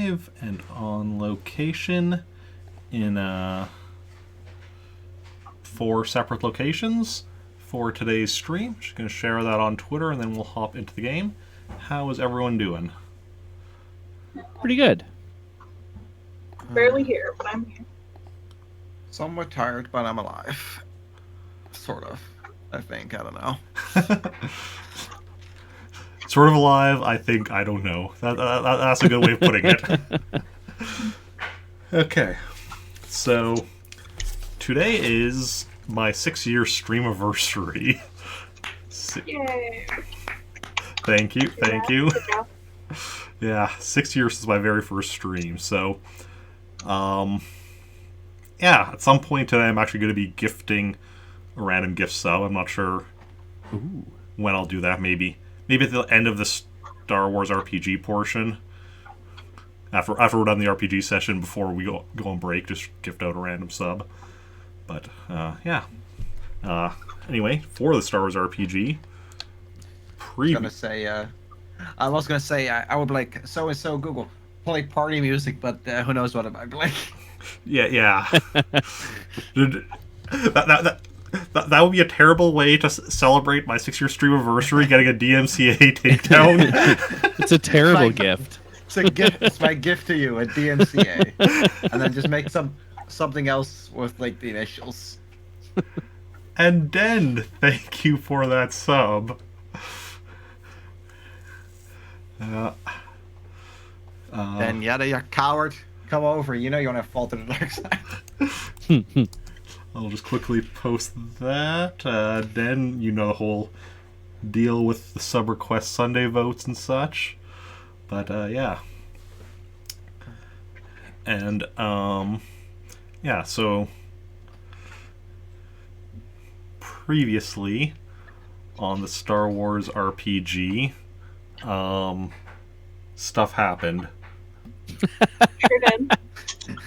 live and on location in 4 separate locations for today's stream. Just going to share that on Twitter, and then we'll hop into the game. How is everyone doing? Pretty good. Barely here, but I'm here. Somewhat tired, but I'm alive. Sort of. I think. I don't know. Sort of alive, I think. I don't know. That's a good way of putting it. Okay. So, today is my 6-year streamiversary. Yay! Thank you. Good job. Yeah, 6 years since my very first stream. So, yeah, at some point today I'm actually going to be gifting a random gift sub. I'm not sure when I'll do that. Maybe at the end of the Star Wars RPG portion. After we're done the RPG session, before we go on break, just gift out a random sub. But, yeah. Anyway, for the Star Wars RPG... I was gonna say, I would be like, so Google, play party music, but who knows what I'd be like. Yeah. That would be a terrible way to celebrate my 6-year streamiversary, getting a DMCA takedown. It's a terrible gift. It's a gift. It's my gift to you, a DMCA, and then just make something else with like the initials. And Den, thank you for that sub. Then Yada, you coward, come over. You know you want to fall to the dark side. I'll just quickly post that. Den, you know the whole deal with the sub request Sunday votes and such. But yeah. And yeah, so previously on the Star Wars RPG, stuff happened. Sure did.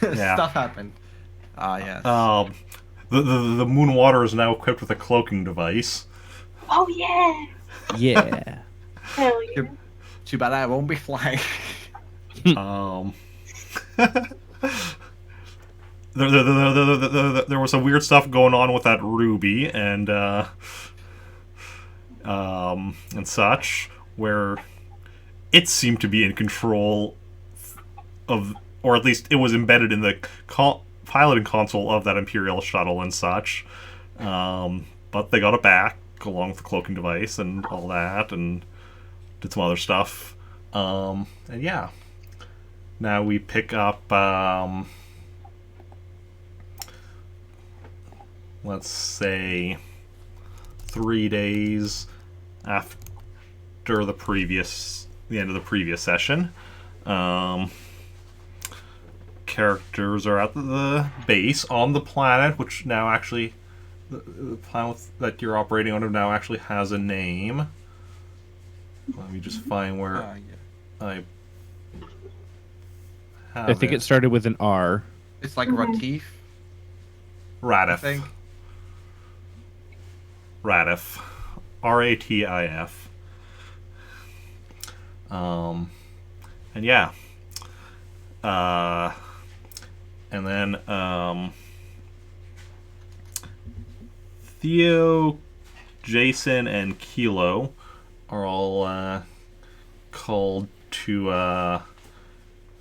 Yeah. Stuff happened. Yes. The Moon Water is now equipped with a cloaking device. Oh yeah! Yeah. Hell yeah! Too bad I won't be flying. There was some weird stuff going on with that Ruby and such, where it seemed to be in control of, or at least it was embedded in the piloting console of that Imperial shuttle and such. But they got it back along with the cloaking device and all that, and did some other stuff. And yeah, now we pick up. Let's say 3 days after the end of the previous session. Characters are at the base on the planet, which now actually the planet that you're operating on now actually has a name. Let me just find where I have I think it started with an R. It's like Ratif. Ratif. I think. Ratif. Ratif. And yeah. And then Theo, Jacen, and Kilo are all called to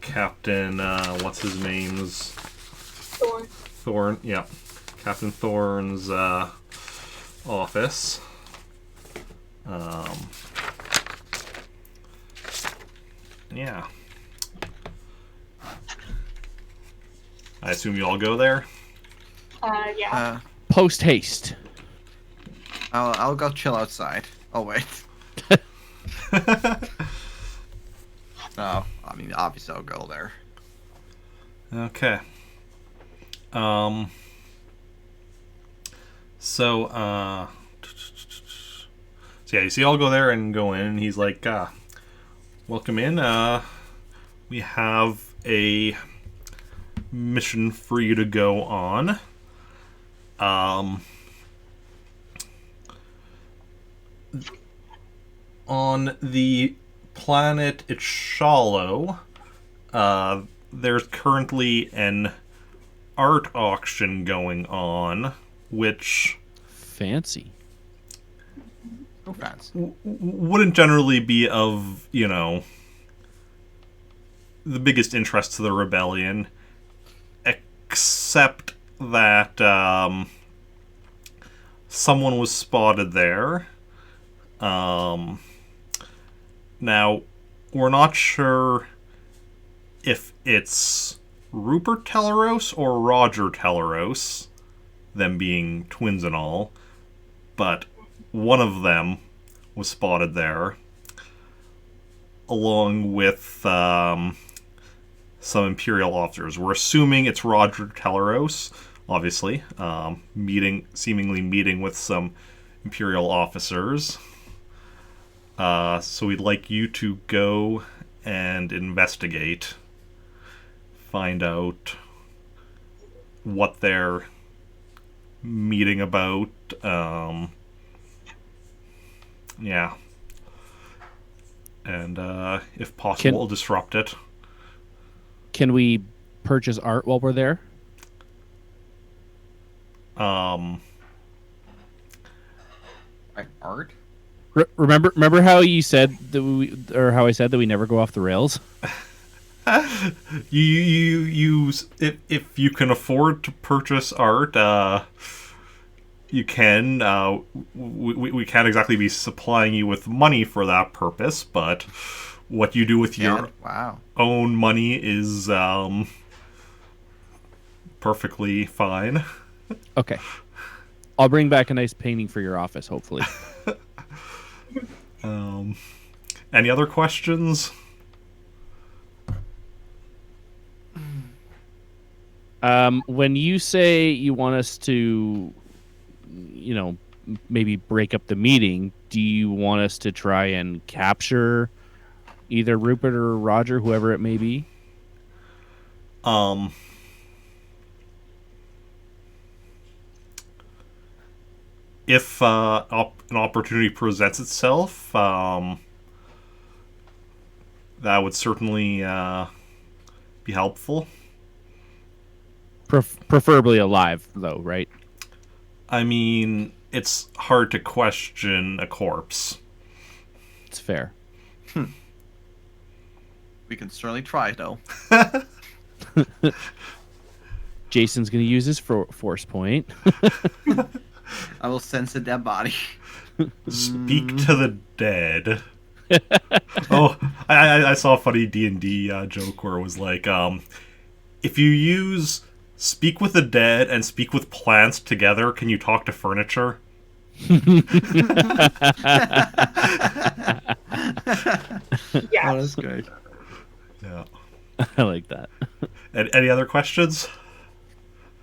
Captain what's his name's Thorn, yeah. Captain Thorn's office. Yeah. I assume you all go there? Yeah. Post haste. I'll go chill outside. Oh wait. No, I mean obviously I'll go there. Okay. So yeah, you see, I'll go there and go in, and he's like, welcome in. We have a mission for you to go on. On the planet Itchalo, there's currently an art auction going on, which Fancy. No offense. wouldn't generally be of, the biggest interest to the rebellion, except that someone was spotted there. Now, we're not sure if it's Rupert Teleros or Roger Teleros, them being twins and all, but one of them was spotted there, along with some Imperial officers. We're assuming it's Roger Teleros, obviously, seemingly meeting with some Imperial officers. So we'd like you to go and investigate, find out what they're meeting about. Yeah. And if possible, disrupt it. Can we purchase art while we're there? Like art? Remember how you said that how I said that we never go off the rails? If you can afford to purchase art, you can. We can't exactly be supplying you with money for that purpose, but what you do with your own money is perfectly fine. Okay. I'll bring back a nice painting for your office, hopefully. Any other questions? When you say you want us to, maybe break up the meeting, do you want us to try and capture either Rupert or Roger, whoever it may be? If an opportunity presents itself, that would certainly be helpful. Preferably alive, though, right? I mean, it's hard to question a corpse. It's fair. We can certainly try, though. Jason's going to use his force point. I will sense a dead body. Speak to the dead. Oh, I saw a funny D&D joke where it was like, if you use speak with the dead and speak with plants together, can you talk to furniture? Yeah. Oh, that's good. Yeah. I like that. Any other questions?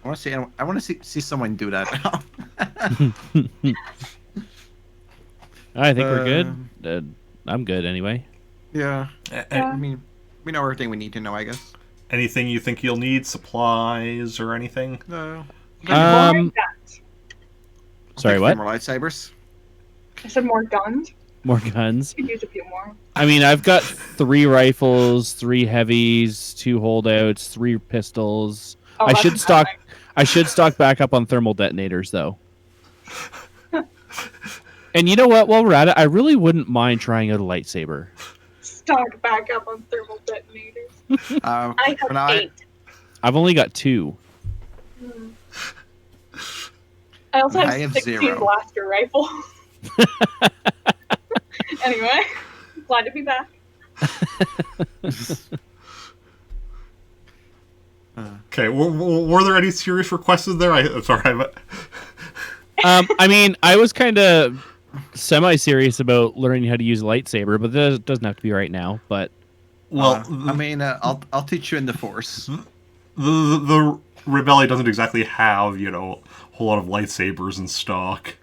I want to see someone do that now. I think we're good. I'm good anyway. Yeah. I mean, we know everything we need to know, I guess. Anything you think you'll need? Supplies or anything? No. Sorry, what? More lightsabers. I said more guns. More guns? Could use a few more. I mean, I've got 3 rifles, 3 heavies, 2 holdouts, 3 pistols. Oh, I that's should stock. nothing. I should stock back up on thermal detonators, though. And you know what? While we're at it, I really wouldn't mind trying out a lightsaber. Stock back up on thermal detonators. I have 8. I've only got 2. I also have I have 16 0. blaster rifle. Anyway, glad to be back. Okay, were there any serious requests there? I'm sorry, but... I mean, I was kind of semi-serious about learning how to use a lightsaber, but that doesn't have to be right now. But well, I mean, I'll teach you in the Force. The Rebellion doesn't exactly have, a whole lot of lightsabers in stock.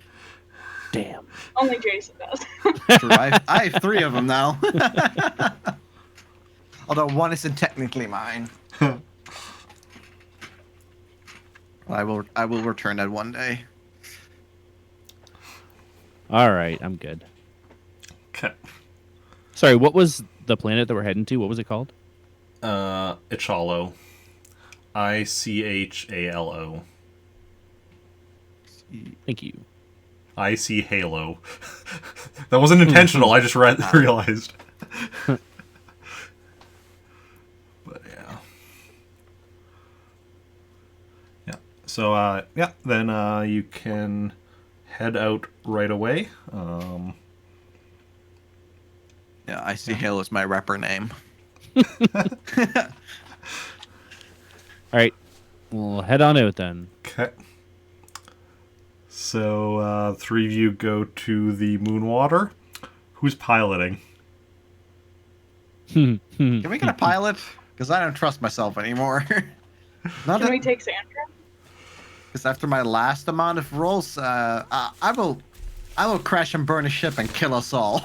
damn. Only Jacen does. True, I have 3 of them now. Although one isn't technically mine. I will return that one day. All right, I'm good. Okay. Sorry, what was the planet that we're heading to? What was it called? Ichalo. Ichalo. Thank you. I see Halo. That wasn't intentional. I just realized. But yeah. Yeah. So yeah. Then you can head out right away. Yeah, I see Halo is my rapper name. All right, we'll head on out then. Okay. So, three of you go to the Moonwater. Who's piloting? Can we get a pilot? Because I don't trust myself anymore. Not Can we take Sandra? Because after my last amount of rolls, I will crash and burn a ship and kill us all.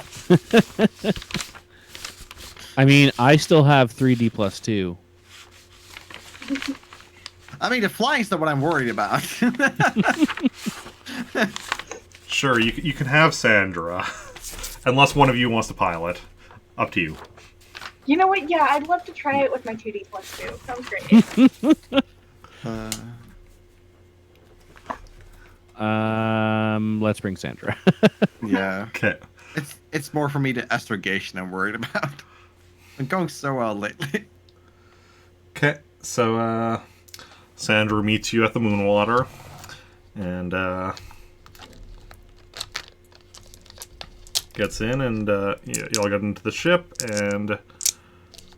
I mean, I still have 3D plus 2. I mean, the flying's not what I'm worried about. Sure, you can have Sandra. Unless one of you wants to pilot. Up to you. You know what? Yeah, I'd love to try it with my 2D plus 2. Sounds great. Let's bring Sandra. Yeah. Okay. It's more for me the astrogation I'm worried about. I'm going so well lately. Okay, so Sandra meets you at the Moonwater. And gets in and y'all get into the ship and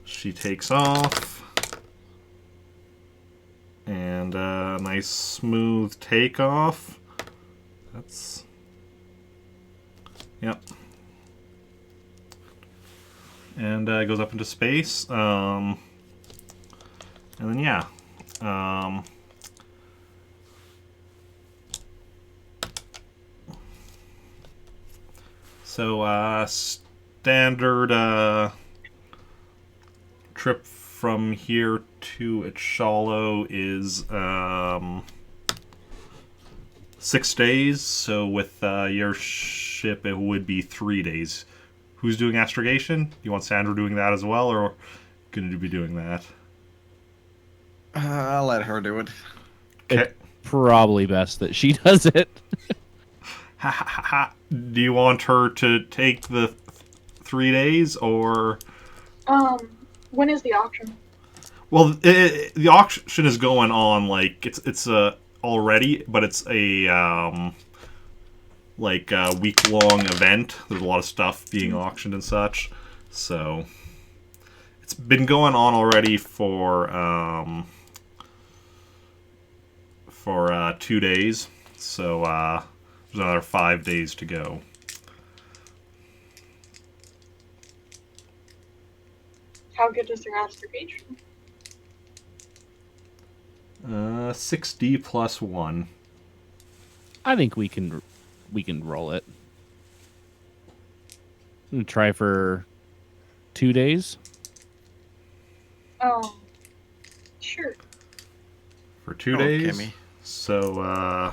she takes off. And nice smooth takeoff. That's... Yep. And goes up into space. And then, yeah. So, standard trip from here to Ichalo is 6 days. So with your ship, it would be 3 days. Who's doing astrogation? You want Sandra doing that as well, or going to be doing that? I'll let her do it. Okay. It's probably best that she does it. Do you want her to take the 3 days, or? When is the auction? Well, the auction is going on like it's already, but it's a week-long event. There's a lot of stuff being auctioned and such, so it's been going on already for 2 days. So there's another 5 days to go. How good is their astrogation? 6D plus 1. I think we can roll it. And try for 2 days. Sure. For 2 days. Kimmy. So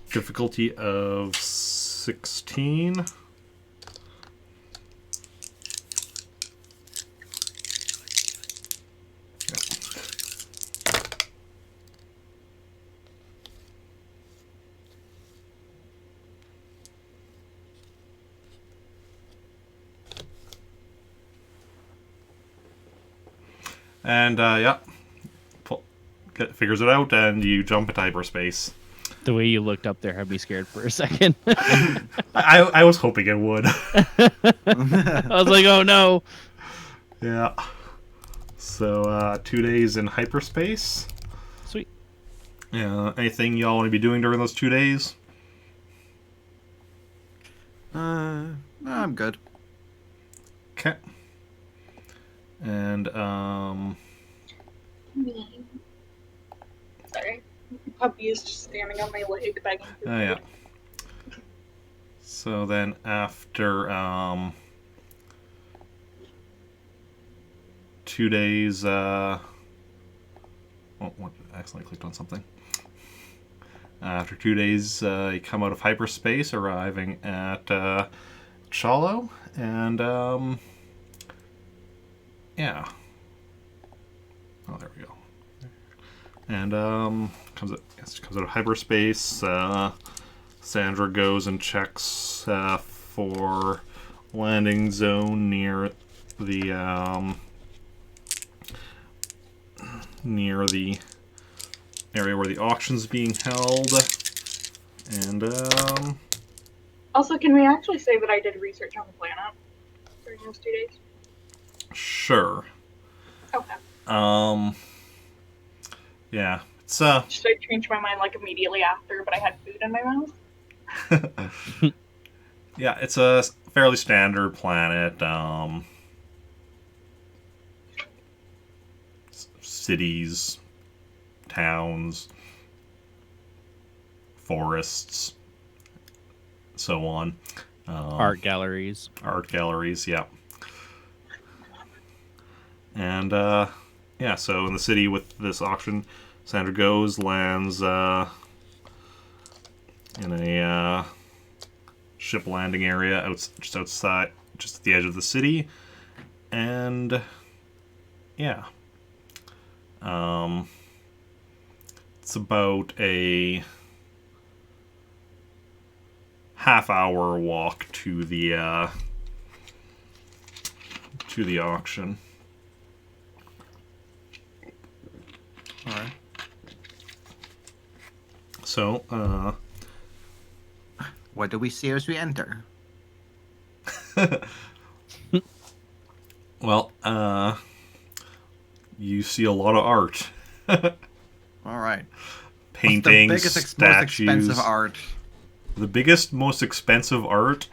difficulty of 16. And yeah, figures it out, and you jump into hyperspace. The way you looked up there had me scared for a second. I was hoping it would. I was like, oh no. Yeah. So 2 days in hyperspace. Sweet. Yeah. Anything y'all want to be doing during those 2 days? No, I'm good. Okay. And Me. Sorry. Puppy is just standing on my leg begging for oh yeah. food. So then after 2 days, oh, what? I accidentally clicked on something. After 2 days, you come out of hyperspace, arriving at Chalo, and yeah. Oh, there we go. And comes out of hyperspace. Sandra goes and checks for landing zone near the area where the auction's being held. And Also, can we actually say that I did research on the planet during those 2 days? sure. Okay. Yeah, it's Should I change my mind like immediately after, but I had food in my mouth? yeah, it's a fairly standard planet. Cities, towns, forests, so on. Art galleries. Art galleries, yeah. And yeah, so in the city with this auction, Sandra goes, lands in a ship landing area just outside, just at the edge of the city, and yeah, it's about a half-hour walk to the auction. All right. So, What do we see as we enter? well, you see a lot of art. All right. Paintings, What's the biggest, most statues. expensive art? The biggest, most expensive art.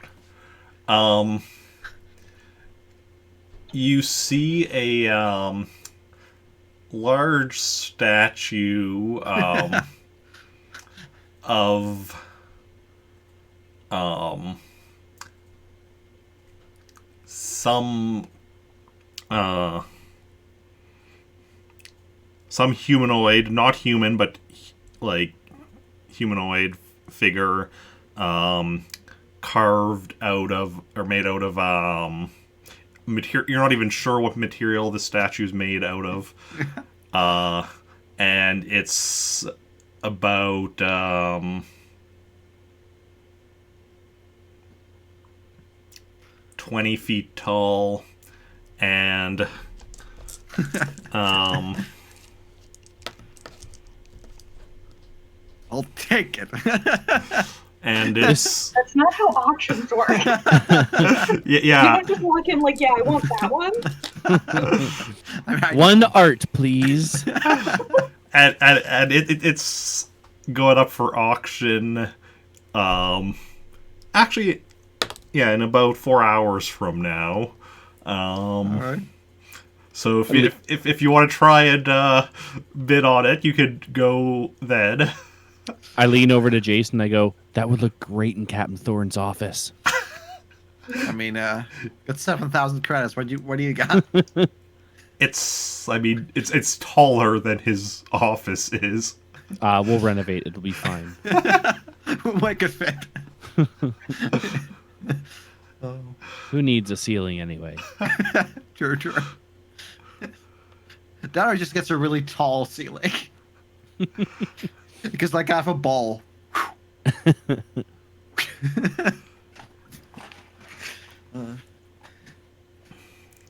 You see a large statue of some humanoid, not human, but like humanoid figure, carved out of or made out of material. You're not even sure what material the statue's made out of, and it's about 20 feet tall, and I'll take it. and it's That's not how auctions work. You yeah. don't just walk in like, yeah, I want that one. One art, please. and it's going up for auction. Actually, yeah, in about 4 hours from now. All right. So if you want to try and bid on it, you could go then. I lean over to Jacen and I go, that would look great in Captain Thorne's office. I mean, got 7,000 credits. What do you got? It's taller than his office is. We'll renovate. It'll be fine. Make it fit. Who needs a ceiling anyway? True. Dara just gets a really tall ceiling. Because like I have a ball.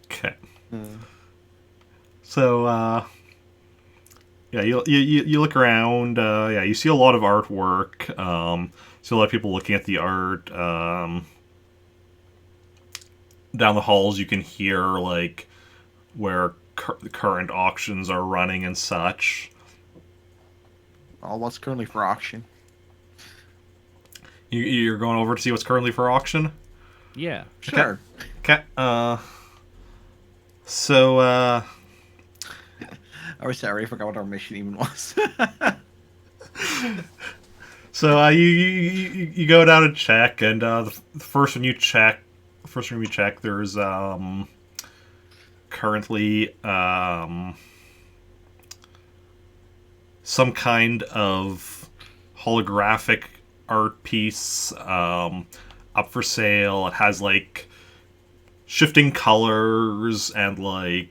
Okay. So yeah, you look around. Yeah, you see a lot of artwork. See a lot of people looking at the art. Down the halls, you can hear like where the current auctions are running and such. Oh, what's currently for auction? You're going over to see what's currently for auction? Yeah. Sure. Okay. So Oh, sorry, I forgot what our mission even was. So you go down and check, and the first one you check, there's currently some kind of holographic art piece up for sale. It has like shifting colors and like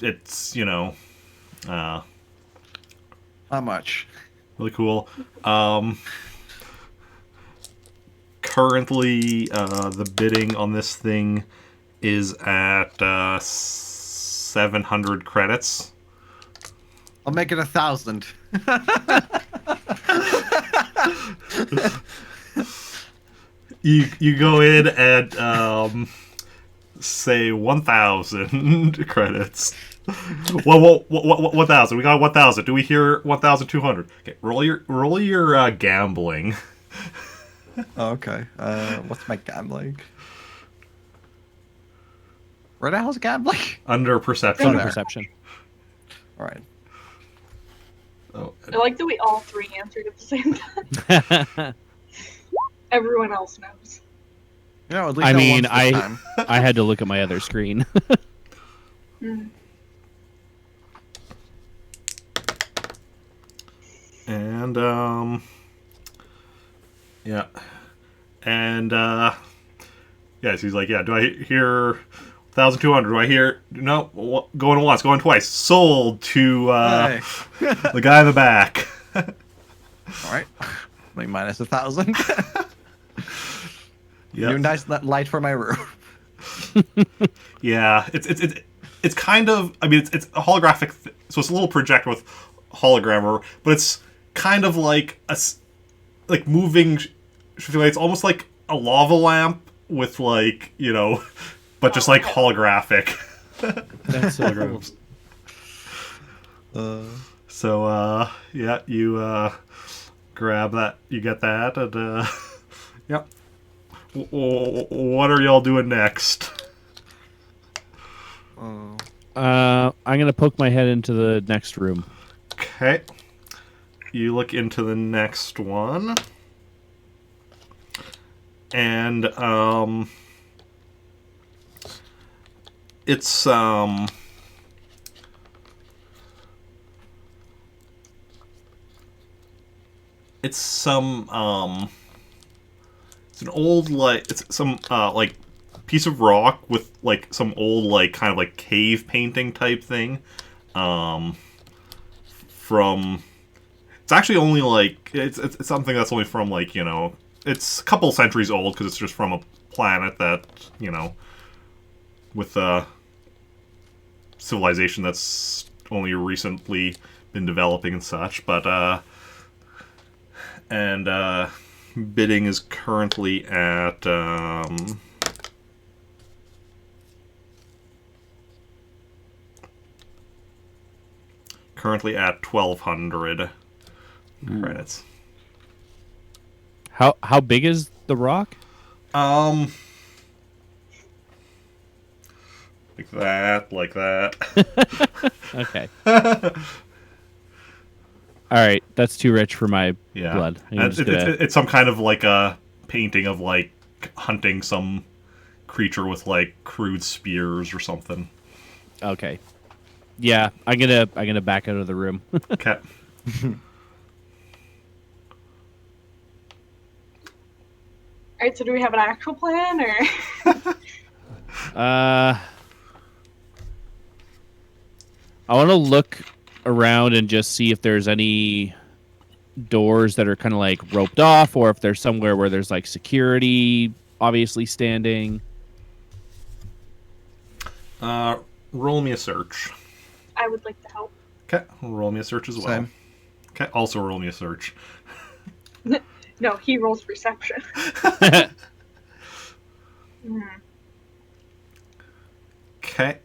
it's uh, How much? really cool. Currently, the bidding on this thing is at 700 credits. I'll make it 1,000. You go in at say 1,000 credits. Well, 1,000. We got 1,000. Do we hear 1,200? Okay, roll your gambling. Oh, okay. What's my gambling? Where the hell's gambling? Under perception. Under there. perception. All right. Oh, I like that we all three answered at the same time. Everyone else knows. You know, at least I mean, once this time. I had to look at my other screen. Mm. and yeah, and yes, he's like, yeah. Do I hear 1,200? Do I hear no? Going once, going twice. Sold to Hey. the guy in the back. All right. Like minus 1,000. Yeah, New nice light for my room. yeah. It's kind of. I mean, it's a holographic. So it's a little projector with hologram, but it's kind of like like moving. It's almost like a lava lamp with like but just like holographic. That's so cool. So yeah, you grab that, you get that, and yep. What are y'all doing next? I'm gonna poke my head into the next room. Okay, you look into the next one, and it's it's some it's an old it's some like piece of rock with like some old like kind of like cave painting type thing from it's actually only like it's something that's only from like it's a couple centuries old because it's just from a planet that with a civilization that's only recently been developing and such, but and bidding is currently at currently at 1,200 credits. How big is the rock? Like that. Okay. All right, that's too rich for my Yeah. blood. I'm And just gonna- it's some kind of like a painting of like hunting some creature with like crude spears or something. Okay. Yeah, I'm gonna back out of the room. Okay. Alright, so do we have an actual plan, or? I want to look around and just see if there's any doors that are kind of like roped off, or if there's somewhere where there's like security obviously standing. Roll me a search. I would like to help. Okay, roll me a search as well. Same. Okay, also roll me a search. No, he rolls perception. Okay.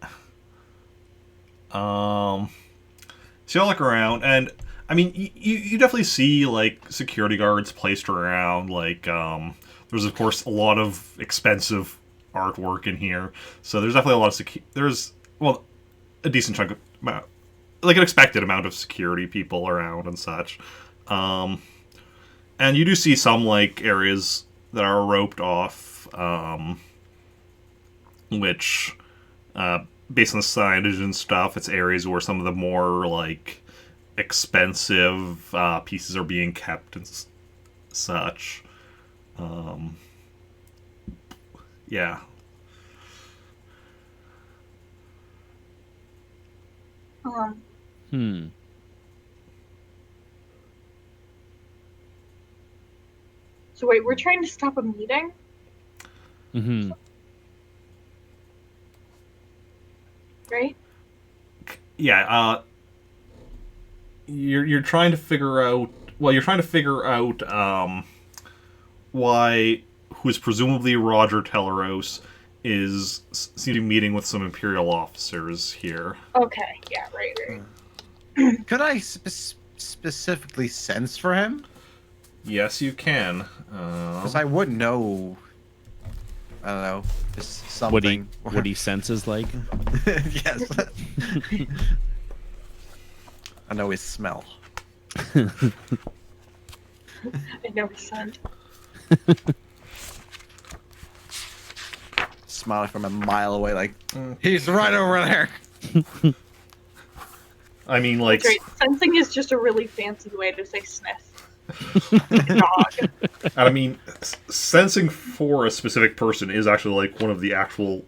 So you look around, and I mean, you definitely see like security guards placed around. Like, there's of course a lot of expensive artwork in here, so there's definitely a lot of there's a decent chunk of like an expected amount of security people around and such. And you do see some like areas that are roped off, which, based on the signage and stuff, it's areas where some of the more like expensive pieces are being kept and such. Yeah. Hmm. So wait, we're trying to stop a meeting? Mm-hmm. Right? Yeah, you're trying to figure out. Well, you're trying to figure out why who is presumably Roger Teleros is seems to be meeting with some Imperial officers here. Okay, yeah, right. Could I specifically sense for him? Yes, you can. Because I would know. I don't know. Just something. What he senses like. Yes. I know his smell. I know his scent. Smiling from a mile away, like he's right over there. I mean, like, Great. Sensing is just a really fancy way to say sniff. Dog. I mean, sensing for a specific person is actually like one of the actual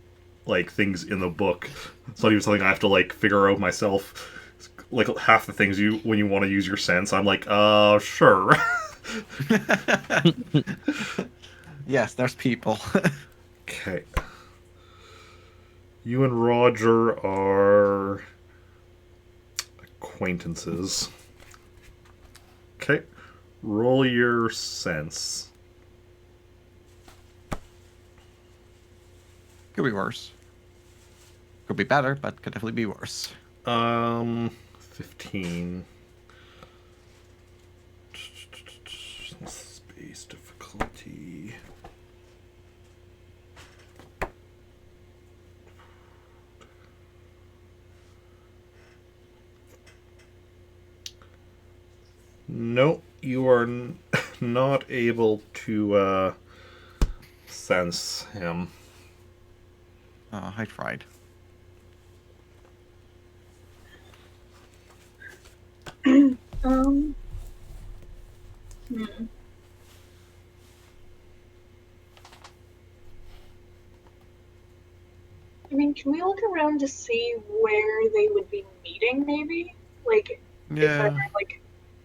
like things in the book. It's not even something I have to like figure out myself. Like half the things you when you want to use your sense, I'm like, sure. Yes, there's people. Okay. You and Roger are acquaintances. Okay. Roll your sense. Could be worse. Could be better, but could definitely be worse. 15. Space difficulty. Nope, you are not able to sense him. I tried. Hmm. I mean, can we look around to see where they would be meeting, maybe? Like, if there Yeah. were, like,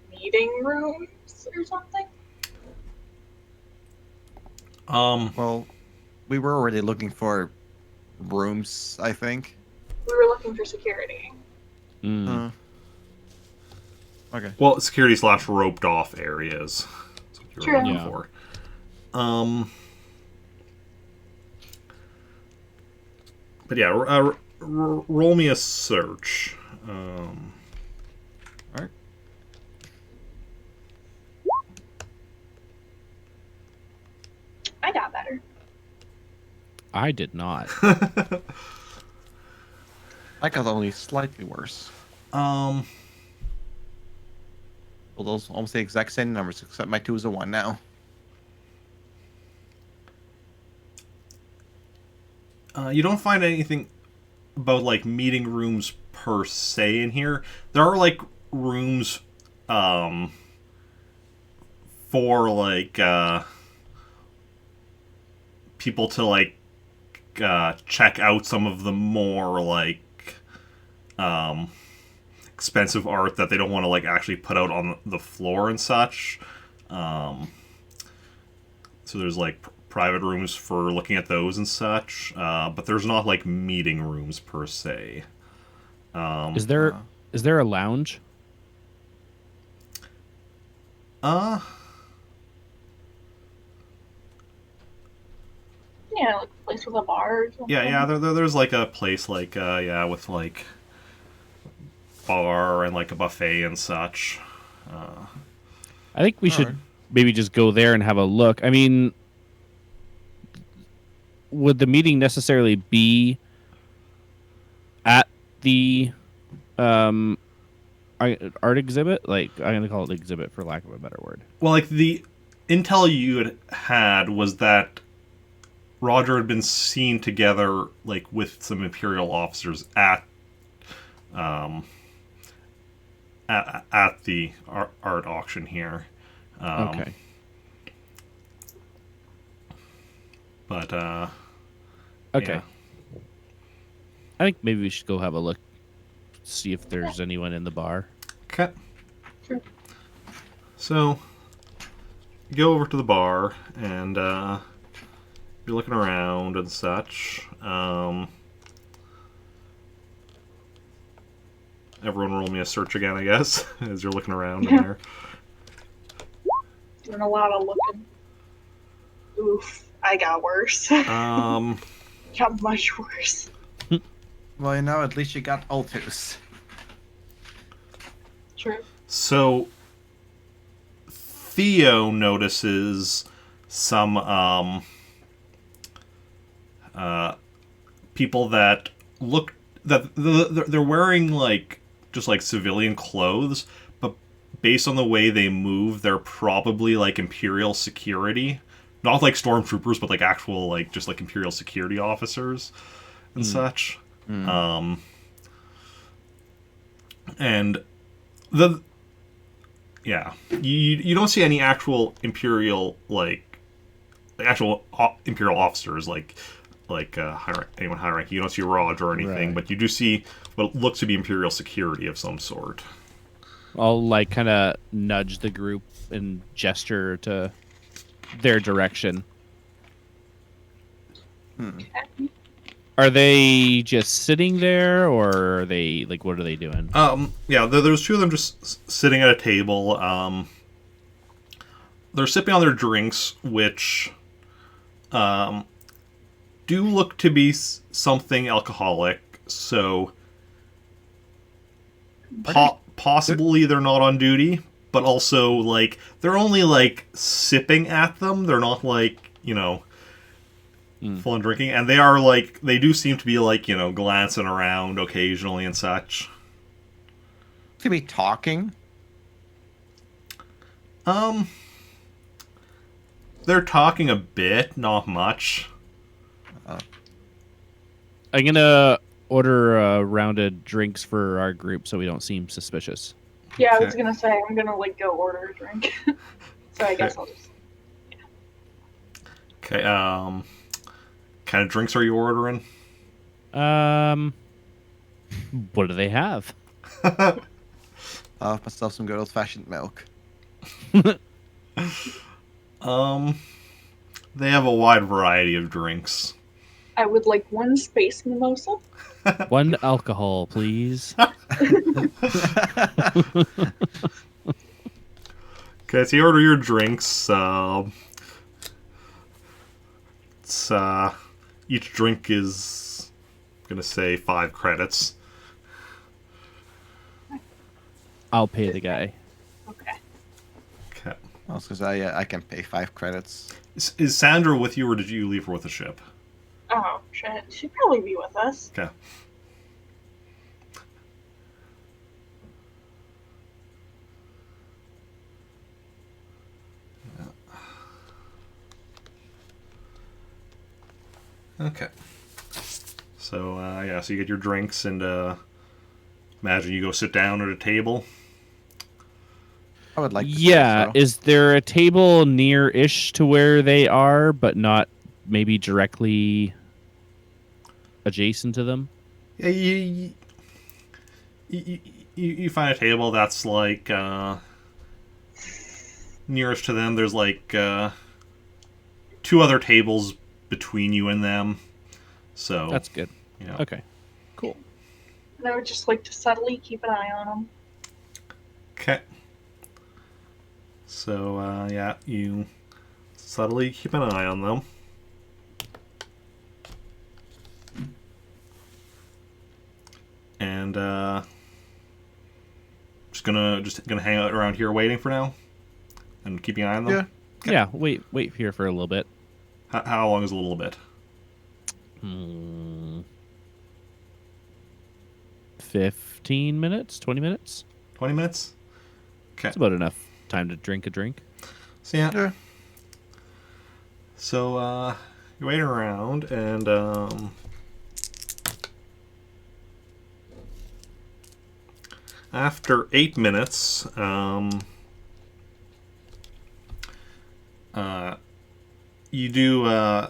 meeting rooms or something? Well, we were already looking for rooms, I think. We were looking for security. Mm. Okay. Well, security / roped off areas. That's what you're True. looking Yeah. for. But yeah, roll me a search. Alright. I got better. I did not. I got only slightly worse. Well, those almost the exact same numbers, except my 2 is a 1 now. You don't find anything about like meeting rooms per se in here. There are like rooms for like people to like check out some of the more like expensive art that they don't want to like actually put out on the floor and such. So there's like private rooms for looking at those and such, but there's not like meeting rooms per se. Is there a lounge? Yeah, like a place with a bar or something. Yeah. There's like a place like with like bar and like a buffet and such. I think we should Alright. maybe just go there and have a look. I mean, would the meeting necessarily be at the art exhibit? Like, I'm gonna call it exhibit for lack of a better word. Well, like the intel you had was that Roger had been seen together like with some Imperial officers at the art auction here. Okay. But Okay. yeah. I think maybe we should go have a look, see if there's anyone in the bar. Okay. Sure. So, you go over to the bar, and you're looking around and such. Everyone roll me a search again, I guess, as you're looking around in there. Doing a lot of looking. Oof, I got worse. Got much worse. Well, you know, at least you got Altus. True. So, Theo notices some people that look that they're wearing just like civilian clothes, but based on the way they move, they're probably like Imperial security, not like stormtroopers, but like actual just like Imperial security officers and such. And you don't see any actual Imperial actual Imperial officers anyone high ranking. You don't see Raj or anything, Right. but you do see what looks to be Imperial security of some sort. I'll kind of nudge the group and gesture to their direction. Are they just sitting there, or are they what are they doing? There's two of them just sitting at a table. They're sipping on their drinks, which do look to be something alcoholic. So possibly they're not on duty, but also they're only sipping at them. They're not full on drinking, and they are they do seem to be glancing around occasionally and such. To be talking. They're talking a bit, not much. I'm gonna order rounded drinks for our group so we don't seem suspicious. Yeah, I was Okay. gonna say I'm gonna go order a drink. So I guess I'll just. Okay. Kind of drinks are you ordering? What do they have? I'll have myself some good old-fashioned milk. They have a wide variety of drinks. I would like one space mimosa. One alcohol, please. Okay, so you order your drinks. Each drink is, I'm gonna say, 5 credits. I'll pay the guy. Okay. Okay. I was gonna say, I can pay 5 credits. Is Sandra with you, or did you leave her with the ship? Oh shit, she'd probably be with us. Okay. Okay. So, so you get your drinks, and imagine you go sit down at a table. I would like to Yeah, say so. is there a table near-ish to where they are, but not maybe directly adjacent to them? Yeah, you find a table that's nearest to them. There's 2 other tables between you and them. So That's good. yeah. Okay, cool. And I would just like to subtly keep an eye on them. Okay. So you subtly keep an eye on them. And just gonna hang out around here waiting for now, and keeping an eye on them. Yeah. Yeah, wait here for a little bit. How long is a little bit? 15 minutes? 20 minutes? 20 minutes. Okay. That's about enough time to drink a drink. So yeah. Yeah. So you're waiting around, and after 8 minutes, you do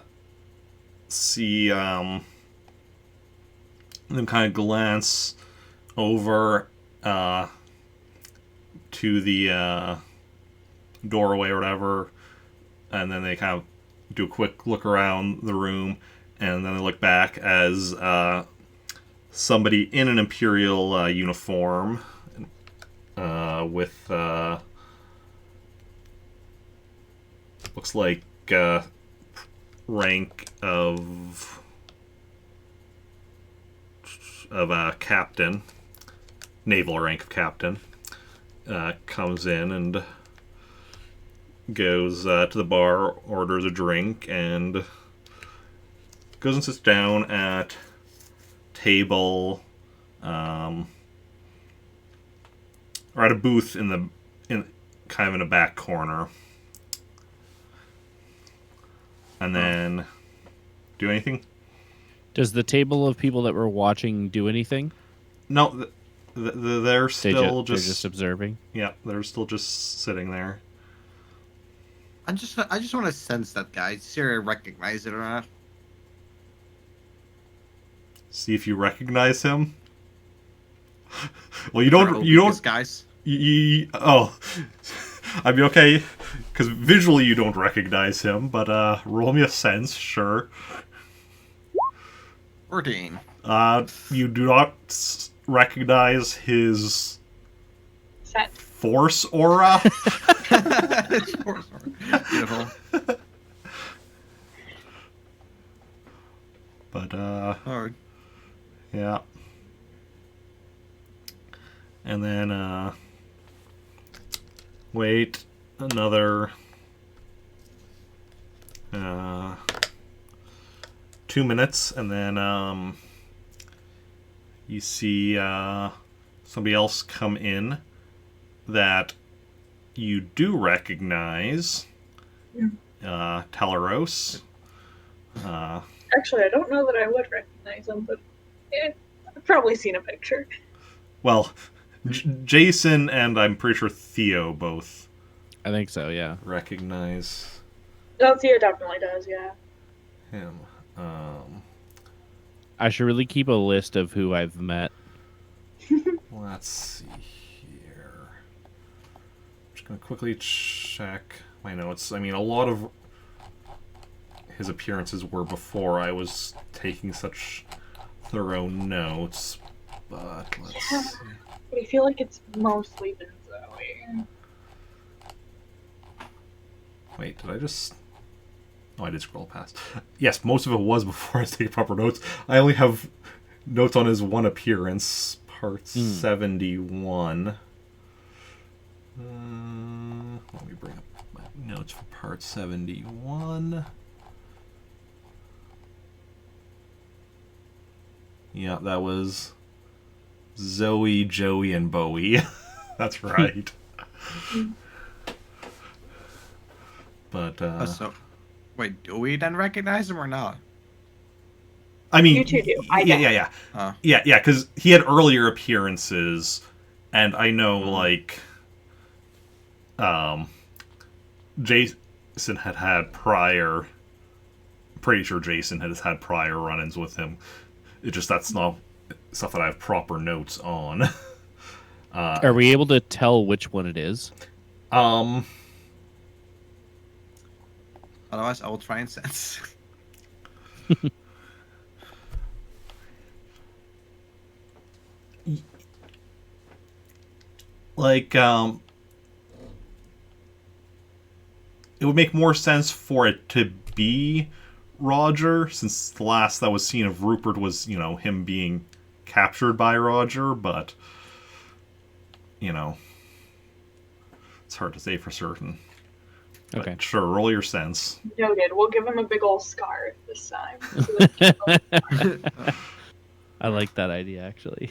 see them kind of glance over to the doorway or whatever, and then they kind of do a quick look around the room, and then they look back as somebody in an Imperial uniform with looks like rank of captain, naval rank of captain, comes in and goes to the bar, orders a drink, and goes and sits down at table, or at a booth in kind of in a back corner, and then do anything. Does the table of people that were watching do anything? No, they're still They're just observing. Yeah, they're still just sitting there. I just want to sense that guy. See if I recognize it or not. See if you recognize him. Well, you don't, guys. Oh, I mean, okay, because visually you don't recognize him, but roll me a sense, sure. 14. You do not recognize his Set. force aura. Beautiful. But Alright. yeah. And then wait another 2 minutes, and then you see somebody else come in that you do recognize. Teleros. Actually, I don't know that I would recognize him, but I've probably seen a picture. Well, Jacen and I'm pretty sure Theo both I think so, yeah. recognize Oh, Theo definitely does, yeah. him. I should really keep a list of who I've met. Let's see here. I'm just going to quickly check my notes. I mean, a lot of his appearances were before I was taking such thorough notes, but let's see. But I feel like it's mostly been Zoe. Wait, did I just... Oh, I did scroll past. Yes, most of it was before I was taking proper notes. I only have notes on his one appearance, part 71. Let me bring up my notes for part 71. Yeah, that was Zoe, Joey, and Bowie. That's right. But, So, wait, do we then recognize him or not? I mean, You two do. I yeah, don't. yeah, Huh. yeah, because he had earlier appearances, and I know, like, Jacen had prior. Pretty sure Jacen has had prior run-ins with him. It just that's not stuff that I have proper notes on. Are we able to tell which one it is? Otherwise, I will try and sense. Like, it would make more sense for it to be Roger, since the last that was seen of Rupert was, him being captured by Roger, but, it's hard to say for certain. But Okay. sure, roll your sense. Noted. We'll give him a big old scar this time. So that I like that idea, actually.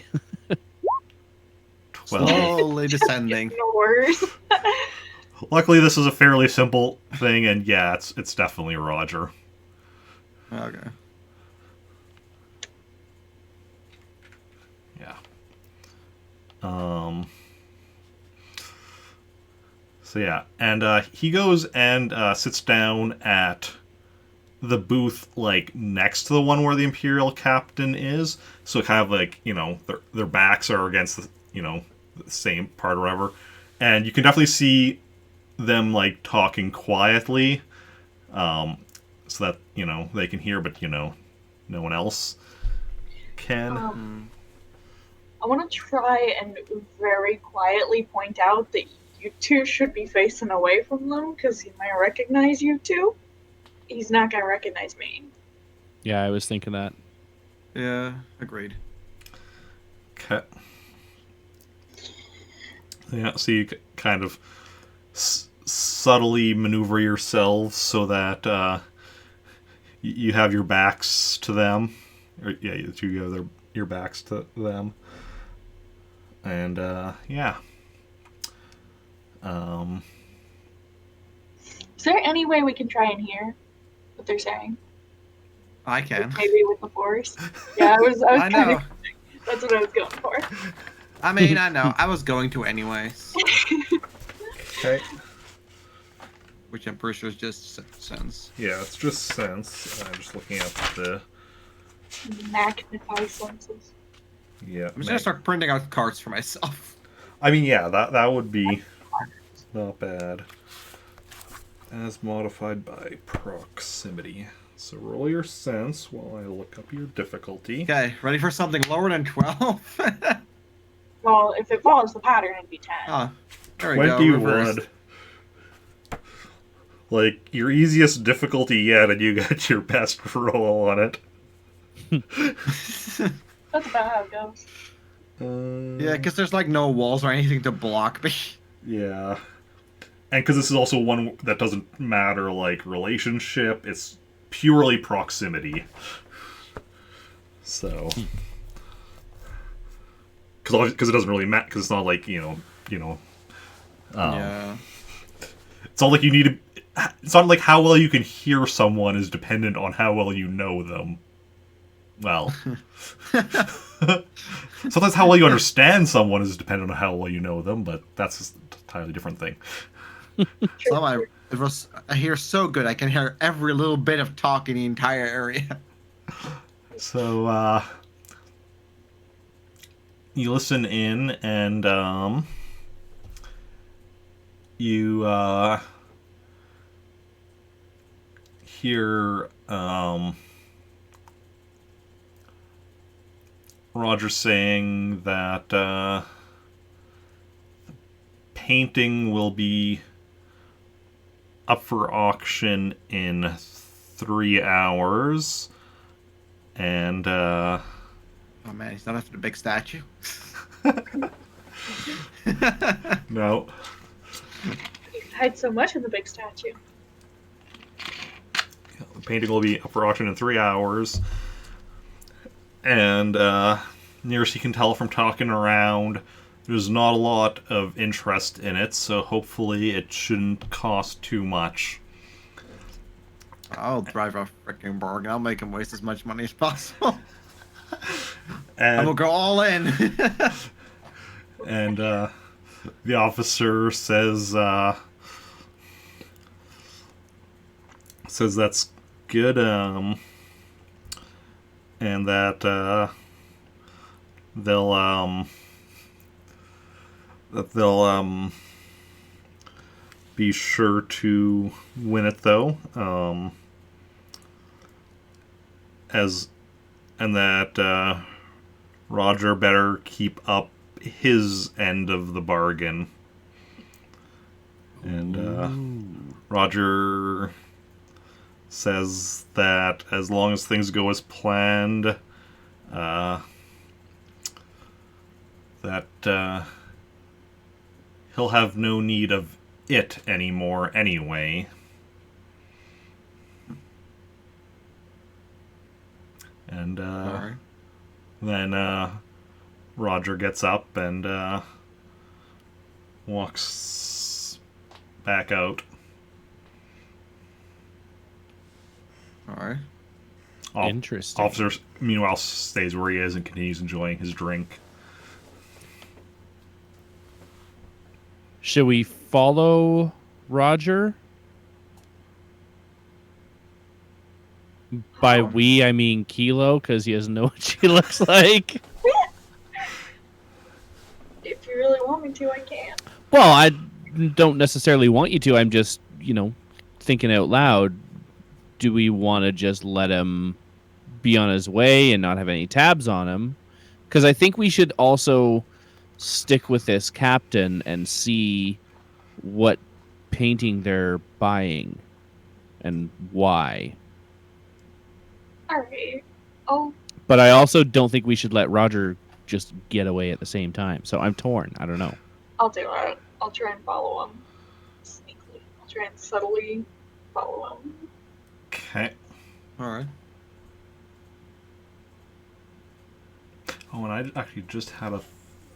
12. Slowly descending. it's worse. Luckily, this is a fairly simple thing, and yeah, it's definitely Roger. Okay. Yeah. So yeah, and he goes and sits down at the booth like next to the one where the Imperial captain is, so kind of like, you know, their backs are against the, you know, the same part or whatever, and you can definitely see them like talking quietly, so that, you know, they can hear, but, you know, no one else can. I want to try and very quietly point out that you two should be facing away from them because he might recognize you two. He's not going to recognize me. Yeah, I was thinking that. Yeah, agreed. Okay. Yeah, so you kind of subtly maneuver yourselves so that you have your backs to them. Or, yeah, you have your backs to them. And, yeah. Is there any way we can try and hear what they're saying? I can. Maybe with the force? Yeah, I was I kind know. of... That's what I was going for. I mean, I know. I was going to anyways. Okay. Which I'm pretty sure is just sense. Yeah, it's just sense. I'm just looking at the... Magnify senses. Yeah. I'm just gonna start printing out cards for myself. I mean, yeah, that would be not bad. As modified by proximity. So roll your sense while I look up your difficulty. Okay, ready for something lower than 12? Well, if it follows the pattern, it'd be 10. Oh, there we go. 21. Reversed. Like, your easiest difficulty yet, and you got your best roll on it. That's about how it goes. Yeah, because there's like no walls or anything to block me. Yeah. And because this is also one that doesn't matter, like, relationship, it's purely proximity. So... Because it doesn't really matter, because it's not like, you know... Yeah. It's not like you need to... It's not like how well you can hear someone is dependent on how well you know them. Well... Sometimes how well you understand someone is dependent on how well you know them, but that's an entirely different thing. So I hear so good, I can hear every little bit of talk in the entire area. So, you listen in, and, you, hear, Roger saying that, the painting will be up for auction in 3 hours, and, Oh man, he's not after the big statue. no. You hide so much in the big statue. The painting will be up for auction in 3 hours. And, near as you can tell from talking around, there's not a lot of interest in it, so hopefully it shouldn't cost too much. I'll drive a freaking bargain. I'll make him waste as much money as possible. And, I will go all in. and the officer says that's good, and that they'll be sure to win it, though, and that Roger better keep up his end of the bargain. And Roger says that as long as things go as planned, that he'll have no need of it anymore anyway. And Alright. then Roger gets up and walks back out. Alright. Interesting. Officer, meanwhile, stays where he is and continues enjoying his drink. Should we follow Roger? By we, I mean Kilo, because he doesn't know what she looks like. If you really want me to, I can. Well, I don't necessarily want you to. I'm just, thinking out loud. Do we want to just let him be on his way and not have any tabs on him? Because I think we should also stick with this captain and see what painting they're buying and why. Alright. Oh, But I also don't think we should let Roger just get away at the same time. So I'm torn. I don't know. I'll do it. I'll try and follow him. Sneakily. I'll try and subtly follow him. Okay. All right. Oh, and I actually just had a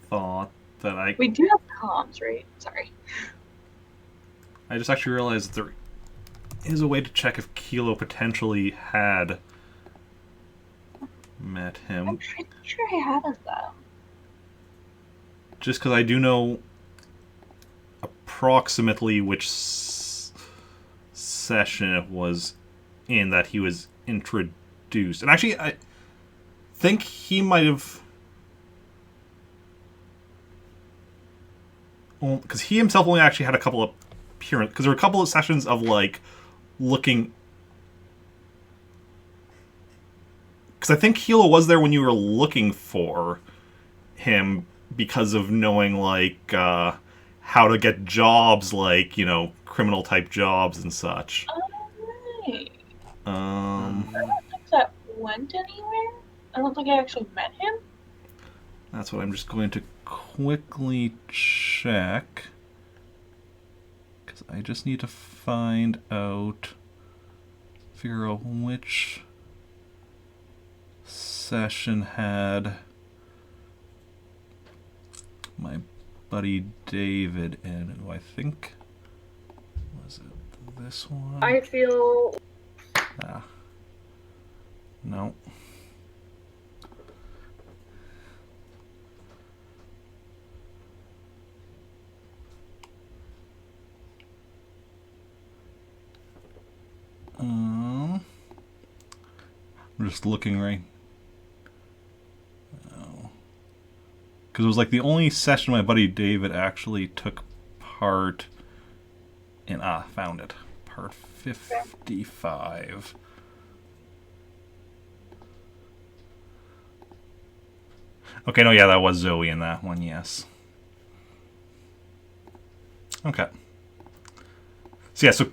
thought that We do have comms, right? Sorry. I just actually realized that there is a way to check if Kilo potentially had met him. I'm pretty sure I haven't, though. Just because I do know approximately which session it was in that he was introduced. And actually, I think he might have... Because he himself only actually had a couple of appearances. Because there were a couple of sessions of, like, looking... Because I think Hilo was there when you were looking for him because of knowing, like, how to get jobs, like, criminal-type jobs and such. Alright. Um, I don't think that went anywhere. I don't think I actually met him. that's what I'm just going to quickly check. Because I just need to find out... Figure out which session had my buddy David in, who I think... Was it this one? I feel... Ah. No. I'm just looking right. Oh. Because it was like the only session my buddy David actually took part in. Found it. Part 55. Okay, no, yeah, that was Zoe in that one, yes. Okay. So, yeah, so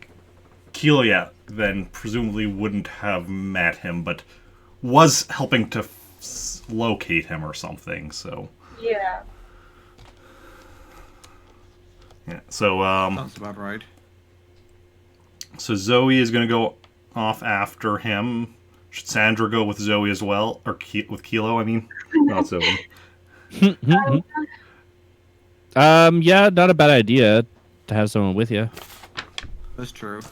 Kilo, yeah, then presumably wouldn't have met him, but was helping to locate him or something, so... Yeah. Yeah, so, Sounds about right. So Zoe is going to go off after him. Should Sandra go with Zoe as well? Or with Kilo, I mean? Not Zoe. Yeah, not a bad idea to have someone with you. That's true.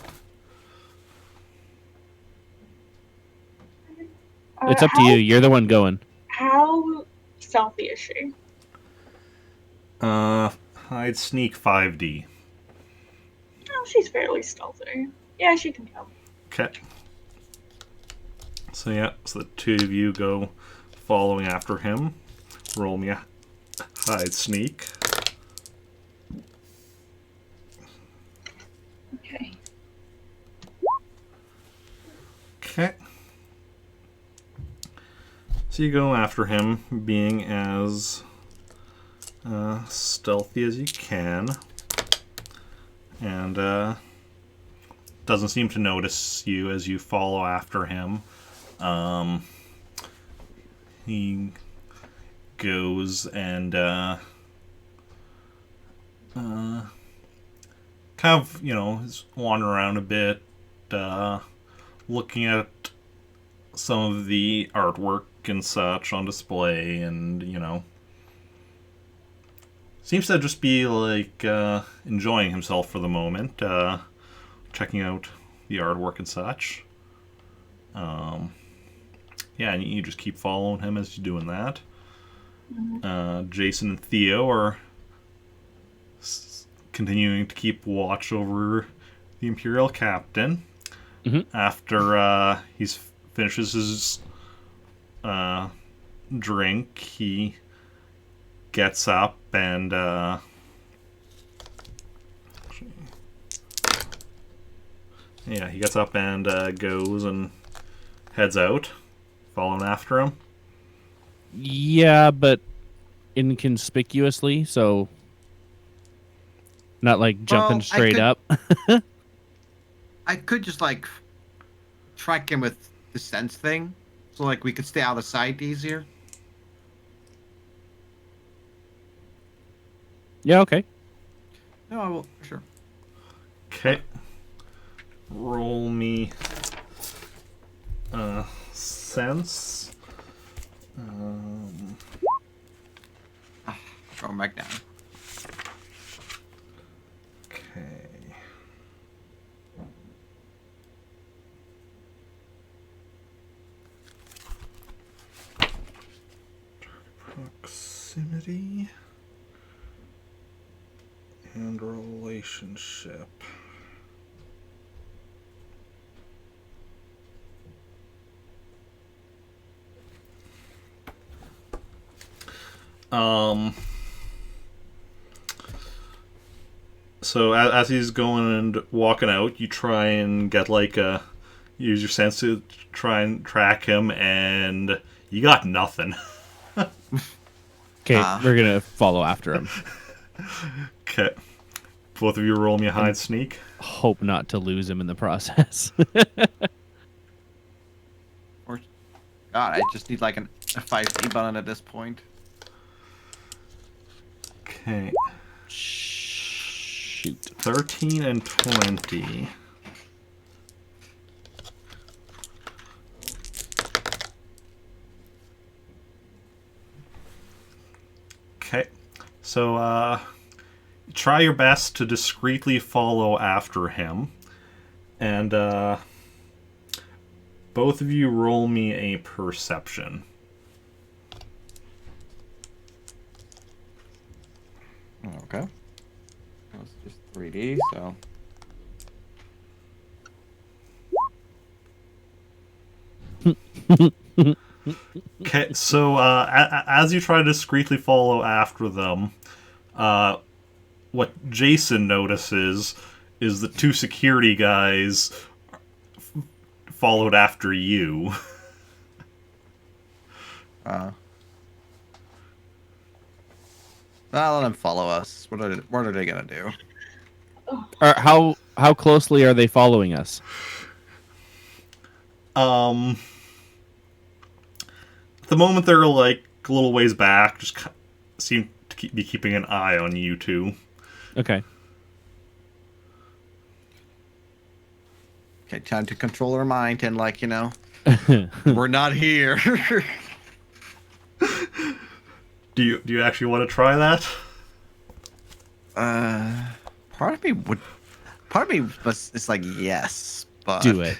It's up to you. You're the one going. How stealthy is she? Hide sneak 5D. Oh, she's fairly stealthy. Yeah, she can go. Okay. So yeah, so the two of you go following after him. Roll me a hide sneak. Okay. Okay. So you go after him, being as stealthy as you can. And doesn't seem to notice you as you follow after him. He goes and kind of, is wandering around a bit, looking at some of the artwork and such on display, and, seems to just be, like, enjoying himself for the moment, checking out the artwork and such. Yeah, and you just keep following him as you're doing that. Jacen and Theo are continuing to keep watch over the Imperial Captain. Mhm. After he's finishes his drink, he gets up and goes and heads out, following after him. Yeah, but inconspicuously, so not like jumping Well, straight up. I could just like track him with the sense thing, so like we could stay out of sight easier. Yeah, okay. No, I will. Sure. Okay. Roll me sense. Going back down. Okay. Proximity and relationship. So as he's going and walking out, you try and get like use your sense to try and track him, and you got nothing. Okay, we're gonna follow after him. Okay. Both of you roll me a hide sneak. Hope not to lose him in the process. Or, God, I just need like a 5D button at this point. Okay. Shoot. 13 and 20. Okay. So, try your best to discreetly follow after him. And, both of you roll me a perception. Okay. That's just 3D, so. Okay, so as you try to discreetly follow after them, what Jacen notices is the two security guys followed after you. I'll let them follow us. What are they gonna do? How closely are they following us? At the moment, they're like a little ways back. Just seem to be keeping an eye on you two. Okay. Okay, time to control our mind and like, we're not here. Do you actually want to try that? Part of me was it's like yes, but Do it.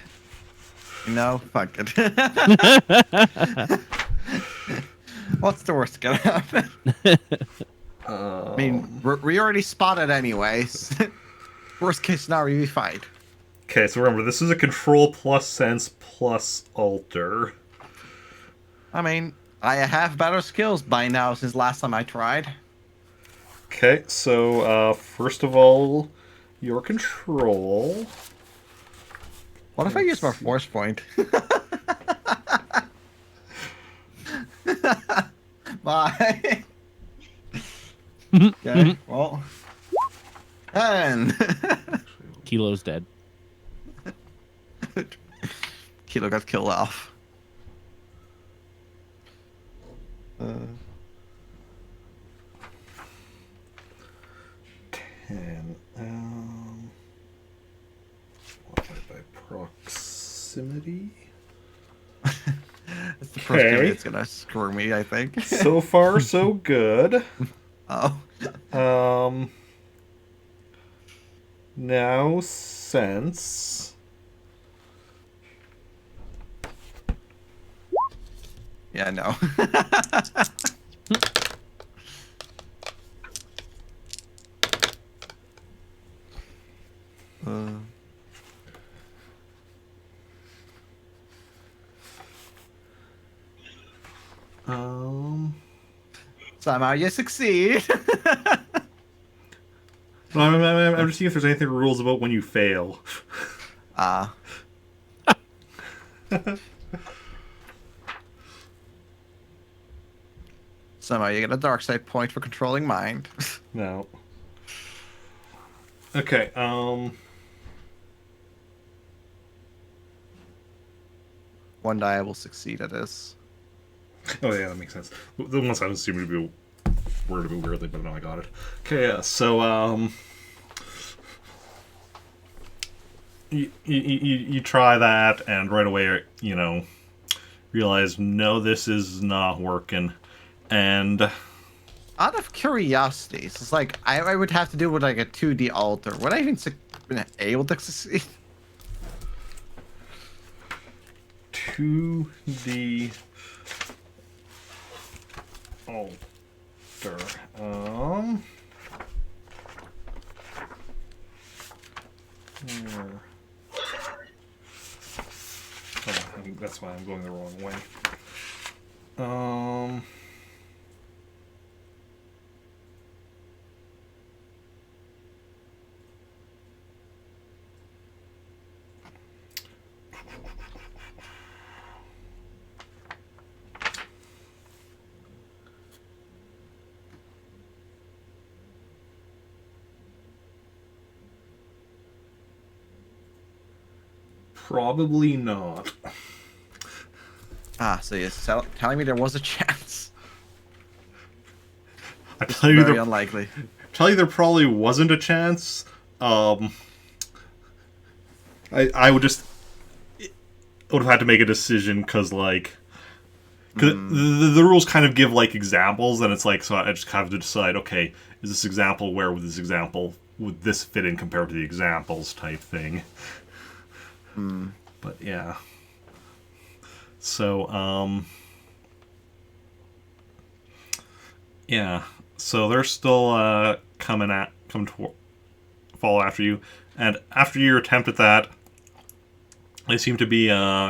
Fuck it. What's the worst gonna happen? I mean, we already spotted anyways. Worst case scenario, we fight. Okay, so remember, this is a control plus sense plus alter. I mean, I have better skills by now since last time I tried. Okay, so first of all, your control. What if I use my force point? Bye. Okay, well. 10. Kilo's dead. Kilo got killed off. And multiplied by proximity. That's the first game that's gonna screw me, I think. So far, so good. Oh. Now sense. Yeah, no. Somehow you succeed. No, I'm just seeing if there's anything rules about when you fail. Ah. Somehow you get a dark side point for controlling mind. No. Okay, One die I will succeed at this. oh yeah, that makes sense. The ones I was assuming to be worded a bit weirdly, but no, I got it. Okay, yeah, so, you try that, and right away, you know, realize, no, this is not working, and... Out of curiosity, so it's like I would have to do with like a 2D altar. Would I even been able to succeed? 2D altar. Oh, that's why I'm going the wrong way. Probably not. Ah, so you're telling me there was a chance. I tell you, Very unlikely. there probably wasn't a chance. I would have had to make a decision because like, the rules kind of give like examples, and it's like, so I just have to decide, okay, is this example, where would this fit in compared to the examples type thing. But yeah. So, yeah. So they're still follow after you, and after your attempt at that, they seem to be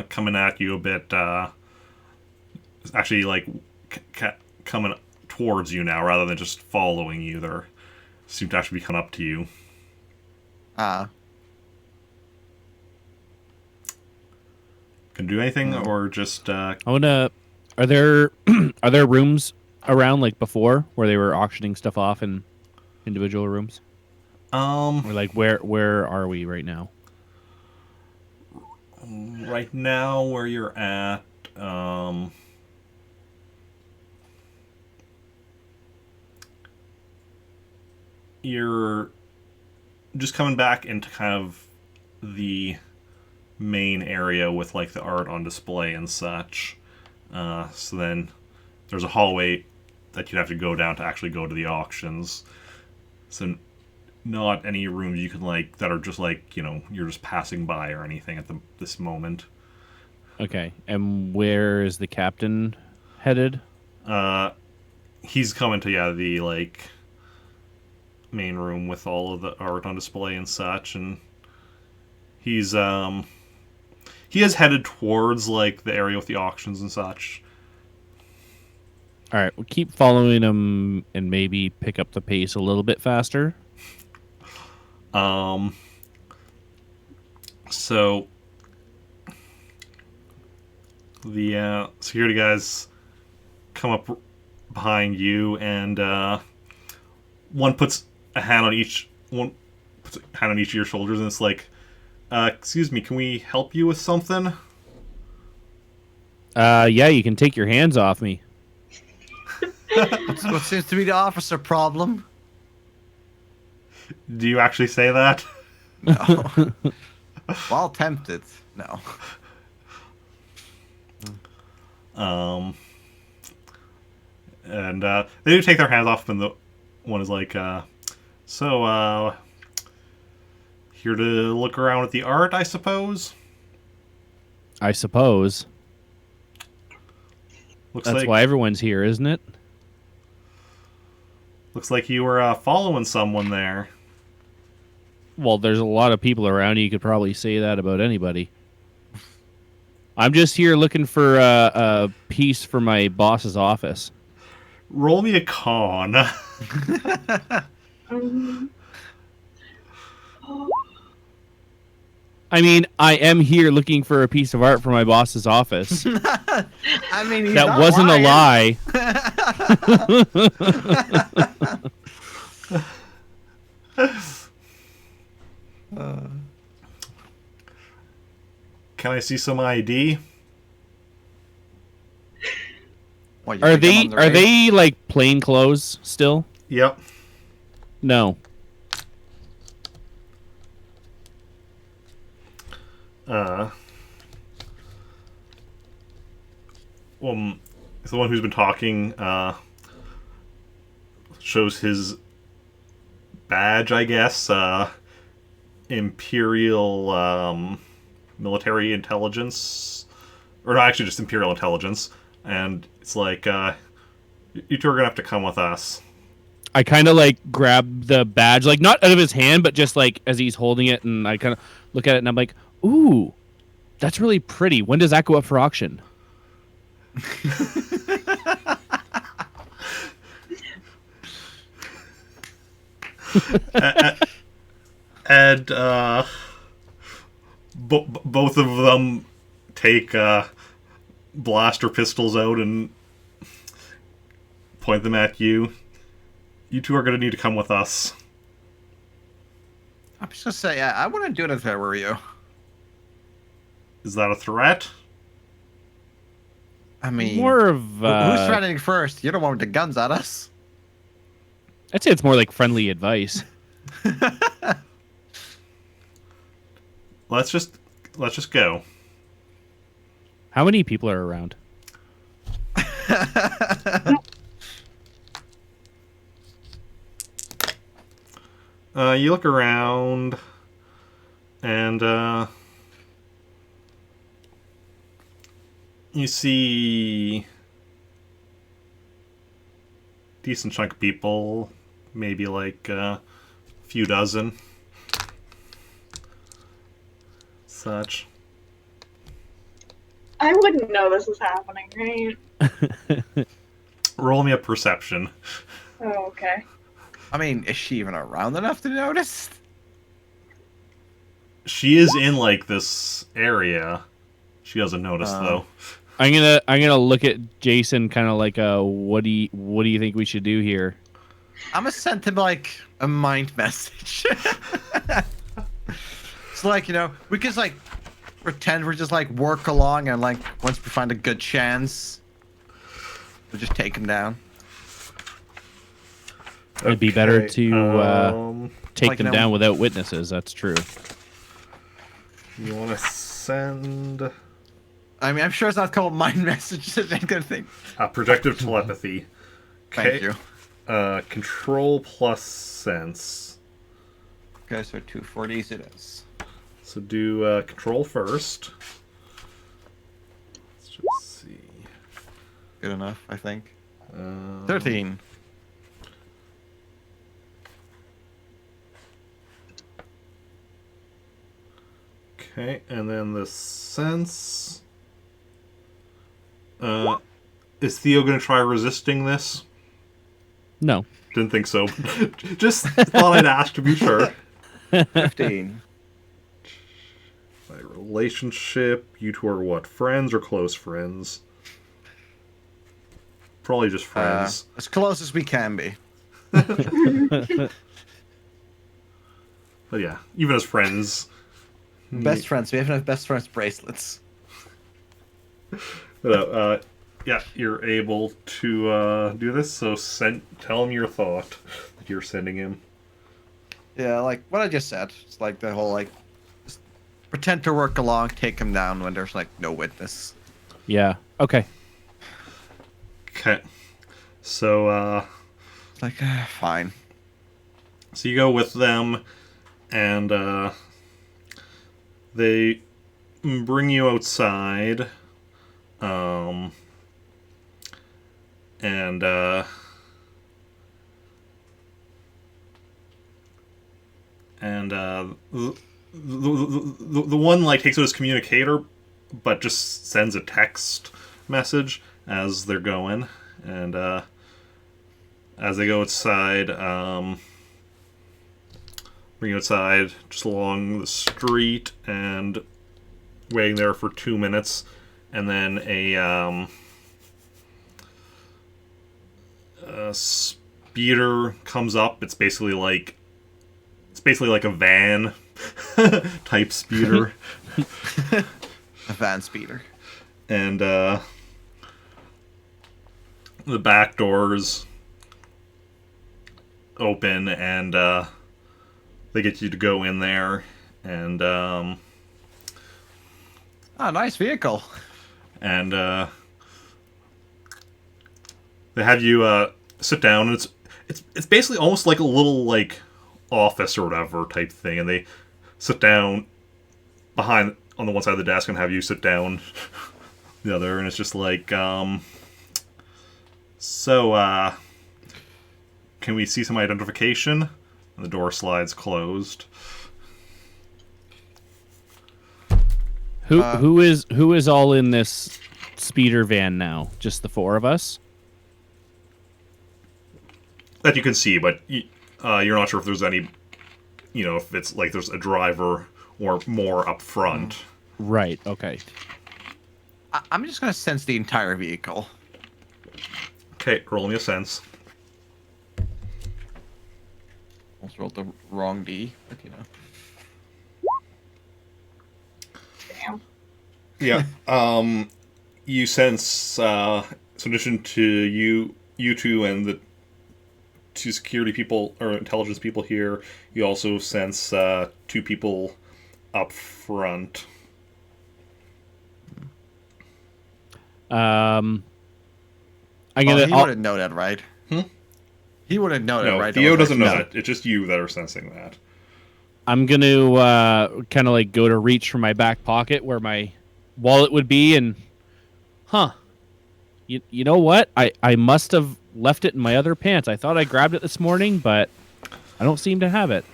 coming at you a bit. Actually, like coming towards you now rather than just following you. They seem to actually be coming up to you. Can do anything or just I wanna. Are there are there rooms around like before where they were auctioning stuff off in individual rooms? Or like where are we right now? Right now where you're at, you're just coming back into kind of the main area with like the art on display and such. So then there's a hallway that you'd have to go down to actually go to the auctions. So not any rooms you can like that are just like, you know, you're just passing by or anything at this moment. Okay, and where is the captain headed? He's coming to the like main room with all of the art on display and such, and he's he is headed towards like the area with the auctions and such. All right, we'll keep following him and maybe pick up the pace a little bit faster. So the security guys come up behind you, and one puts a hand on each of your shoulders, and it's like, excuse me, can we help you with something? Yeah, you can take your hands off me. What seems to be the officer problem? Do you actually say that? No. Well, tempted. No. And they do take their hands off, and the one is like, so, here to look around at the art, I suppose? I suppose. Looks That's like, why everyone's here, isn't it? looks like you were following someone there. Well, there's a lot of people around. You could probably say that about anybody. I'm just here looking for a piece for my boss's office. Roll me a con. I mean, I am here looking for a piece of art for my boss's office. I mean, he's That not wasn't a lying. lie. Can I see some ID? What, you Are think I'm they underage? like plain clothes still? Yep. No. Well, the one who's been talking shows his badge, I guess. Imperial military intelligence, or no, actually just Imperial intelligence. And it's like, you two are gonna have to come with us. I kind of like grab the badge, like not out of his hand, but just like as he's holding it, and I kind of look at it, and I'm like, "Ooh, that's really pretty. When does that go up for auction?" And both of them take blaster pistols out and point them at you. You two are going to need to come with us. I'm just gonna say, yeah, I wouldn't do it if I were you. Is that a threat? I mean, More of who's threatening first? You're the one with the guns at us. I'd say it's more like friendly advice. Let's just go. How many people are around? You look around, and you see decent chunk of people, maybe like a few dozen. Such. I wouldn't know this is happening, right? Roll me a perception. Oh, okay. I mean, is she even around enough to notice? She is in like this area. She doesn't notice though. I'm gonna look at Jacen, kind of like, what do you think we should do here? I'm gonna send him like a mind message. It's like, you know, we can like pretend we're just like work along, and like once we find a good chance, we'll just take him down. It'd be better Okay, to take like, them you know- down without witnesses. That's true. You want to send I mean, I'm sure it's not called mind message. I think. projective telepathy. Thank you. Control plus sense. Okay, so 240s it is. So do control first. Let's just see. Good enough, I think. 13. 13. Okay, and then the sense. Is Theo going to try resisting this? No. Didn't think so. Just thought I'd ask to be sure. 15. My relationship. You two are what? Friends or close friends? Probably just friends. As close as we can be. But yeah, even as friends. Best friends. We even have best friends bracelets. But, yeah, you're able to do this. So tell him your thought that you're sending him. Yeah, like what I just said. It's like the whole like just pretend to work along, take him down when there's like no witness. Yeah. Okay. Okay. So, It's like fine. so you go with them, and they bring you outside. And the one like takes out his communicator, but just sends a text message as they're going, and as they go outside, bring you outside just along the street and waiting there for 2 minutes, and then a speeder comes up. It's basically like a van type speeder. A van speeder. And the back doors open, and they get you to go in there, and Oh, nice vehicle. and they have you sit down, and it's basically almost like a little like office or whatever type thing, and they sit down behind on the one side of the desk and have you sit down the other, and it's just like so can we see some identification? And the door slides closed. Who is all in this speeder van now? Just the four of us? That you can see, but you're not sure if there's any, if it's like there's a driver or more up front. Right. Okay. I'm just gonna sense the entire vehicle. Okay, roll me a sense. Almost rolled the wrong D, but Damn. Yeah. You sense, in addition to you two and the two security people or intelligence people here, you also sense two people up front. I'm he gonna. would have known that, right? He would have known it, No, right? Theo doesn't know No. that. It's just you that are sensing that. I'm gonna kind of like go to reach for my back pocket where my wallet would be, and you know what? I must have left it in my other pants. I thought I grabbed it this morning, but I don't seem to have it.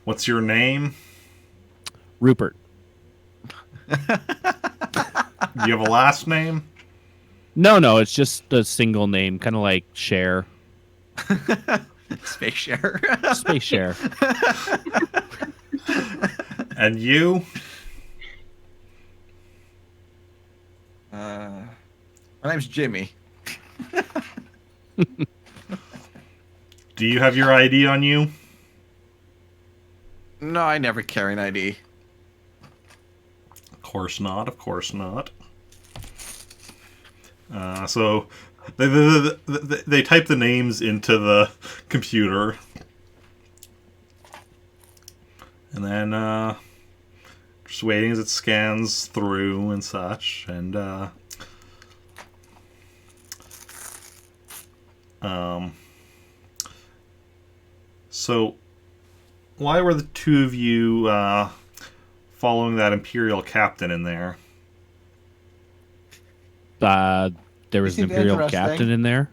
What's your name? Rupert. Do you have a last name? No, it's just a single name, kind of like Share. Space share. Space Share. And you? My name's Jimmy. Do you have your ID on you? No, I never carry an ID. Of course not. Of course not. So they type the names into the computer, and then just waiting as it scans through and such, and so why were the two of you following that Imperial captain in there? There was an seemed Imperial interesting. captain in there.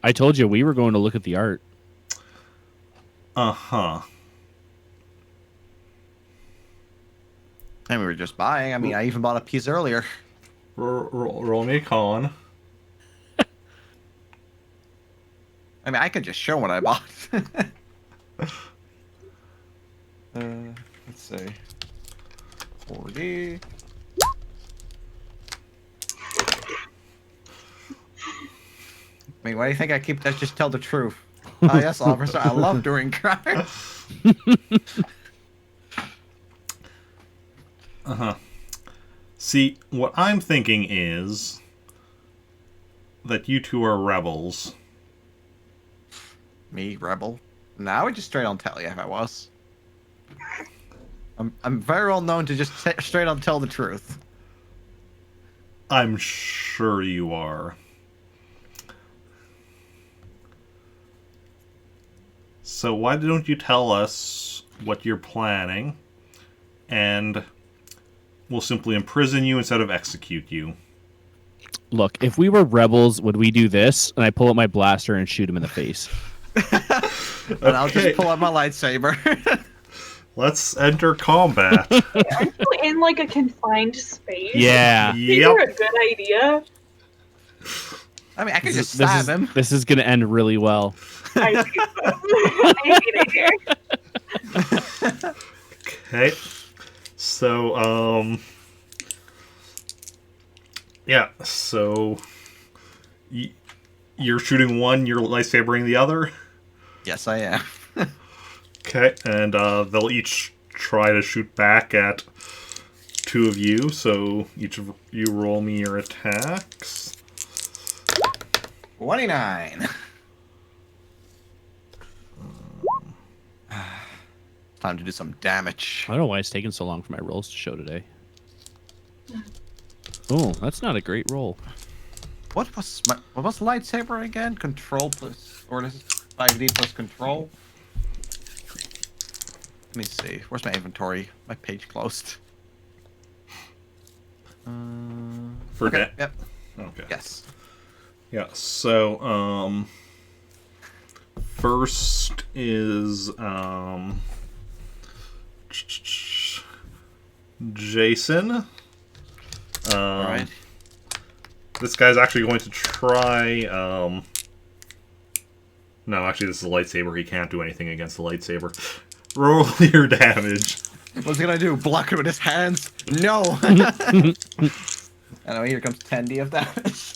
I told you we were going to look at the art. Uh-huh. And we were just buying. I mean, I even bought a piece earlier. Roll me a con. I mean, I could just show what I bought. Let's see. 40. I mean, why do you think I keep that? Just tell the truth. Oh, yes, officer. I love doing crime. Uh-huh. See, what I'm thinking is that you two are rebels. Me, rebel? No, I would just straight on tell you if I was. I'm very well known to just straight on tell the truth. I'm sure you are. So why don't you tell us what you're planning, and we'll simply imprison you instead of execute you. Look, if we were rebels, would we do this? And I pull out my blaster and shoot him in the face. And I'll just pull out my lightsaber. Let's enter combat. Aren't you in like a confined space? Yeah. These are a good idea. I mean, I could just stab him. This is gonna end really well. I think so. I hate it here. Okay. So, yeah, so you're shooting one, you're lightsabering the other. Yes, I am. Okay, and they'll each try to shoot back at two of you, so each of you roll me your attacks. 29. Time to do some damage. I don't know why it's taking so long for my rolls to show today. Oh, that's not a great roll. What was lightsaber again? Control plus, or this is 5D plus control. Let me see. Where's my inventory? My page closed. For Okay. that? Yep. Okay. Yes. Yeah, so, first is, Jacen. All right. This guy's actually going to try, no, actually this is a lightsaber. He can't do anything against the lightsaber. Roll your damage. What's he gonna do? Block it with his hands? No. I know. Here comes 10D of damage.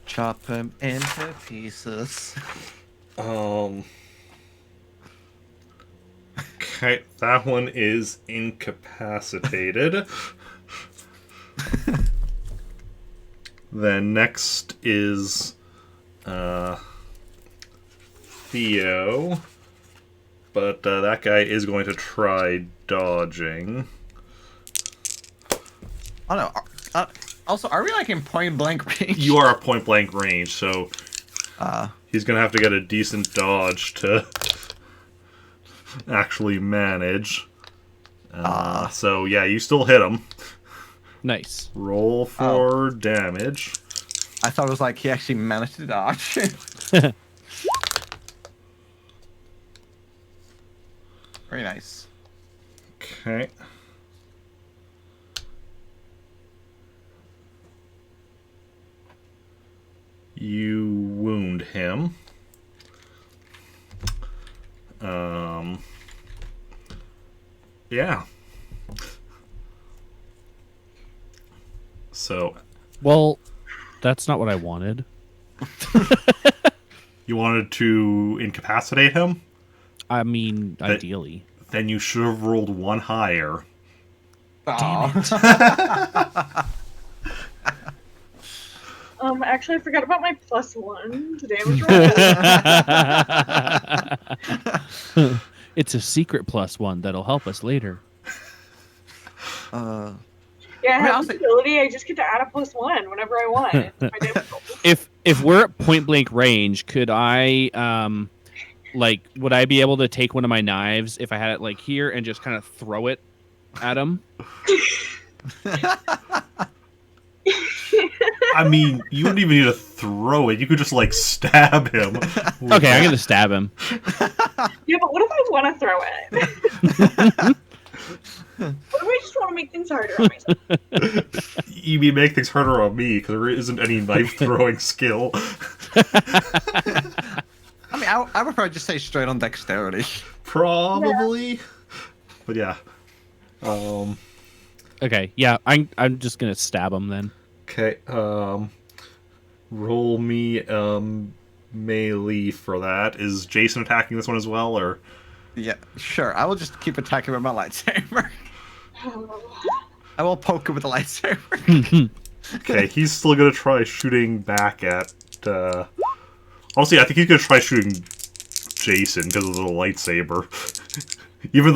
Chop him into pieces. Okay, that one is incapacitated. Then next is Theo, but that guy is going to try dodging. Oh no. Also, are we like in point blank range? You are at point blank range, so he's going to have to get a decent dodge to actually manage. So yeah, you still hit him. Nice. Roll for damage. I thought it was like he actually managed to dodge. Very nice. Okay. You wound him. Yeah. So, Well, that's not what I wanted. you wanted to incapacitate him? I mean, ideally. Then you should have rolled one higher. Damn it. Actually, I forgot about my +1 to damage roll. It's a secret +1 that'll help us later. Yeah, I I have was the like- ability. I just get to add a +1 whenever I want. It's my damage roll. If we're at point blank range, could I would I be able to take one of my knives if I had it like here and just kind of throw it at him? I mean, you wouldn't even need to throw it. You could just, like, stab him. Okay, I'm gonna stab him. Yeah, but what if I want to throw it? What if I just want to make things harder on myself? You mean make things harder on me, because there isn't any knife-throwing skill. I mean, I would probably just say straight on dexterity. Probably. But yeah. Okay, yeah, I'm just gonna stab him then. Okay, roll me melee for that. Is Jacen attacking this one as well, or? Yeah, sure. I will just keep attacking with my lightsaber. I will poke him with the lightsaber. Okay, he's still gonna try shooting back at. Honestly, I think he's gonna try shooting Jacen because of the lightsaber. even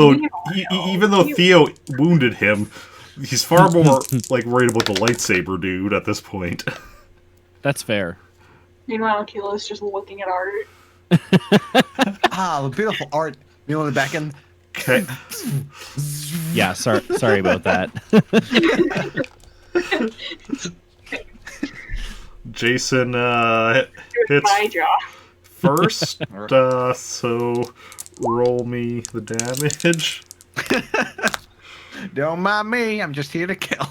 though Theo wounded him, he's far more like worried about the lightsaber dude at this point. That's fair. Meanwhile, Kilo's just looking at art. The beautiful art. You know, in the back end. Okay. Yeah, sorry about that. Jacen It was hits my job. first, so roll me the damage. Don't mind me. I'm just here to kill.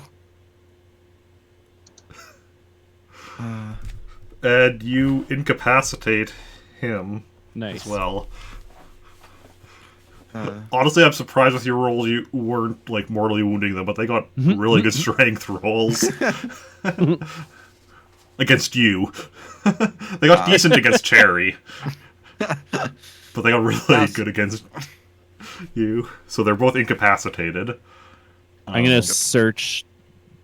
And you incapacitate him Nice. as well. Honestly, I'm surprised with your rolls you weren't like mortally wounding them, but they got really good strength rolls against you. They got decent against Cherry, but they got really good against you. So they're both incapacitated. I'm gonna search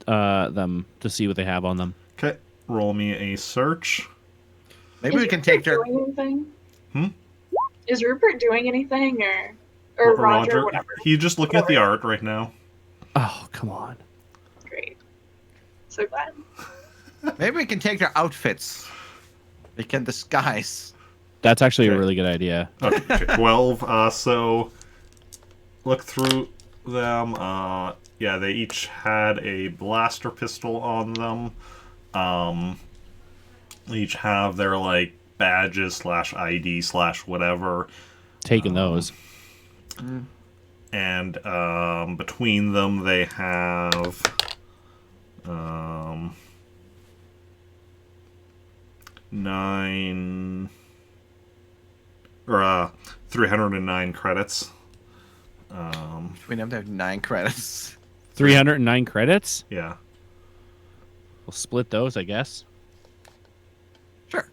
them to see what they have on them. Okay, roll me a search. Maybe Is we can Rupert take their. doing anything? Hmm? Is Rupert doing anything, or Roger, whatever? He's just looking at the art right now. Oh, come on. Great. So glad. Maybe we can take their outfits. We can disguise. That's actually Okay. a really good idea. Okay, 12. So look through them. Yeah, they each had a blaster pistol on them. They each have their like badges / ID / whatever. Taking those. And between them they have 309 credits. Between them, they have 9 credits. 309 credits? Yeah. We'll split those, I guess. Sure.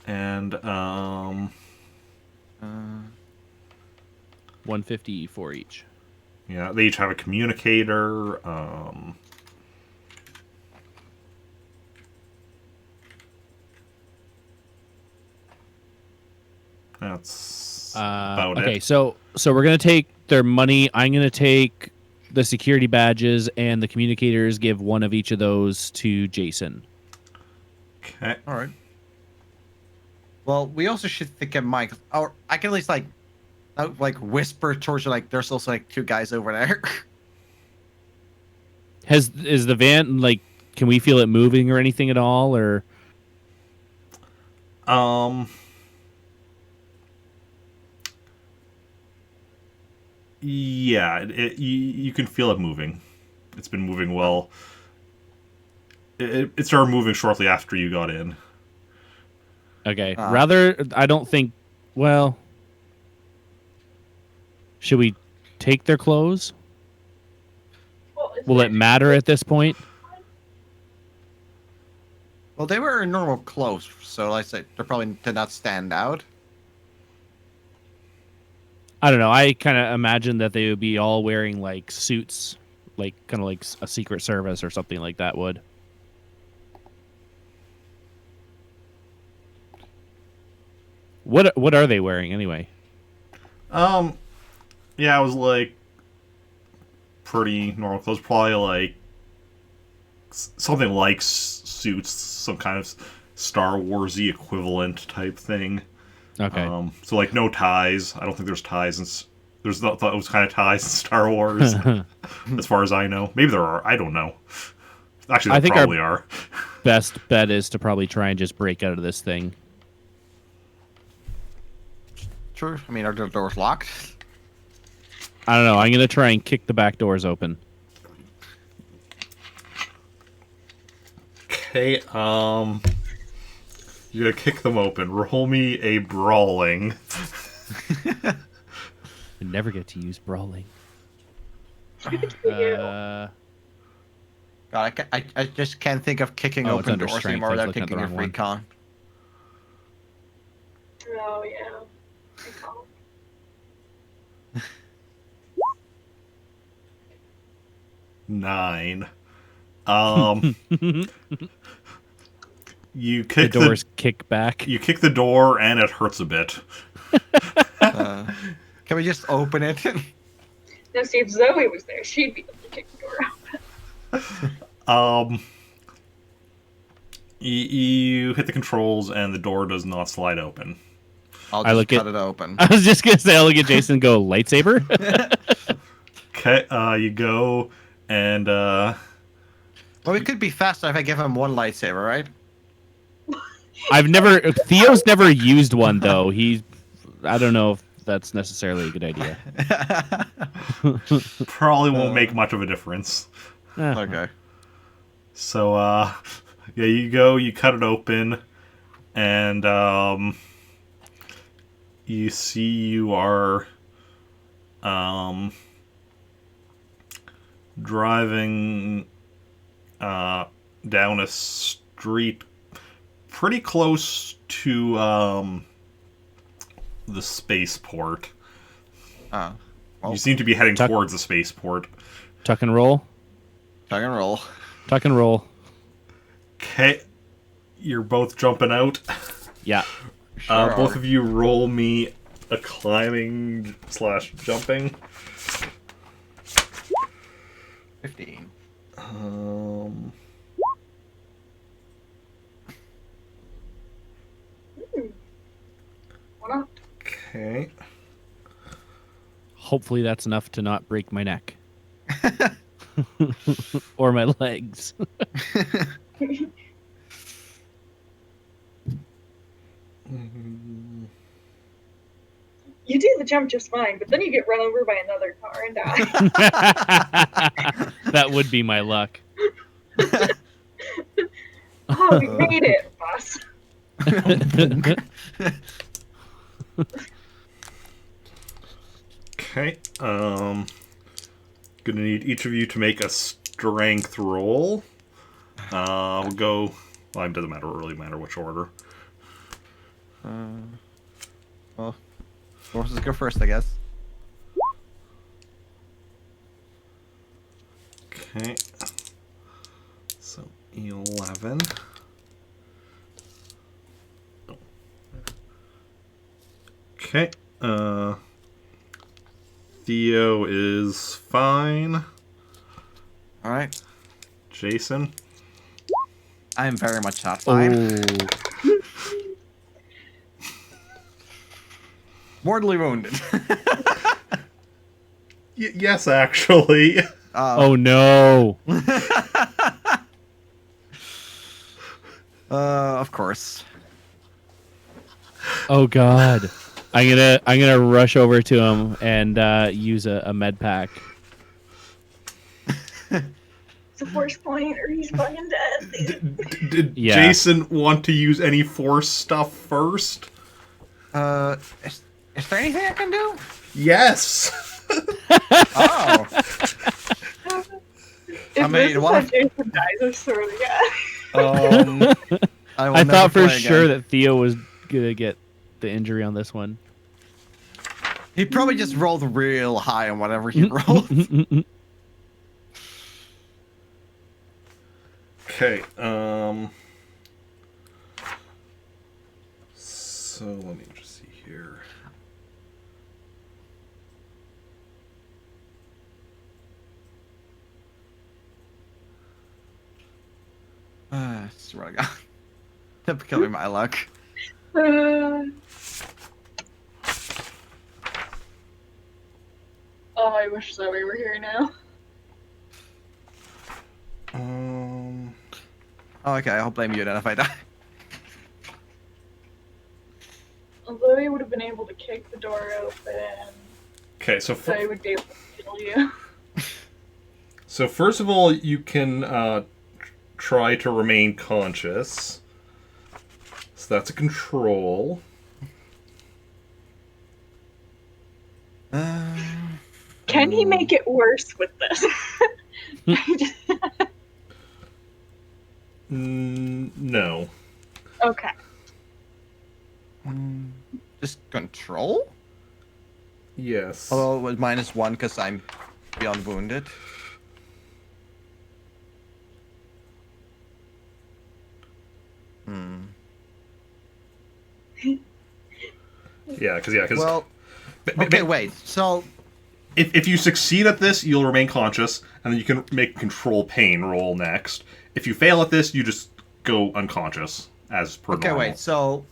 And 150 for each. yeah, they each have a communicator. That's about Okay, it. so we're gonna take their money. I'm gonna take the security badges and the communicators. Give one of each of those to Jacen. Okay. All right. Well, we also should think of Mike. Or I can at least like whisper towards you, like there's also like 2 guys over there. Is the van like? Can we feel it moving or anything at all? Or Yeah, you can feel it moving. It's been moving well. It started moving shortly after you got in. okay, rather I don't think. Well, should we take their clothes? Well, Will it matter at this point? Well, they were in normal clothes, so like I said, they probably did not stand out. I don't know. I kind of imagine that they would be all wearing like suits, like kind of like a Secret Service or something like that would. What are they wearing anyway? Yeah, it was like pretty normal clothes. Probably like something like suits, some kind of Star Warsy equivalent type thing. Okay. So like no ties. I don't think there's ties and there's not those kind of ties in Star Wars, as far as I know. Maybe there are. I don't know. Actually, I there think probably are. Best bet is to probably try and just break out of this thing. True. I mean, are the doors locked? I don't know. I'm gonna try and kick the back doors open. Okay. You're gonna kick them open. Roll me a brawling. We never get to use brawling. God, I just can't think of kicking Oh, it's open under doors strength. anymore I was without looking at the thinking of wrong one. recon. Oh yeah. Recall. Nine. You The kick doors kick back. You kick the door, and it hurts a bit. Can we just open it? Now, see, if Zoe was there, she'd be able to kick the door open. You hit the controls, and the door does not slide open. I'll I just look cut at- it open. I was just gonna say, I'll look at Jason and go lightsaber. Okay, you go, and Well, it could be faster if I give him one lightsaber, right? Theo's never used one though. I don't know if that's necessarily a good idea. Probably won't make much of a difference. Okay. So, yeah, you cut it open, and you see you are driving down a street pretty close to the spaceport. Well, You seem to be heading Tuck- towards the spaceport. Tuck and roll. tuck and roll. Tuck and roll. Okay, you're both jumping out. Yeah. Sure. Both of you roll me a climbing / jumping. 15. Why not? Okay. Hopefully that's enough to not break my neck. Or my legs. You do the jump just fine, but then you get run over by another car and die. That would be my luck. Oh, we made it, boss. Okay. Gonna need each of you to make a strength roll. We'll go. Well, it doesn't really matter which order. Well, horses go first, I guess. Okay. So 11. Okay. Theo is fine. All right. Jacen. I am very much not fine. Oh. Mortally wounded. Yes, actually. Oh no. Of course. Oh god. I'm gonna rush over to him and use a med pack. It's a force point, or he's fucking dead. Did Yeah. Jacen want to use any force stuff first? Is there anything I can do? Yes. Oh. If I mean, this is what how if- Jason dies, I swear to Um, God. will I never thought for play sure again. that Theo was gonna get the injury on this one. He probably just rolled real high on whatever he rolled. okay. So let me just see here. Swear to God. Typically my luck. Oh, I wish Zoe were here now. Oh, okay, I'll blame you then if I die. Zoe would have been able to kick the door open. Okay, so Zoe would be able to kill you. so first of all, you can try to remain conscious. So that's a control. Can he make it worse with this? No. Okay. Just control? Yes. Although it was -1 because I'm beyond wounded. Yeah, because Well, okay, wait. So, if you succeed at this, you'll remain conscious, and then you can make a control pain roll next. If you fail at this, you just go unconscious as per okay, normal. wait. So,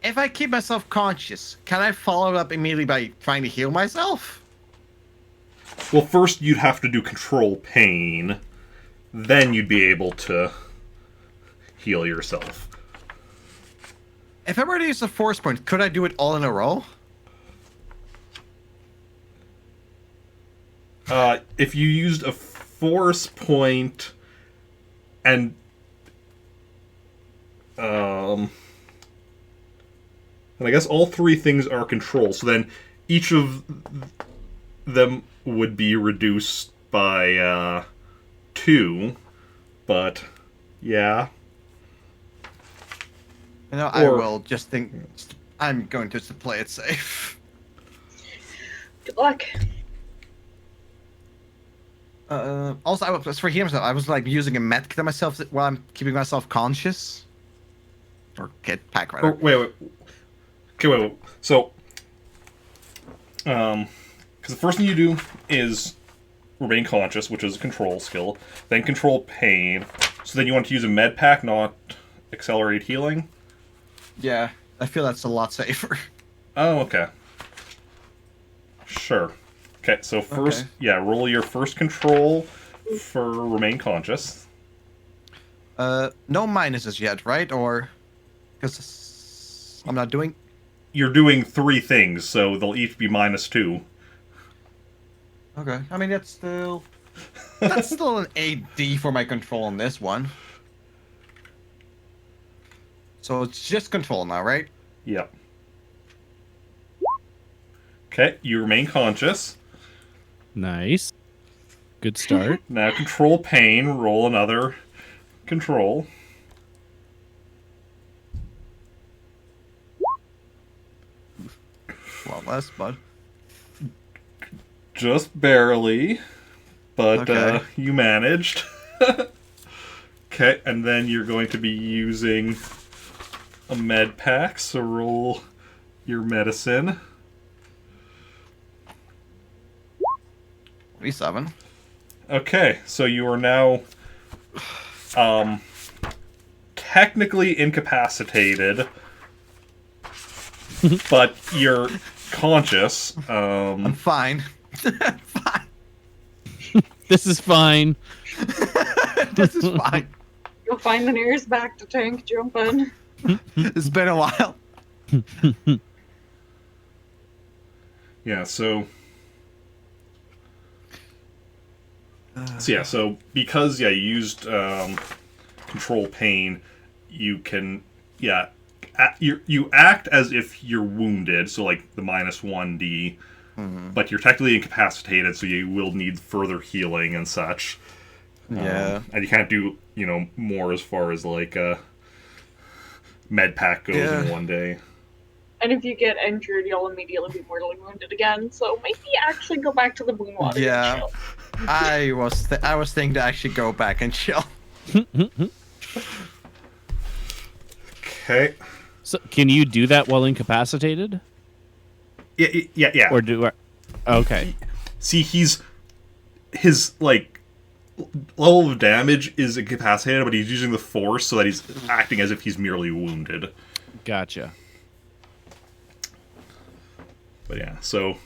if I keep myself conscious, can I follow it up immediately by trying to heal myself? Well, first you'd have to do control pain, then you'd be able to heal yourself. If I were to use a force point, could I do it all in a row? If you used a force point and and I guess all three things are control, so then each of them would be reduced by 2, but yeah. You know, I will just think I'm going to play it safe. Good luck. Also, for himself, I was like using a med kit on myself while I'm keeping myself conscious. Or kit pack, rather. Oh, wait. Okay, wait. So, because the first thing you do is remain conscious, which is a control skill. Then control pain. So then you want to use a med pack, not accelerate healing. Yeah, I feel that's a lot safer. Oh, okay. Sure. Okay, so first, roll your first control for remain conscious. No minuses yet, right? Or because I'm not doing. You're doing 3 things, so they'll each be -2. Okay, I mean that's still an AD for my control on this one. So it's just control now, right? Yep. Okay, you remain conscious. Nice. Good start. Now control pain. Roll another control. Well, less, bud. Just barely, but Okay. you managed. Okay, and then you're going to be using a med pack, so roll your medicine. 27. Okay, so you are now technically incapacitated, but you're conscious. I'm fine. Fine. This is fine. This is fine. You'll find the nearest back to tank, jump in. It's been a while. Yeah, so because you used control pain, you can you act as if you're wounded, so like the -1d, but you're technically incapacitated, so you will need further healing and such. Yeah. And you can't do more as far as like med pack goes in one day. And if you get injured, you'll immediately be mortally wounded again. So maybe actually go back to the moon water. Yeah. And chill. I was thinking to actually go back and chill. Okay. So, can you do that while incapacitated? Yeah. Or do I... Okay. See, his like level of damage is incapacitated, but he's using the force so that he's acting as if he's merely wounded. Gotcha. But yeah, so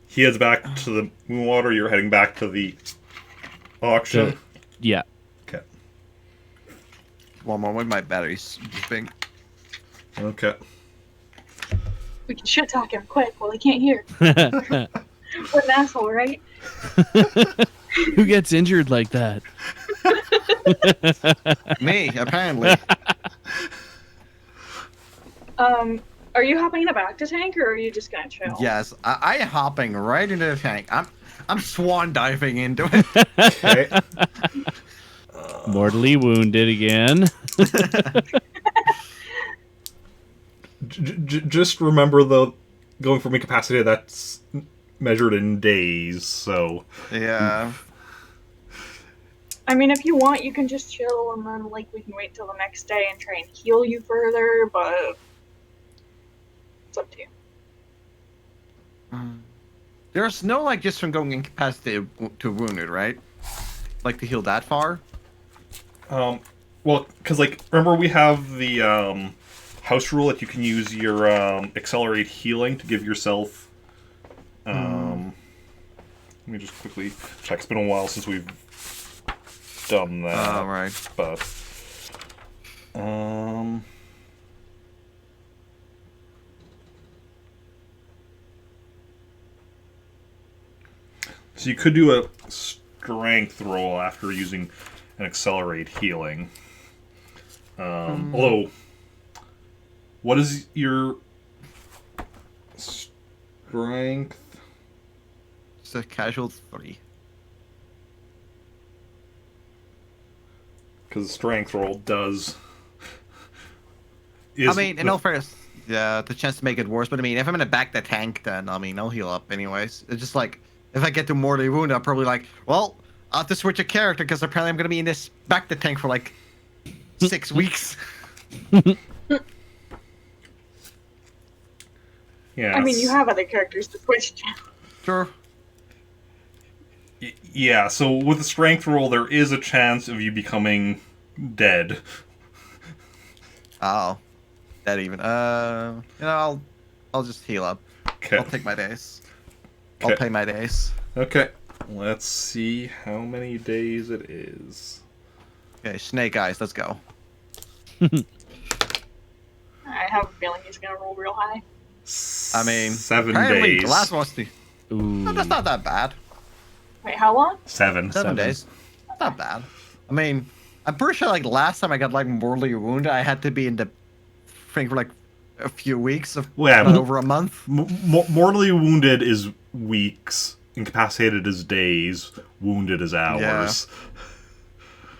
he heads back to the Moonwater. You're heading back to the auction. Yeah. Okay. One moment, my battery's beeping. Okay. We can shit talk him quick while he can't hear. What an asshole, right? Who gets injured like that? Me, apparently. Are you hopping in a back to tank, or are you just gonna chill? Yes, I am hopping right into the tank. I'm swan diving into it. Okay. Mortally wounded again. Just remember, though, going from incapacitated, that's measured in days, so... Yeah. I mean, if you want, you can just chill, and then, like, we can wait till the next day and try and heal you further, but... It's up to you. There's no, like, just from going incapacitated to wounded, right? Like, to heal that far? Well, because, like, remember we have the, house rule that you can use your, accelerate healing to give yourself, Let me just quickly check. It's been a while since we've done that. Oh, right. But, So you could do a strength roll after using an accelerate healing. Although, what is your strength? It's a casual 3. Because the strength roll does. I mean, in all fairness, yeah, the chance to make it worse. But I mean, if I'm gonna back the tank, then I mean, I'll heal up anyways. It's just like if I get to mortally wounded, I'll probably like, well, I'll have to switch a character because apparently I'm gonna be in this back the tank for like 6 weeks. Yeah. I mean, you have other characters to switch to. Sure. Yeah, so with the strength roll, there is a chance of you becoming dead. Oh, that even. I'll just heal up. Okay. I'll take my days. Okay. I'll pay my days. Okay. Let's see how many days it is. Okay, Snake Eyes, let's go. I have a feeling he's gonna roll real high. I mean, 7 apparently days. the last one's the. Ooh. No, that's not that bad. Wait, how long? 7. 7 days. Not bad. I mean, I'm pretty sure like last time I got like mortally wounded, I had to be in the thing for like a few weeks of Well, yeah, not over a month. Mortally wounded is weeks. Incapacitated is days. Wounded is hours.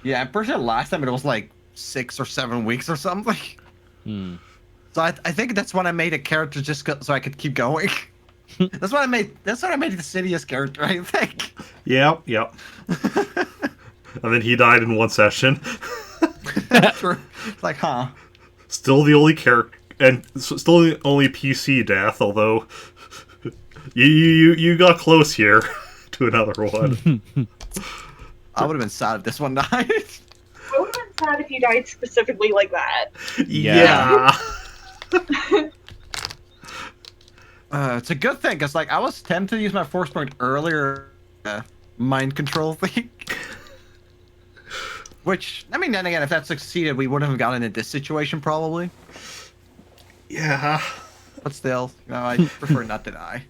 Yeah, I'm pretty sure last time it was like 6 or 7 weeks or something. So I think that's when I made a character just so I could keep going. That's what I made. That's what I made the Sidious character. I think. Yep. And then he died in one session. It's like, huh? Still the only character, and still the only PC death. Although you got close here to another one. I would have been sad if this one died. I would have been sad if he died specifically like that. Yeah. It's a good thing because like I was tempted to use my force point earlier, mind control thing. Which I mean, then again, if that succeeded, we wouldn't have gotten into this situation probably. Yeah. But still, I prefer not to die.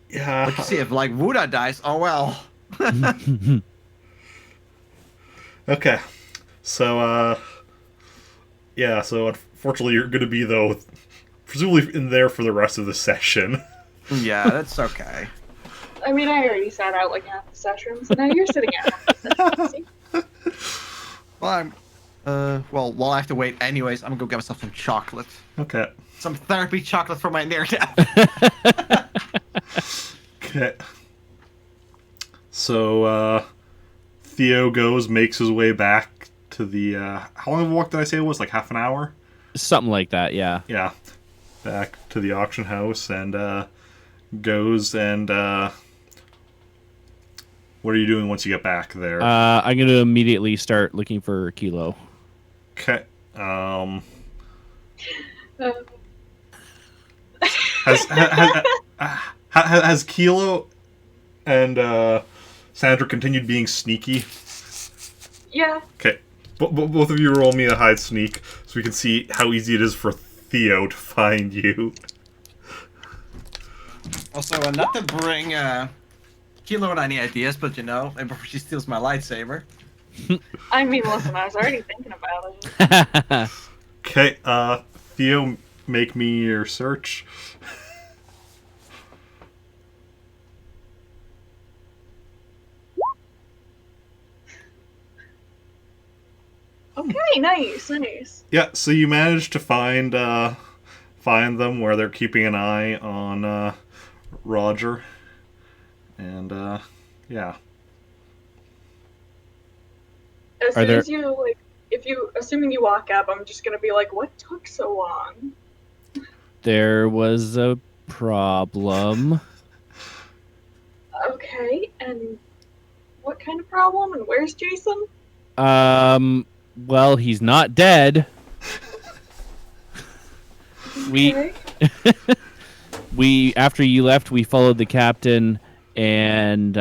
Yeah. But you see, if like Wuda dies, oh well. Okay. So yeah, so unfortunately you're gonna be though presumably in there for the rest of the session. Yeah, that's okay. I mean, I already sat out like half the session, so now you're sitting out half the session. See? Well, well, while I have to wait anyways, I'm gonna go get myself some chocolate. Okay. Some therapy chocolate for my near death. Okay. So Theo makes his way back to the how long of a walk did I say it was? Like half an hour? Something like that, yeah. Yeah. Back to the auction house and goes and what are you doing once you get back there? I'm going to immediately start looking for Kilo. Okay. Um, Has Kilo and Sandra continued being sneaky? yeah. Okay. Both of you roll me a hide sneak so we can see how easy it is for Theo to find you. Also, not to bring Kilo on any ideas, but you know, maybe before she steals my lightsaber. I mean, listen, I was already thinking about it. Okay, Theo, make me your search. Okay, nice. Yeah, so you managed to find them where they're keeping an eye on Roger. And yeah. As soon as you like, assuming you walk up, I'm just gonna be like, what took so long? There was a problem. Okay, and what kind of problem? And where's Jacen? Well, he's not dead. Okay. We after you left, we followed the captain, and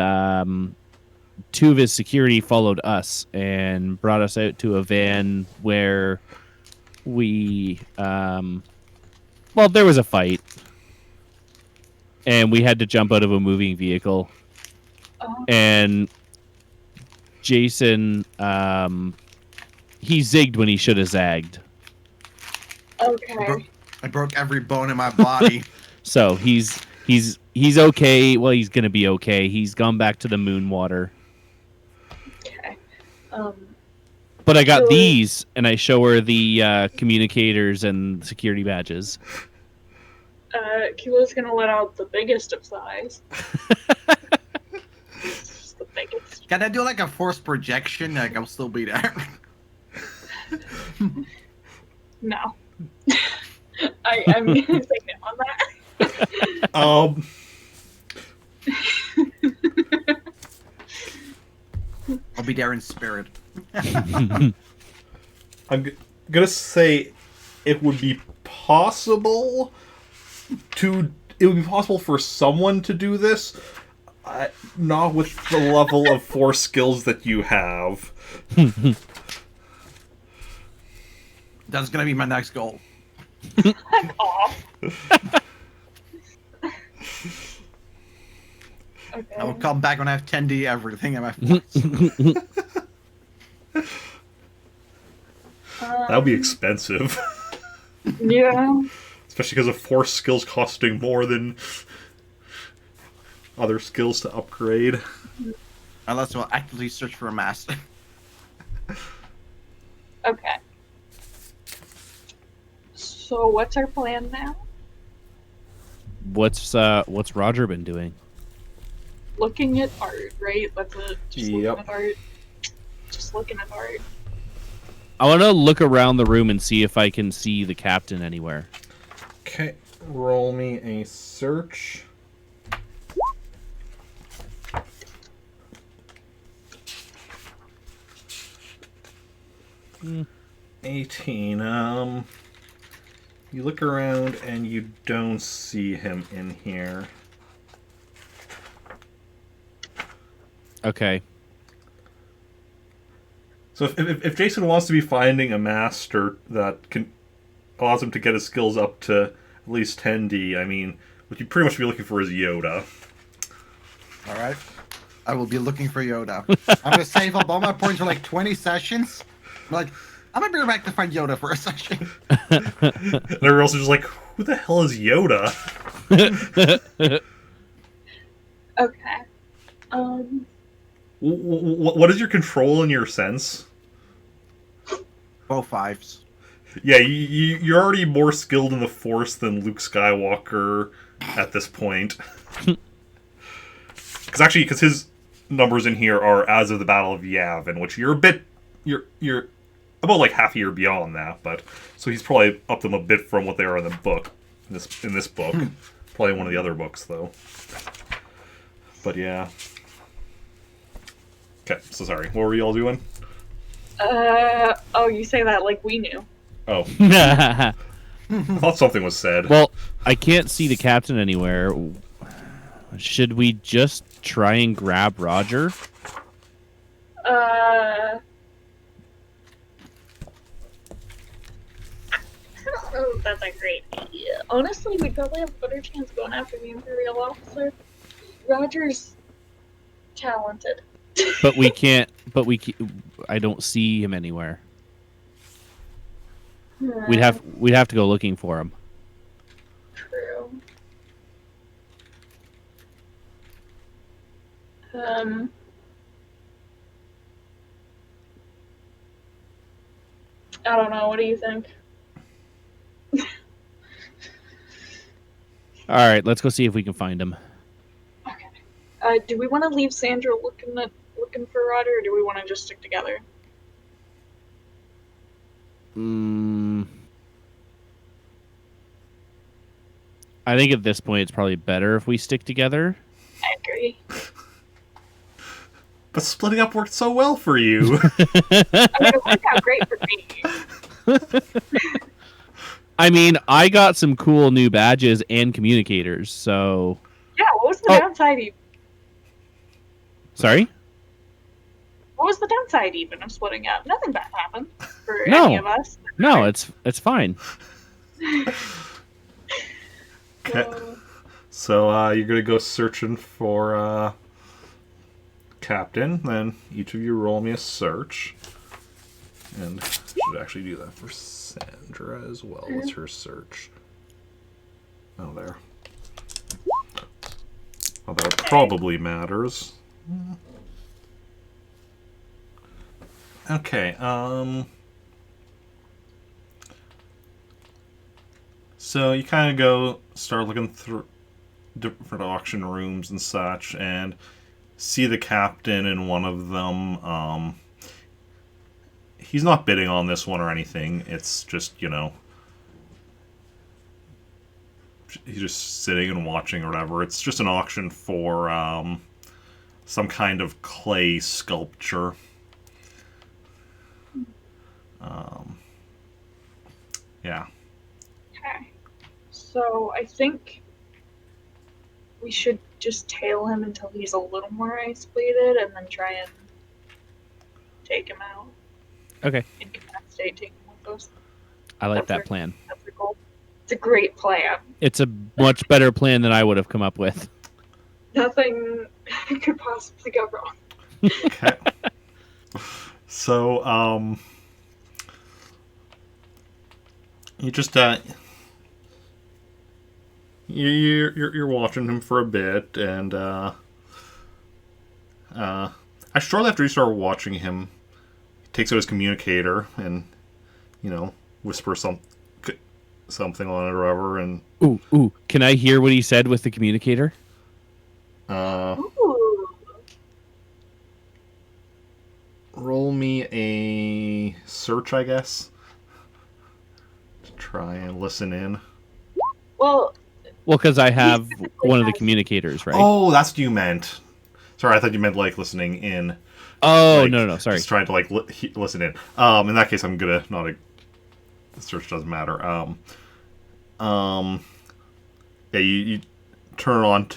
2 of his security followed us and brought us out to a van where we well, there was a fight. and we had to jump out of a moving vehicle. And Jacen, he zigged when he should have zagged. Okay. I broke every bone in my body. So he's okay. Well, he's gonna be okay. He's gone back to the moon water. Okay. But I got So- these, and I show her the communicators and security badges. Kilo's gonna let out the biggest of sighs. It's just the biggest. Can I do like a forced projection? Like I'll still be there. No. I'm gonna say no on that. I'll be there in spirit. I'm gonna say it would be possible for someone to do this, not with the level of force skills that you have. That's gonna be my next goal. I'm off. Okay. I will come back when I have 10D everything in my force. That would be expensive. Yeah. Especially because of force skills costing more than other skills to upgrade. Unless we'll actively search for a master. Okay. So what's our plan now? What's Roger been doing? Looking at art, right? That's it. Just Yep. looking at art. Just looking at art. I want to look around the room and see if I can see the captain anywhere. Okay, roll me a search. Hmm. 18. You look around and you don't see him in here. Okay. So if Jacen wants to be finding a master that can allows him to get his skills up to at least 10D, I mean, what you pretty much be looking for is Yoda. Alright. I will be looking for Yoda. I'm gonna save up all my points for like 20 sessions. I'm like, I'm gonna be right back to find Yoda for a session. And everyone else is just like, who the hell is Yoda? Okay. What is your control and your sense? Both fives. Yeah, you're already more skilled in the Force than Luke Skywalker at this point. Because his numbers in here are as of the Battle of Yavin, which you're about like half a year beyond that, but so he's probably up them a bit from what they are in the book. In this book, probably one of the other books though. But yeah. Okay, so sorry. What were y'all doing? Oh, you say that like we knew. Oh, I thought something was said. Well, I can't see the captain anywhere. Should we just try and grab Roger? I don't know if that's a great idea. Honestly, we'd probably have a better chance going after the Imperial officer. Roger's talented. But we can't. I don't see him anywhere. We'd have to go looking for him. True. I don't know. What do you think? All right, let's go see if we can find him. Okay. Do we want to leave Sandra looking for Roger, or do we want to just stick together? I think at this point it's probably better if we stick together. I agree. But splitting up worked so well for you. I mean, it worked out great for me. I mean, I got some cool new badges and communicators, so... Yeah, what was the downside even? Sorry? What was the downside even of splitting up? Nothing bad happened for No. any of us. No, it's fine. Okay. So you're gonna go searching for Captain. Then each of you roll me a search. And I should actually do that for Sandra as well. What's her search? Oh, there. Well, that probably matters. Okay, so you kind of start looking through different auction rooms and such, and see the captain in one of them. He's not bidding on this one or anything. It's just, he's just sitting and watching or whatever. It's just an auction for some kind of clay sculpture. Yeah. Okay. So I think we should just tail him until he's a little more isolated and then try and take him out. Okay. Incapacitate, take him with us. I like that That's plan. That's the goal. It's a great plan. It's a much better plan than I would have come up with. Nothing could possibly go wrong. Okay. So, you just you're watching him for a bit, and shortly after you start watching him, he takes out his communicator and whispers something on it or whatever, and Ooh! Can I hear what he said with the communicator? Ooh. Roll me a search, I guess, to try and listen in. Well, because I have one of the communicators, right? Oh, that's what you meant. Sorry, I thought you meant like listening in. Oh, Like, no, sorry. Just trying to like listen in. In that case, I'm gonna not a search doesn't matter. Yeah, you turn on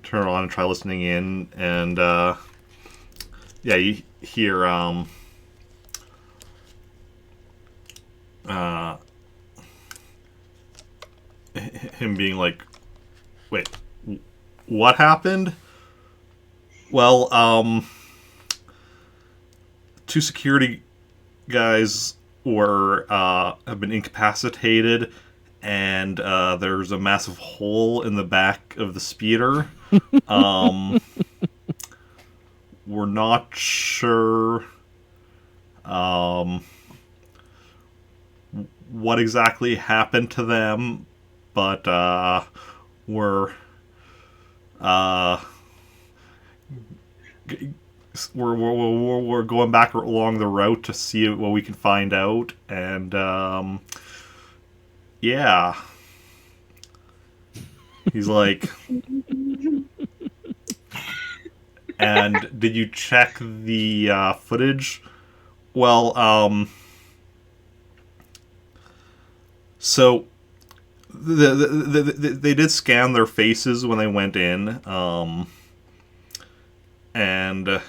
and try listening in, and yeah, you hear him being like, "Wait, what happened?" Well, two security guys have been incapacitated, and there's a massive hole in the back of the speeder. We're not sure what exactly happened to them, but we're going back along the route to see what we can find out, and yeah, he's like, and did you check the footage? Well, so they did scan their faces when they went in, and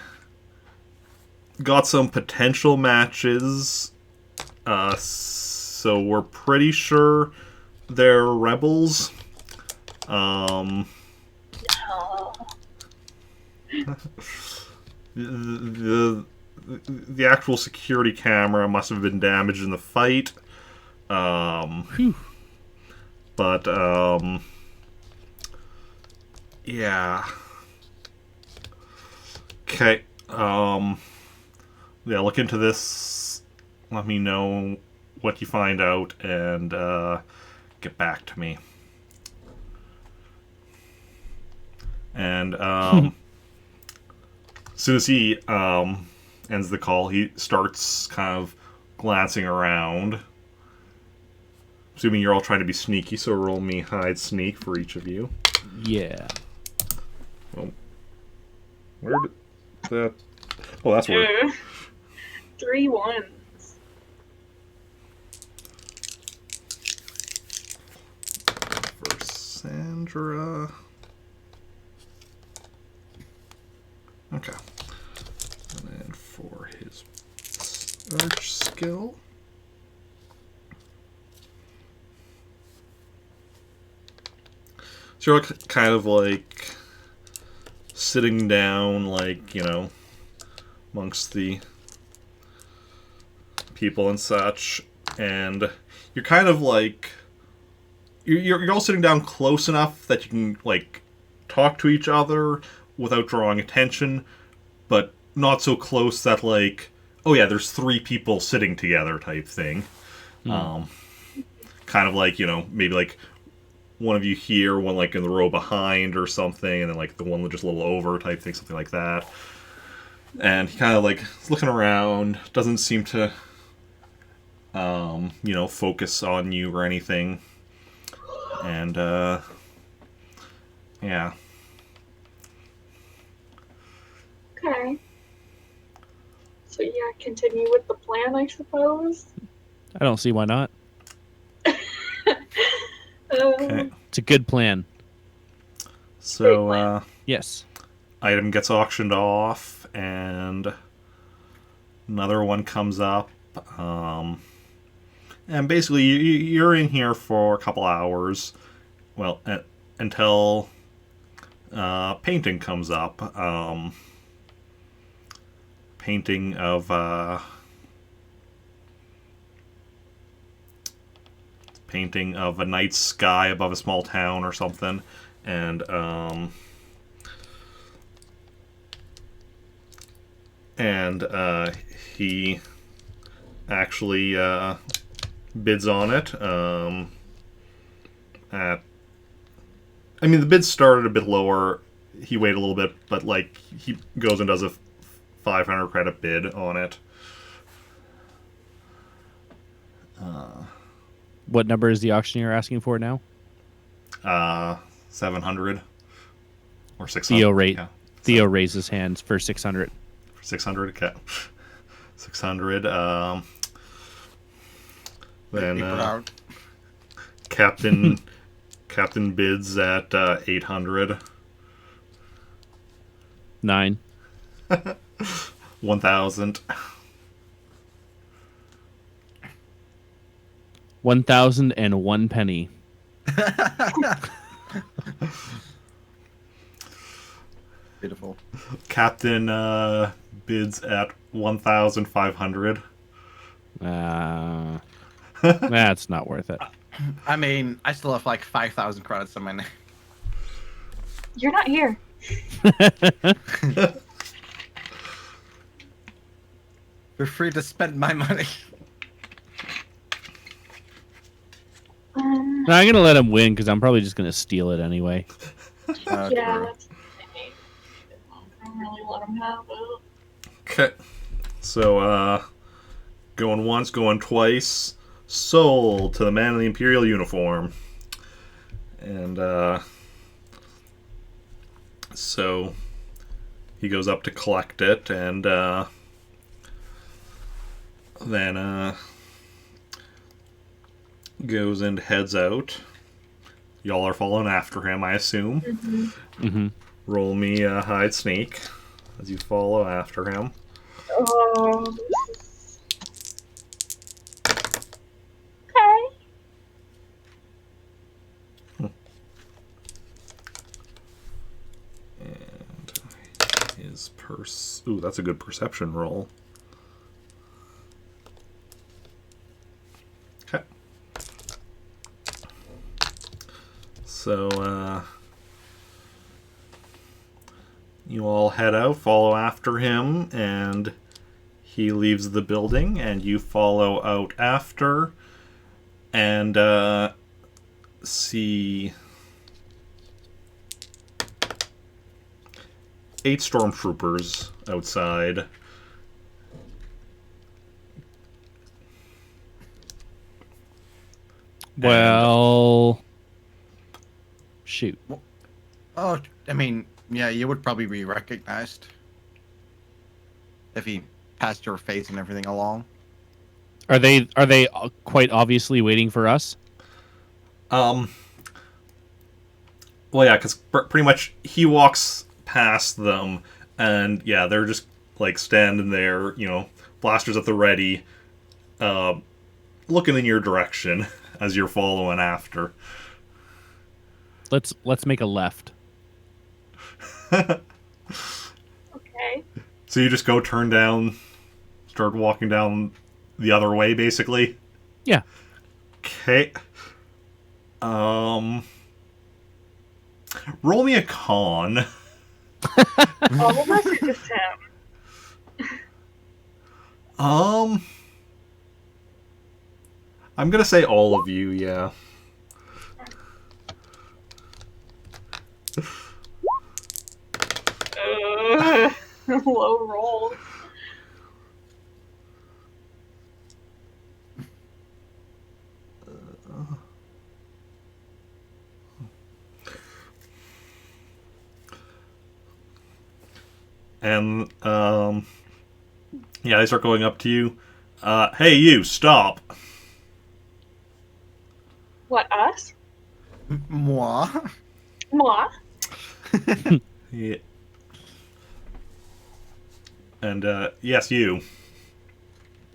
got some potential matches. So we're pretty sure they're rebels. no. The actual security camera must have been damaged in the fight. But yeah. Okay. Yeah, look into this. Let me know what you find out, and get back to me. And as soon as he ends the call, he starts kind of glancing around. Assuming you're all trying to be sneaky, so roll me hide sneak for each of you. Yeah. Well, where did that... Oh, that's weird. 3 1s. For Sandra... Okay. And then for his search skill... So you're kind of like sitting down, like, amongst the people and such, and you're kind of like you're all sitting down close enough that you can like talk to each other without drawing attention, but not so close that like, oh yeah, there's three people sitting together type thing. Kind of like, maybe like one of you here, one like in the row behind or something, and then like the one just a little over type thing, something like that. And he kind of like is looking around, doesn't seem to focus on you or anything. And yeah. Okay. So yeah, continue with the plan, I suppose. I don't see why not. Okay. It's a good plan. So Yes. item gets auctioned off, and another one comes up. And basically, you're in here for a couple hours. Well, until painting comes up. Painting of a night sky above a small town or something, and he actually bids on it. The bid started a bit lower. He waited a little bit, but like he goes and does a 500 credit bid on it. What number is the auctioneer asking for now? 700 or 600. Theo raises hands for 600. 600. Okay. 600. Then Captain bids at 800. 9. 1,000. 1,001 penny. Beautiful. Captain bids at 1,500. That's not worth it. I mean, I still have like 5,000 credits on my name. You're not here. You're free to spend my money. I'm going to let him win because I'm probably just going to steal it anyway. Yeah, true. that's I don't really let him have it. Okay. So, going once, going twice. Sold to the man in the Imperial uniform. And, so he goes up to collect it, and, then, goes and heads out. Y'all are following after him, I assume. Mm-hmm. Roll me hide sneak as you follow after him. Oh, okay. And his purse. Ooh, that's a good perception roll. Okay. So, you all head out, follow after him, and he leaves the building, and you follow out after, and see 8 stormtroopers outside. Well, shoot. Oh, I mean, yeah, you would probably be recognized if he passed your face and everything along. Are they quite obviously waiting for us? Well, yeah, because pretty much he walks past them, and yeah, they're just like standing there, blasters at the ready, looking in your direction as you're following after. Let's make a left. Okay. So you just go turn down, start walking down the other way, basically? Yeah. Okay. Roll me a con. All of us or just him? I'm gonna say all of you, yeah. Low roll. And, yeah, they start going up to you. Hey, you, stop. What, us? Moi. Moi? Yeah. And, yes, you.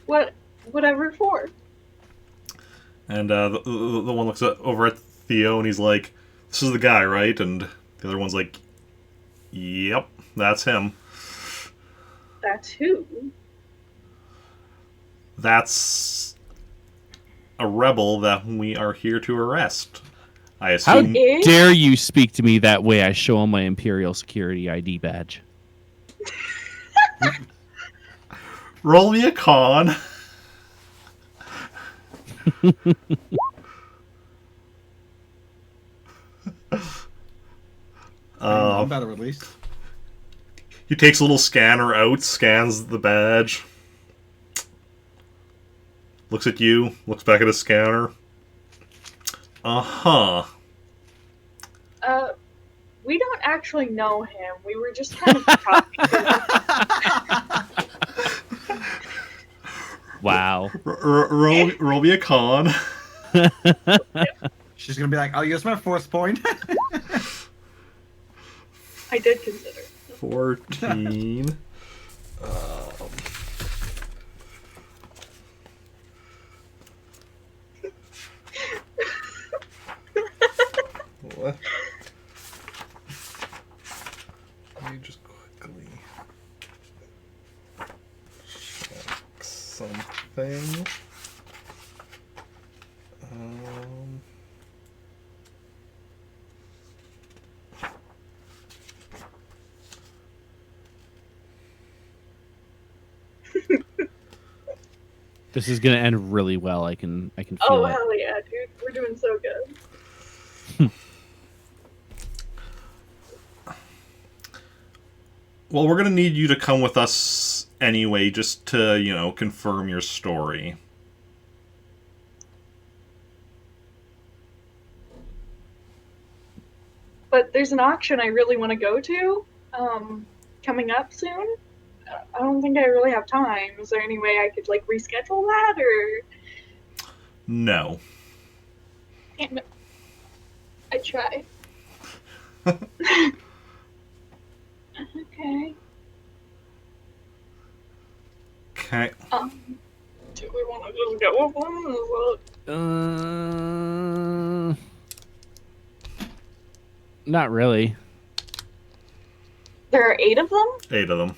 Whatever for? And, the one looks over at Theo and he's like, this is the guy, right? And the other one's like, yep, that's him. That's who? That's a rebel that we are here to arrest. I How assume. dare you speak to me that way? I show him my Imperial Security ID badge. Roll me a con. I'm better at least. He takes a little scanner out, scans the badge, looks at you, looks back at his scanner. Uh-huh. We don't actually know him. We were just kind of talking to him. Wow. Roll me a con. She's gonna be like, I'll use my force point. I did consider. 14. What? Let me just quickly check something. This is gonna end really well. I can feel Oh, it. hell yeah, dude. We're doing so good. Well, we're gonna need you to come with us anyway, just to, confirm your story. But there's an auction I really want to go to, coming up soon. I don't think I really have time. Is there any way I could, reschedule that, or... No. Damn it. I try. Okay. Okay. Do we want to just go with them? Not really. There are 8 of them? 8 of them.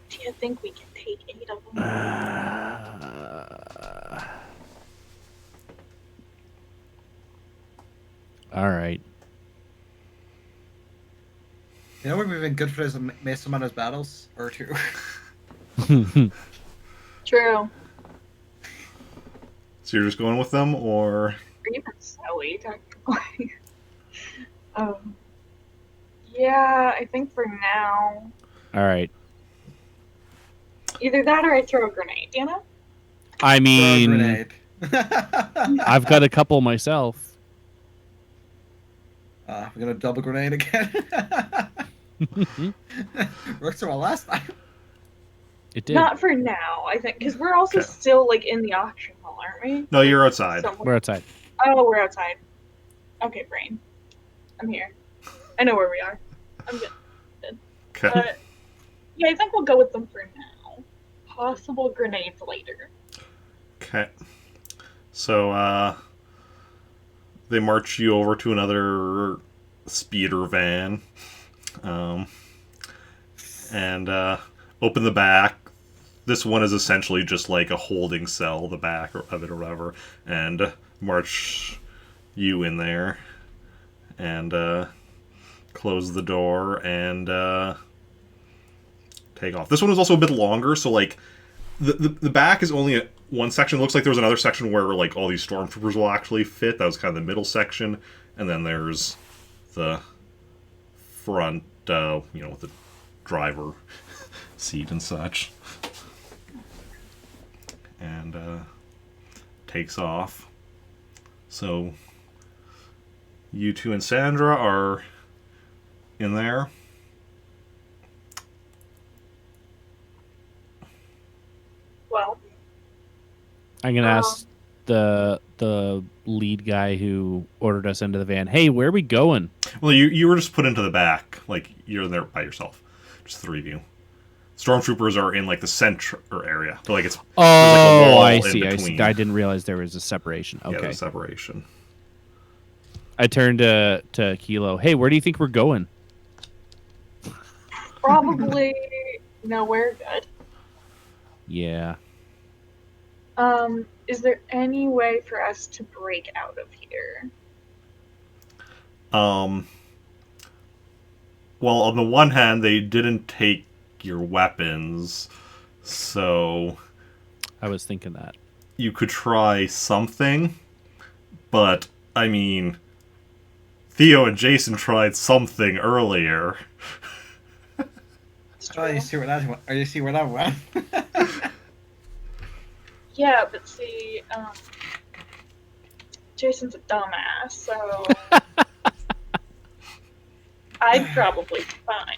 Do you think we can take 8 of them? All right. You know where we've been good for this Mace of Manners battles? Or 2. True. So you're just going with them, or... Or even Sally, technically. Yeah, I think for now. All right. Either that or I throw a grenade, you know? I mean, grenade. I've got a couple myself. We're gonna double grenade again. Worked so well last time. It did. Not for now, I think, because we're also Okay. still, in the auction hall, aren't we? No, you're outside. Somewhere. We're outside. Oh, we're outside. Okay, brain. I'm here. I know where we are. I'm good. Okay. Yeah, I think we'll go with them for now. Possible grenades later. Okay. So, they march you over to another speeder van, and open the back. This one is essentially just like a holding cell, the back of it or whatever, and march you in there, and close the door, and take off. This one is also a bit longer, so like the back is only one section. It looks like there was another section where like all these stormtroopers will actually fit. That was kind of the middle section, and then there's the front, with the driver seat and such, and takes off. So you two and Sandra are in there. Well, I'm gonna ask the lead guy who ordered us into the van. Hey, where are we going? Well, you were just put into the back, like you're in there by yourself, just the three of you. Stormtroopers are in like the center area, so like it's there's like a wall I in see. I see. between. I didn't realize there was a separation. Yeah, Okay. there's a separation. I turned to Kilo. Hey, where do you think we're going? probably nowhere good. Yeah. Is there any way for us to break out of here? Well, on the one hand, they didn't take your weapons, so I was thinking that. you could try something, but I mean, Theo and Jacen tried something earlier. It's Oh, true. you see where that went? Or you see where that went? Yeah, but see, Jason's a dumbass, so I'd probably be fine.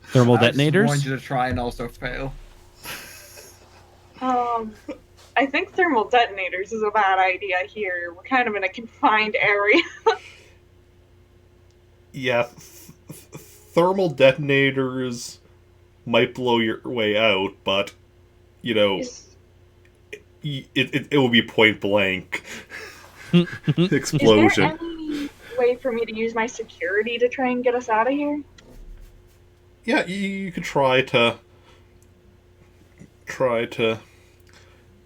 Thermal I just detonators? want you to try and also fail. I think thermal detonators is a bad idea here. We're kind of in a confined area. Yeah, thermal detonators might blow your way out, but it will be point blank explosion. Is there any way for me to use my security to try and get us out of here? Yeah, you could try to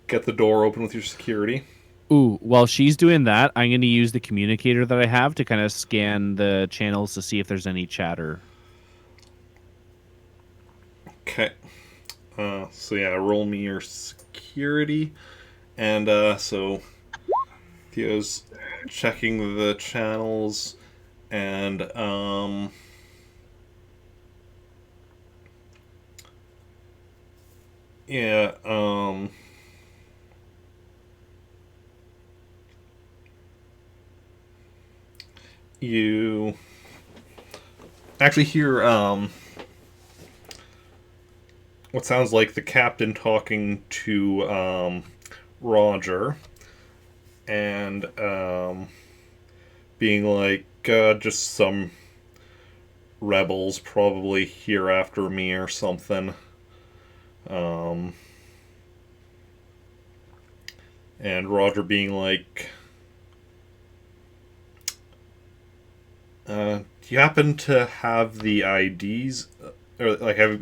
get the door open with your security. Ooh, while she's doing that, I'm going to use the communicator that I have to kind of scan the channels to see if there's any chatter. Okay. So yeah, roll me your security, and so Theo's checking the channels, and yeah, you actually hear what sounds like the captain talking to Roger, and being like, just some rebels probably here after me or something. And Roger being like, do you happen to have the IDs, or like do you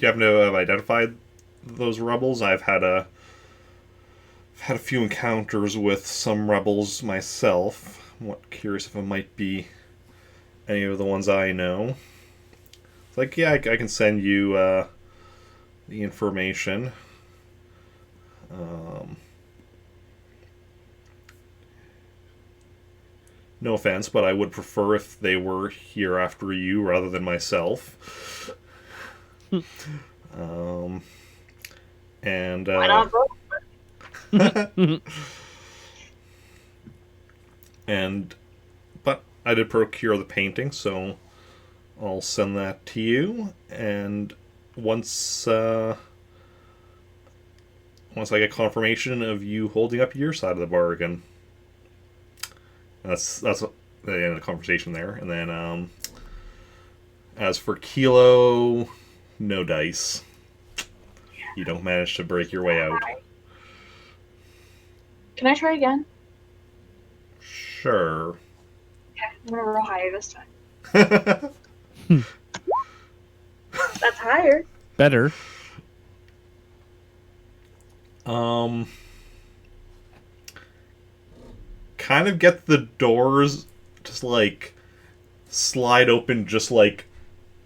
happen to have identified those rebels? I've had a few encounters with some rebels myself. I'm curious if it might be any of the ones I know. It's like, yeah, I can send you the information. No offense, but I would prefer if they were here after you rather than myself. And Why not both? but I did procure the painting, so I'll send that to you. And once I get confirmation of you holding up your side of the bargain, that's the end of the conversation there. And then as for Kilo, no dice. You don't manage to break your way out. Can I try again? Sure. Okay, I'm gonna roll higher this time. That's higher. Better. Kind of get the doors just like slide open just like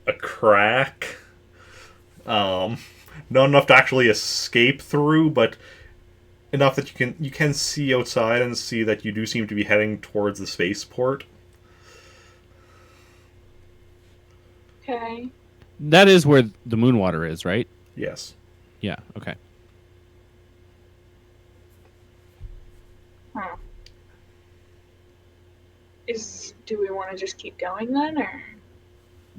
a crack. Not enough to actually escape through, but enough that you can see outside and see that you do seem to be heading towards the spaceport. Okay. That is where the moon water is, right? Yes. Yeah. Okay. Huh. Do we want to just keep going then, or?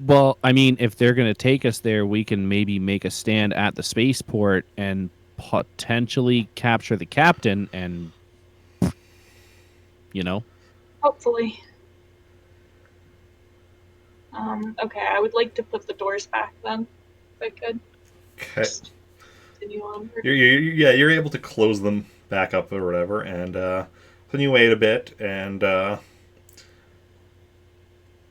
Well, I mean, if they're going to take us there, we can maybe make a stand at the spaceport and potentially capture the captain and, you know. Hopefully. Okay, I would like to put the doors back then, if I could. Okay. Just continue on. You're able to close them back up or whatever, and then you wait a bit, and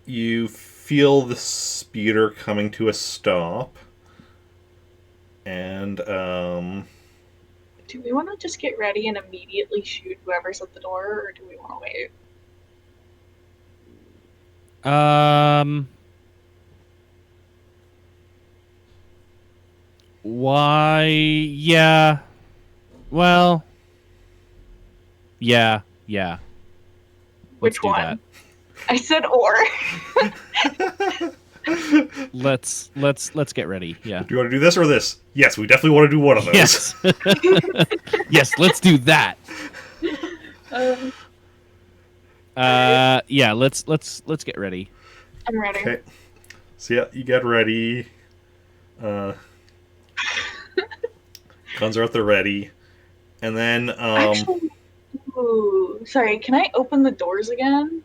you feel the speeder coming to a stop, and Do we want to just get ready and immediately shoot whoever's at the door, or do we want to wait? Why? Yeah. Well. Yeah. Let's Which do one? that. I said or. Let's get ready. Yeah. do you want to do this or this? Yes, we definitely want to do one of those. Yes. Yes. Let's do that. Yeah. Let's get ready. I'm ready. Okay. So yeah, you get ready. Guns are at the ready, and then Actually, ooh, sorry. Can I open the doors again?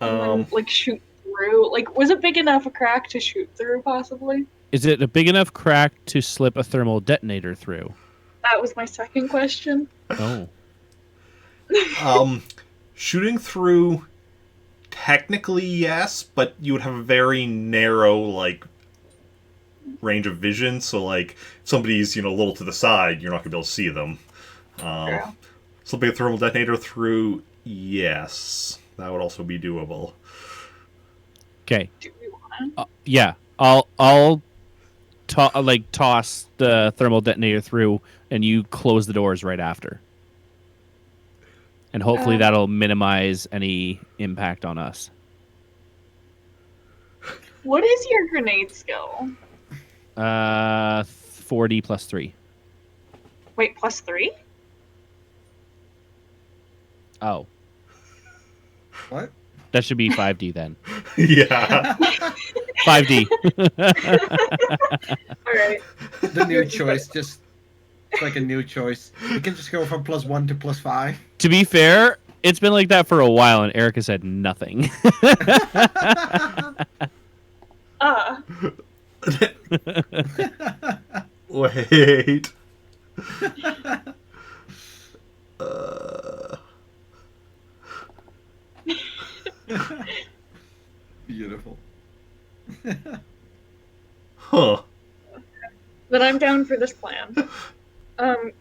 And then, like, shoot through? Like, was it big enough a crack to shoot through, possibly? Is it a big enough crack to slip a thermal detonator through? That was my second question. Oh. shooting through. Technically, yes, but you would have a very narrow like range of vision. So, like, if somebody's a little to the side, you're not gonna be able to see them. Yeah. Slipping a thermal detonator through, yes, that would also be doable. Okay. Do we want Yeah. I'll toss the thermal detonator through, and you close the doors right after. And hopefully that'll minimize any impact on us. What is your grenade skill? 4D plus 3. Wait, +3? Oh, What? that should be 5D then. Yeah. 5D. All right. The new choice, just it's like a new choice. You can just go from +1 to +5. To be fair, it's been like that for a while, and Erica said nothing. Wait. Beautiful. Huh. Then I'm down for this plan.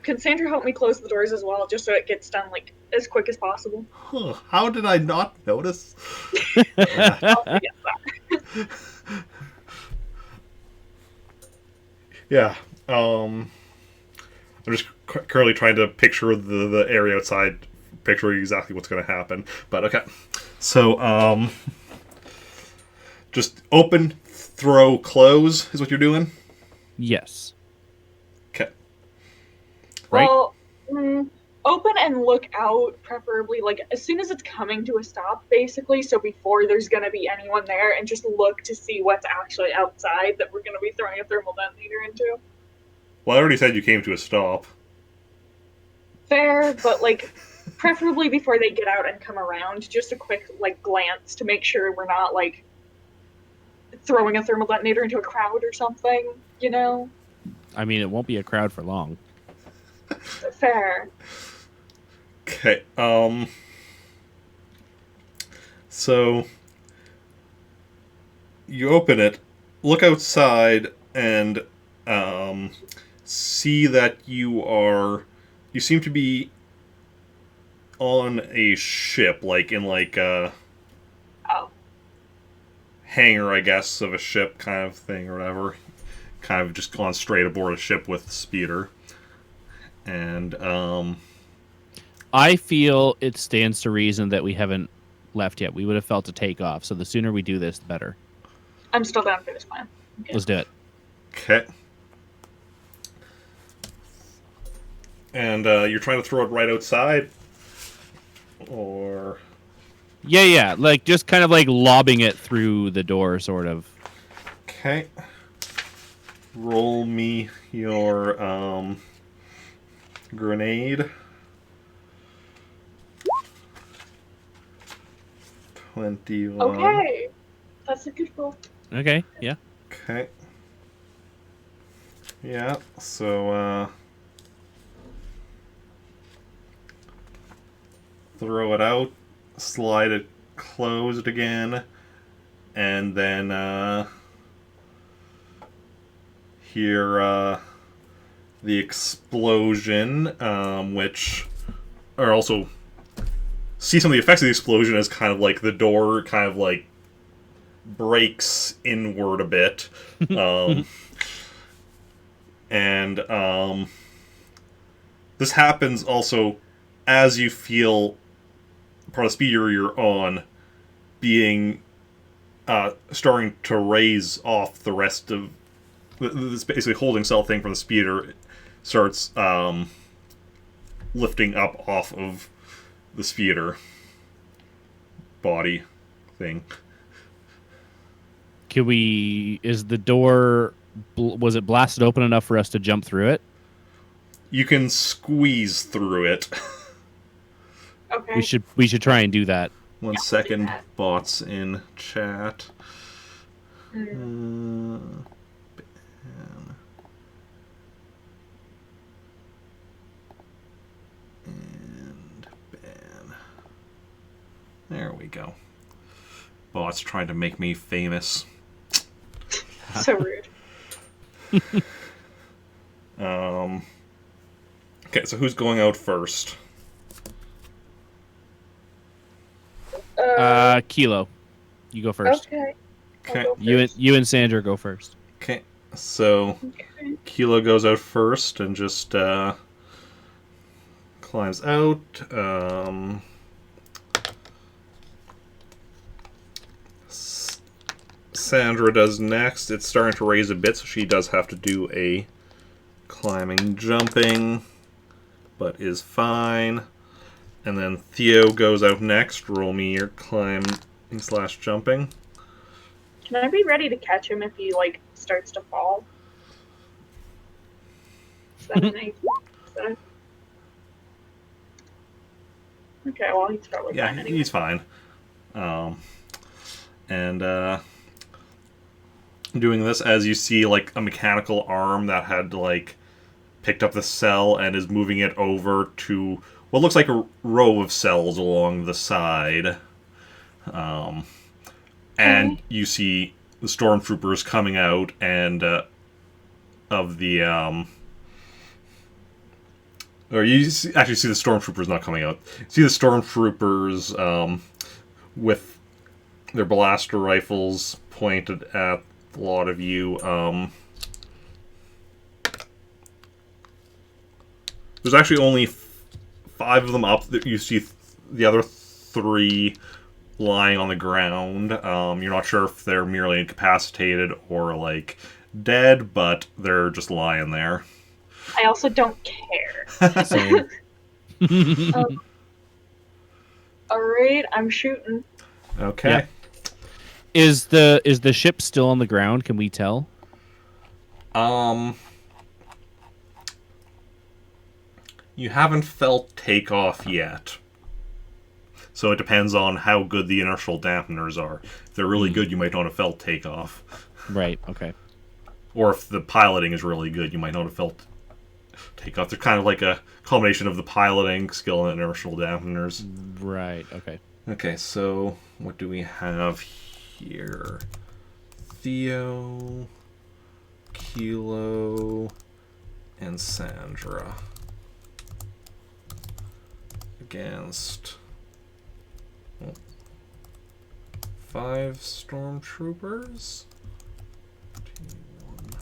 Can Sandra help me close the doors as well, just so it gets done like as quick as possible? Huh. How did I not notice? I'll forget that. Yeah. I'm just currently trying to picture the area outside, picturing exactly what's going to happen. But okay. So, just open, throw, close is what you're doing? Yes. Okay. Right? Well, open and look out, preferably like as soon as it's coming to a stop, basically. So before there's gonna be anyone there, and just look to see what's actually outside that we're gonna be throwing a thermal detonator into. Well, I already said you came to a stop. Fair, but like preferably before they get out and come around, just a quick like glance to make sure we're not like throwing a thermal detonator into a crowd or something, you know? I mean, it won't be a crowd for long. Fair. Okay. So you open it, look outside, and see that you seem to be on a ship, like in like a Oh. hangar, I guess, of a ship kind of thing or whatever. Kind of just gone straight aboard a ship with speeder. And I feel it stands to reason that we haven't left yet. We would have felt to take off. So the sooner we do this, the better. I'm still down for this plan. Okay. Let's do it. okay. And you're trying to throw it right outside? Or... Yeah. Like, just kind of like lobbing it through the door, sort of. Okay. Roll me your grenade. 21. Okay. That's a good roll. Okay, yeah. Okay. Yeah, so throw it out, slide it closed again, and then hear the explosion, which are also see some of the effects of the explosion as kind of like the door kind of like breaks inward a bit. And this happens also as you feel part of the speeder you're on being starting to raise off the rest of this basically holding cell thing from the speeder starts lifting up off of the speeder body thing. Is the door, was it blasted open enough for us to jump through it? You can squeeze through it. Okay. We should try and do that. One Yeah, second, do that. bots in chat. Mm. Ban. And ban. There we go. Bots trying to make me famous. So rude. Okay, so who's going out first? Kilo, you go first. Okay. I'll Okay. go You and Sandra go first. Okay, so Okay. Kilo goes out first and just climbs out. Sandra does next. It's starting to raise a bit, so she does have to do a climbing, jumping, but is fine. And then Theo goes out next. Roll me your climbing / jumping. Can I be ready to catch him if he like starts to fall? Is that an idea? Okay, well he's probably Yeah, fine anyway. he's fine. And doing this as you see like a mechanical arm that had like picked up the cell and is moving it over to what looks like a row of cells along the side. And you see the stormtroopers coming out and of the or actually see the stormtroopers not coming out. You see the stormtroopers with their blaster rifles pointed at a lot of you. There's actually only 5 of them up. You see the other 3 lying on the ground. You're not sure if they're merely incapacitated or like dead, but they're just lying there. I also don't care. Same. Alright, I'm shooting. Okay. Yeah. Is the ship still on the ground? Can we tell? You haven't felt takeoff yet. So it depends on how good the inertial dampeners are. If they're really good, you might not have felt takeoff. Right. Okay. Or if the piloting is really good, you might not have felt take off. They're kind of like a combination of the piloting skill and inertial dampeners. Right. Okay. Okay, so what do we have here? Theo, Kilo, and Sandra against 5 stormtroopers. T1.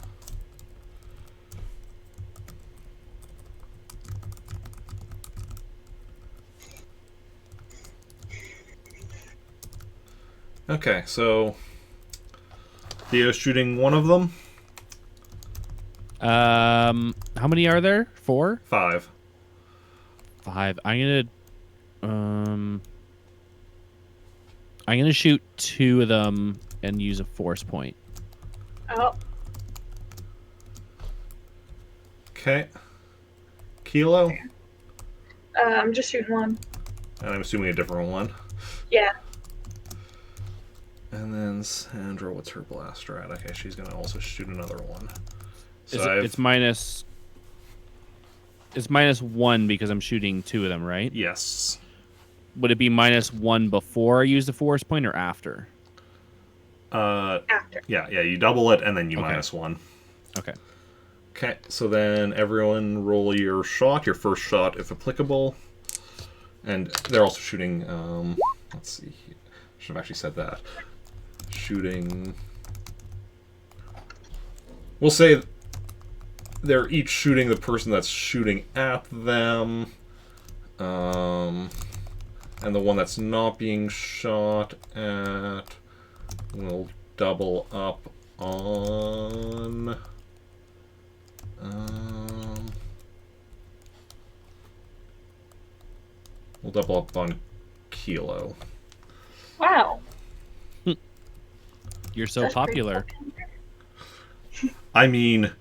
Okay, so Theo's shooting one of them. How many are there? 4? 5. 5. I'm gonna shoot 2 of them and use a force point. Oh, Okay. Kilo, I'm just shooting one. and I'm assuming a different one. Yeah. And then Sandra, what's her blaster at? Okay, she's gonna also shoot another one. So It's minus. It's -1 because I'm shooting 2 of them, right? yes. Would it be -1 before I use the force point or after? After. Yeah, you double it and then you Okay. -1. Okay. Okay, so then everyone roll your shot, your first shot if applicable. And they're also shooting, let's see, should have actually said that. Shooting, we'll say they're each shooting the person that's shooting at them. And the one that's not being shot at will double up on... we'll double up on Kilo. Wow. You're so That's pretty popular. fucking- I mean,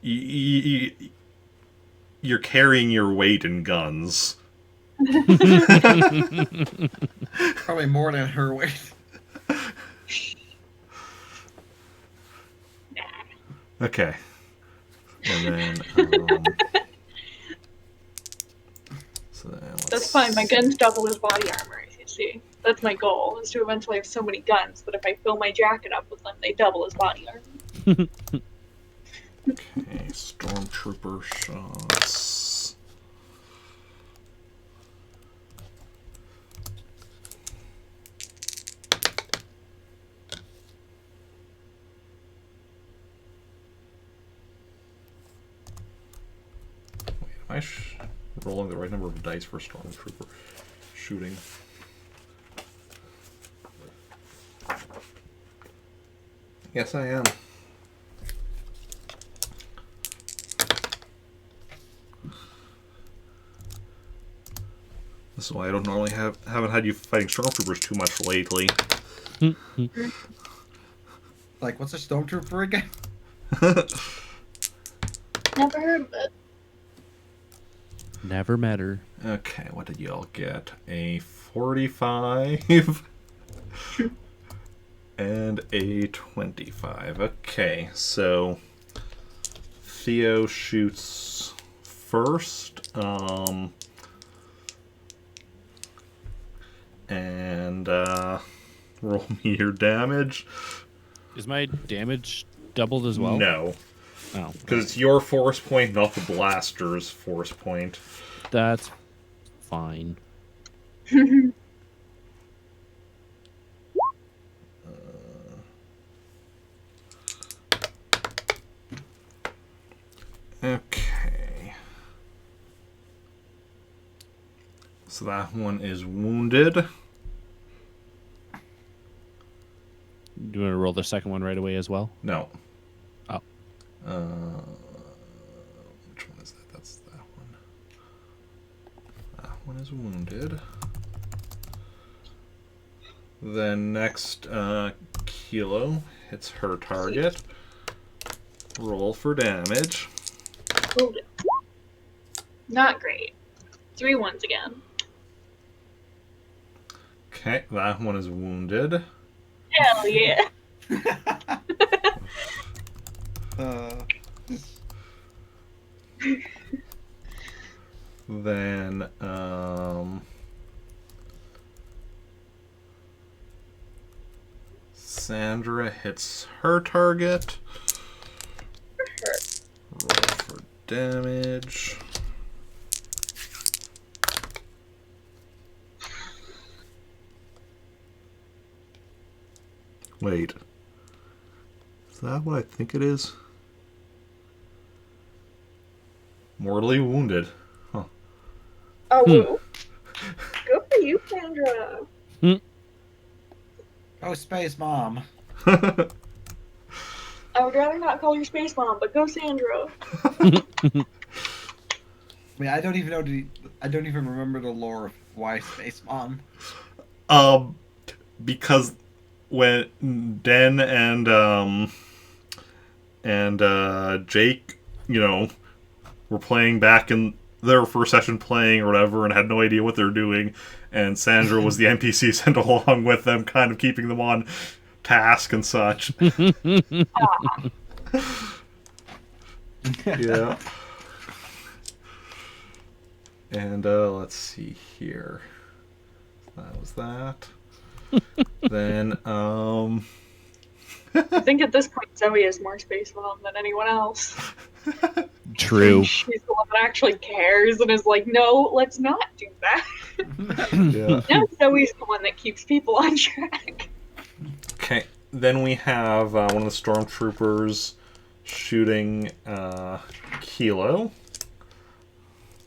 you're carrying your weight in guns. Probably more than her weight. Okay. And then, so then That's fine. My guns double his body armor. You see, that's my goal: is to eventually have so many guns that if I fill my jacket up with them, they double his body armor. Okay, stormtrooper shots. Wait, am I rolling the right number of dice for stormtrooper shooting? Yes, I am. This is why I don't normally haven't had you fighting stormtroopers too much lately. Like, what's a stormtrooper again? Never heard of it. Never met her. Okay, what did y'all get? A 45 and a 25. Okay, so Theo shoots first. And roll me your damage. Is my damage doubled as well? No, Oh, because it's your force point, not the blaster's force point. that's fine. Okay. So that one is wounded. Do you want to roll the second one right away as well? No. Oh. Which one is that? That's that one. That one is wounded. Then next, Kilo hits her target. Roll for damage. Hold it. Not great. 3 ones again. Okay, that one is wounded. Hell yeah. Then, Sandra hits her target. Roll for damage. Wait. Is that what I think it is? Mortally wounded. Huh. Oh, woo. Good for you, Sandra. Oh, Space Mom. I would rather not call you Space Mom, but go Sandra. I mean, I don't even know. I don't even remember the lore of why Space Mom. Because when Den and Jake, were playing back in their first session playing or whatever and had no idea what they were doing, and Sandra was the NPC sent along with them, kind of keeping them on task and such. Yeah. And let's see here. That was that. Then I think at this point Zoe is more Space Mom than anyone else. True. She's the one that actually cares and is like, no, let's not do that. yeah. Now Zoe's the one that keeps people on track. Okay. Then we have one of the stormtroopers shooting Kilo.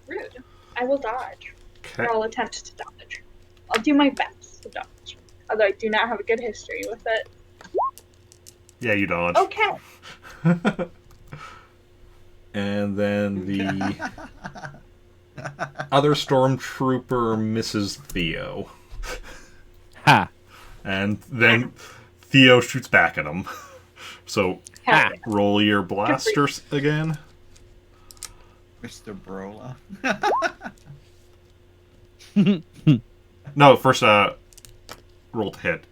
Rude. I will dodge. Okay. Or I'll attempt to dodge. I'll do my best to dodge. Although I do not have a good history with it. Yeah, you dodge. Okay. And then the other stormtrooper misses Theo. Ha. And then Theo shoots back at him. So Hell yeah. roll your blasters again. Mr. Brola. No, first roll to hit.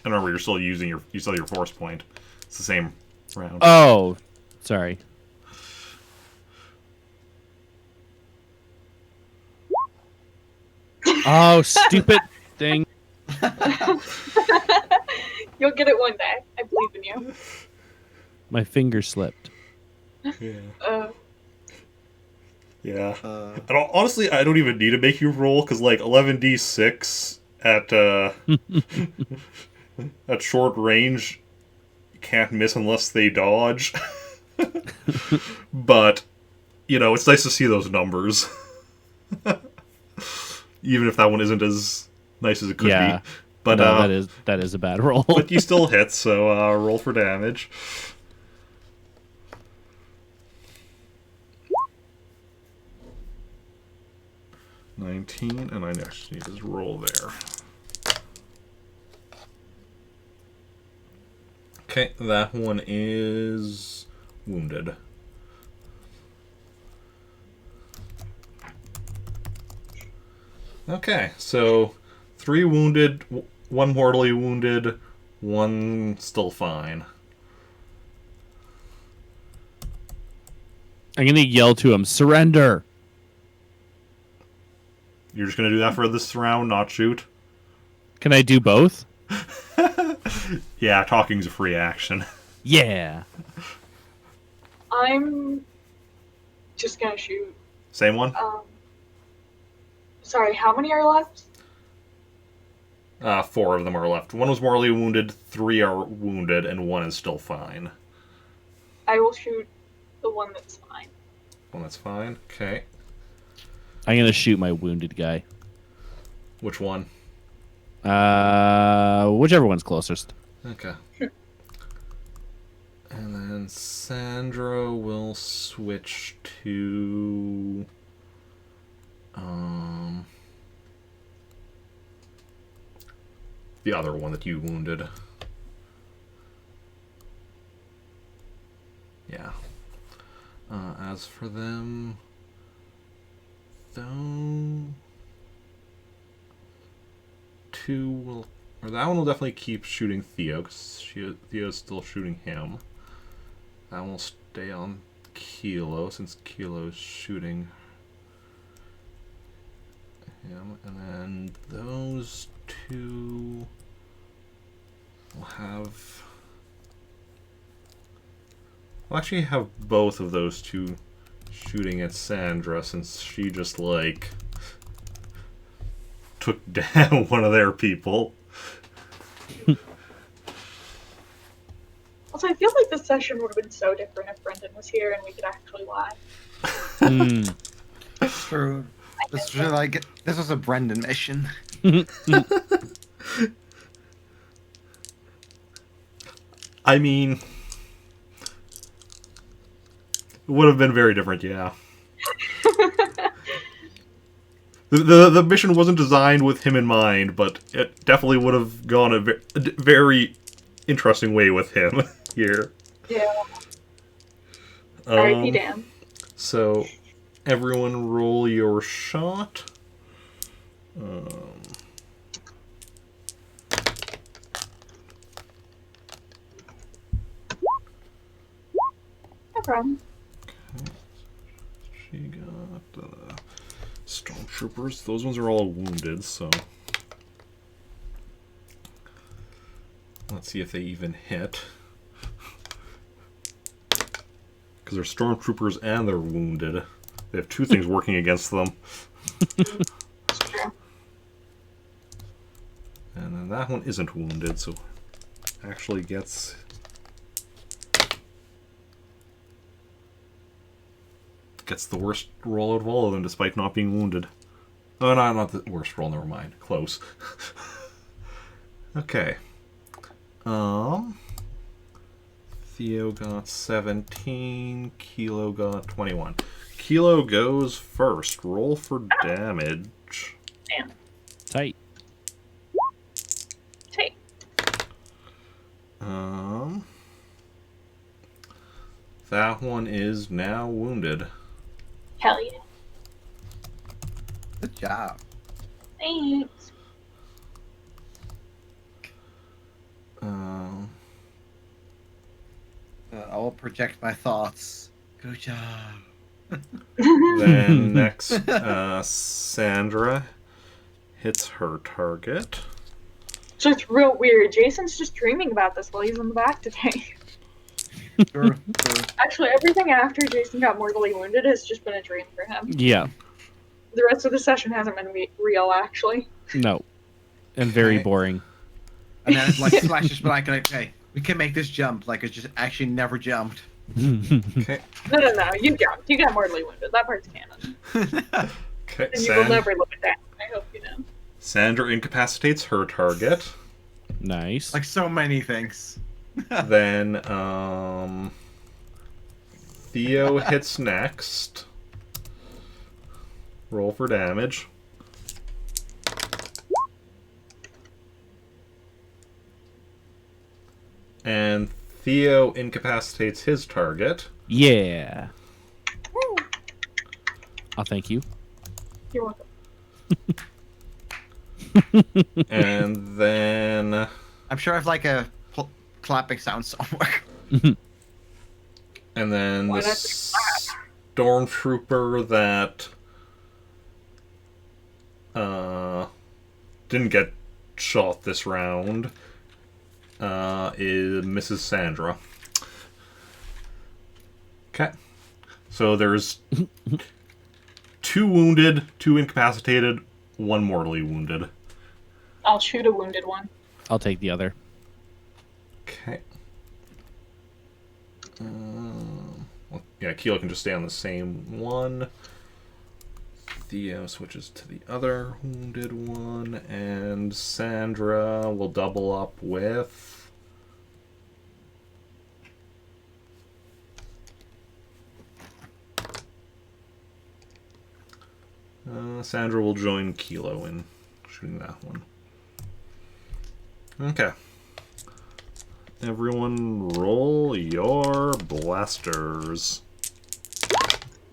And remember, you're still using your force point. It's the same round. Oh, sorry. Oh, stupid thing. You'll get it one day. I believe in you. My finger slipped. Yeah. Yeah. Honestly, I don't even need to make you roll, because, 11d6 at short range, you can't miss unless they dodge. But, it's nice to see those numbers. Even if that one isn't as nice as it could be. But no, that is a bad roll. But you still hit, so roll for damage. $19, and I just need to roll there. Okay, that one is wounded. Okay, so 3 wounded, 1 mortally wounded, 1 still fine. I'm gonna yell to him, surrender. You're just gonna do that for this round, not shoot? Can I do both? Yeah, talking's a free action. Yeah. I'm just gonna shoot. Same one? Sorry, how many are left? 4 of them are left. 1 was mortally wounded, 3 are wounded, and 1 is still fine. I will shoot the one that's fine. One that's fine. Okay. I'm gonna shoot my wounded guy. Which one? Whichever one's closest. Okay. And then Sandra will switch to the other one that you wounded. Yeah. As for them, though, 2 will, or that one will definitely keep shooting Theo, because Theo's still shooting him. That one will stay on Kilo, since Kilo's shooting him, and then those two will have... We'll actually have both of those two shooting at Sandra, since she just, like, took down one of their people. Also, I feel like this session would have been so different if Brendan was here and we could actually lie. True. This was a Brendan mission. I mean, it would have been very different, yeah. The mission wasn't designed with him in mind, but it definitely would have gone a very interesting way with him here. Yeah. R.I.P. Dan. So, everyone roll your shot. No problem. She got stormtroopers. Those ones are all wounded, so let's see if they even hit. Because they're stormtroopers and they're wounded. They have two things working against them. It's true. And then that one isn't wounded, so actually gets... Gets the worst roll out of all of them, despite not being wounded. Oh, no, not the worst roll, never mind. Close. Okay. Theo got 17, Kilo got 21. Kilo goes first. Roll for damage. Damn. Tight. Take. That one is now wounded. Hell yeah. Good job. Thanks. I will project my thoughts. Good job. Then next, Sandra hits her target. So it's real weird. Jason's just dreaming about this while he's in the back today. Sure. Actually, everything after Jason got mortally wounded has just been a dream for him. Yeah. The rest of the session hasn't been real, actually. No. And very Okay. boring. And then it's like flashes, but like, okay, we can make this jump. Like it's just actually never jumped. Okay. No. You jumped. You got mortally wounded. That part's canon. Okay. And you will never live it down. I hope you know. Sandra incapacitates her target. Nice. Like so many things. Then Theo hits next. Roll for damage. And Theo incapacitates his target. Yeah. Oh, thank you. You're welcome. And then I'm sure I have like a clapping sound somewhere. and then Why the not just clap? stormtrooper that didn't get shot this round is Mrs. Sandra. Okay. So there's 2 wounded, 2 incapacitated, 1 mortally wounded. I'll shoot a wounded one. I'll take the other. Okay. Well, yeah, Kilo can just stay on the same one. Theo switches to the other wounded one, and Sandra will double up with... Sandra will join Kilo in shooting that one. Okay. Everyone roll your blasters.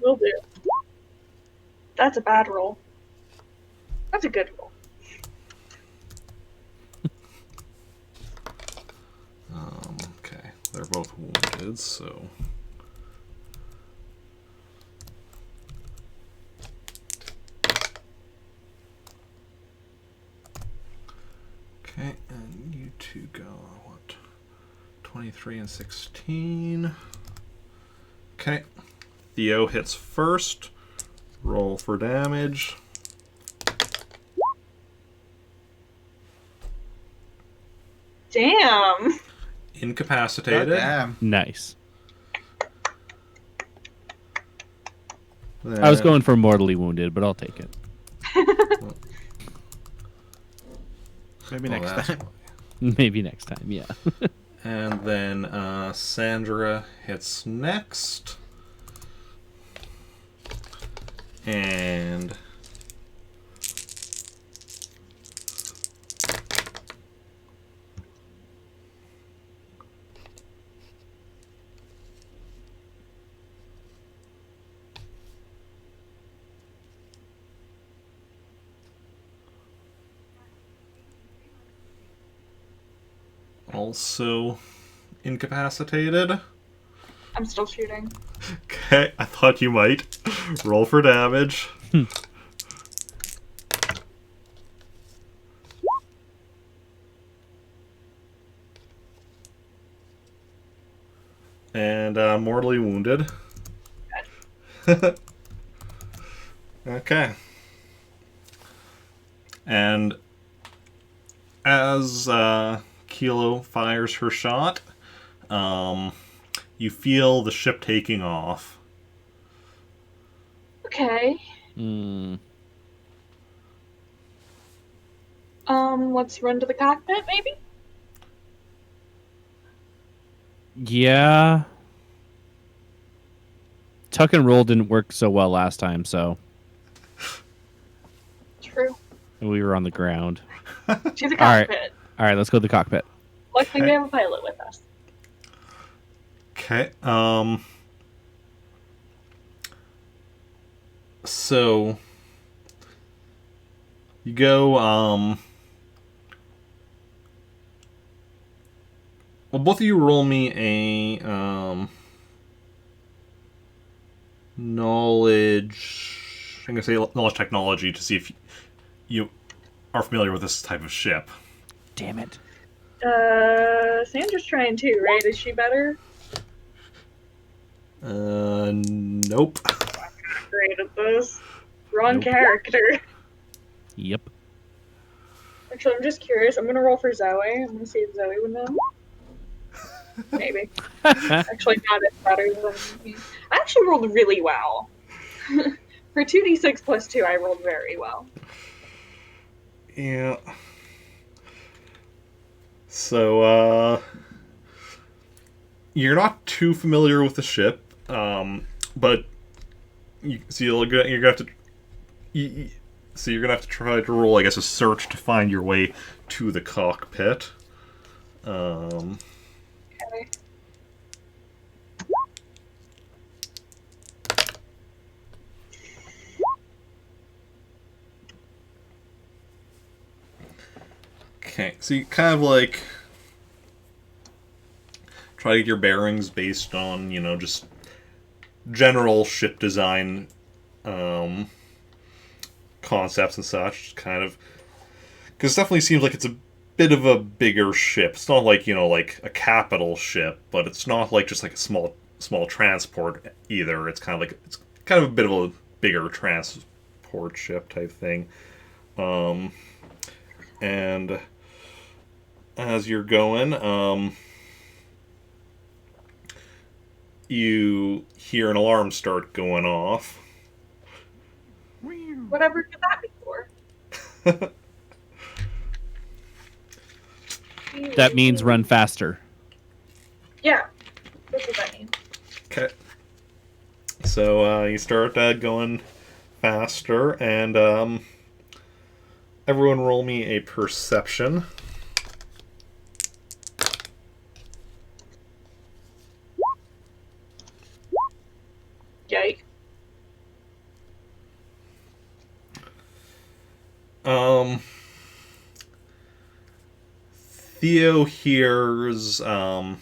Will do. That's a bad roll. That's a good roll. Okay, they're both wounded, so to go, 23 and 16. Okay. Theo hits first. Roll for damage. Damn. Incapacitated. Damn. Nice. I was going for mortally wounded, but I'll take it. Maybe next that's time. Maybe next time, yeah. And then Sandra hits next. And also incapacitated. I'm still shooting. Okay, I thought you might. Roll for damage. And mortally wounded. Okay. And as Kilo fires her shot, you feel the ship taking off. Okay. Let's run to the cockpit, maybe? Yeah. Tuck and roll didn't work so well last time, so True. we were on the ground. To the All right. cockpit. All right, let's go to the cockpit. Luckily, we Okay. have a pilot with us. Okay. So you go. Well, both of you roll me a knowledge. I'm gonna say knowledge technology to see if you are familiar with this type of ship. Damn it. Sandra's trying too, right? Is she better? Nope. Great at this. Wrong Nope. character. Yep. Actually, I'm just curious. I'm gonna roll for Zoe. I'm gonna see if Zoe would know. Maybe. Actually, not as better than me. I actually rolled really well. For 2d6 plus 2, I rolled very well. Yeah. So, you're not too familiar with the ship, but you're gonna have to. So you're gonna have to try to roll, I guess, a search to find your way to the cockpit. Okay. Okay, so you kind of like try to get your bearings based on, just general ship design concepts and such, kind of. Because it definitely seems like it's a bit of a bigger ship. It's not like, like a capital ship, but it's not like just like a small transport either. It's kind of a bit of a bigger transport ship type thing. And as you're going, you hear an alarm start going off. Whatever could that be for? That means run faster. Yeah. That's what that means. Okay. So you start going faster, and everyone roll me a perception. Yike. Theo hears up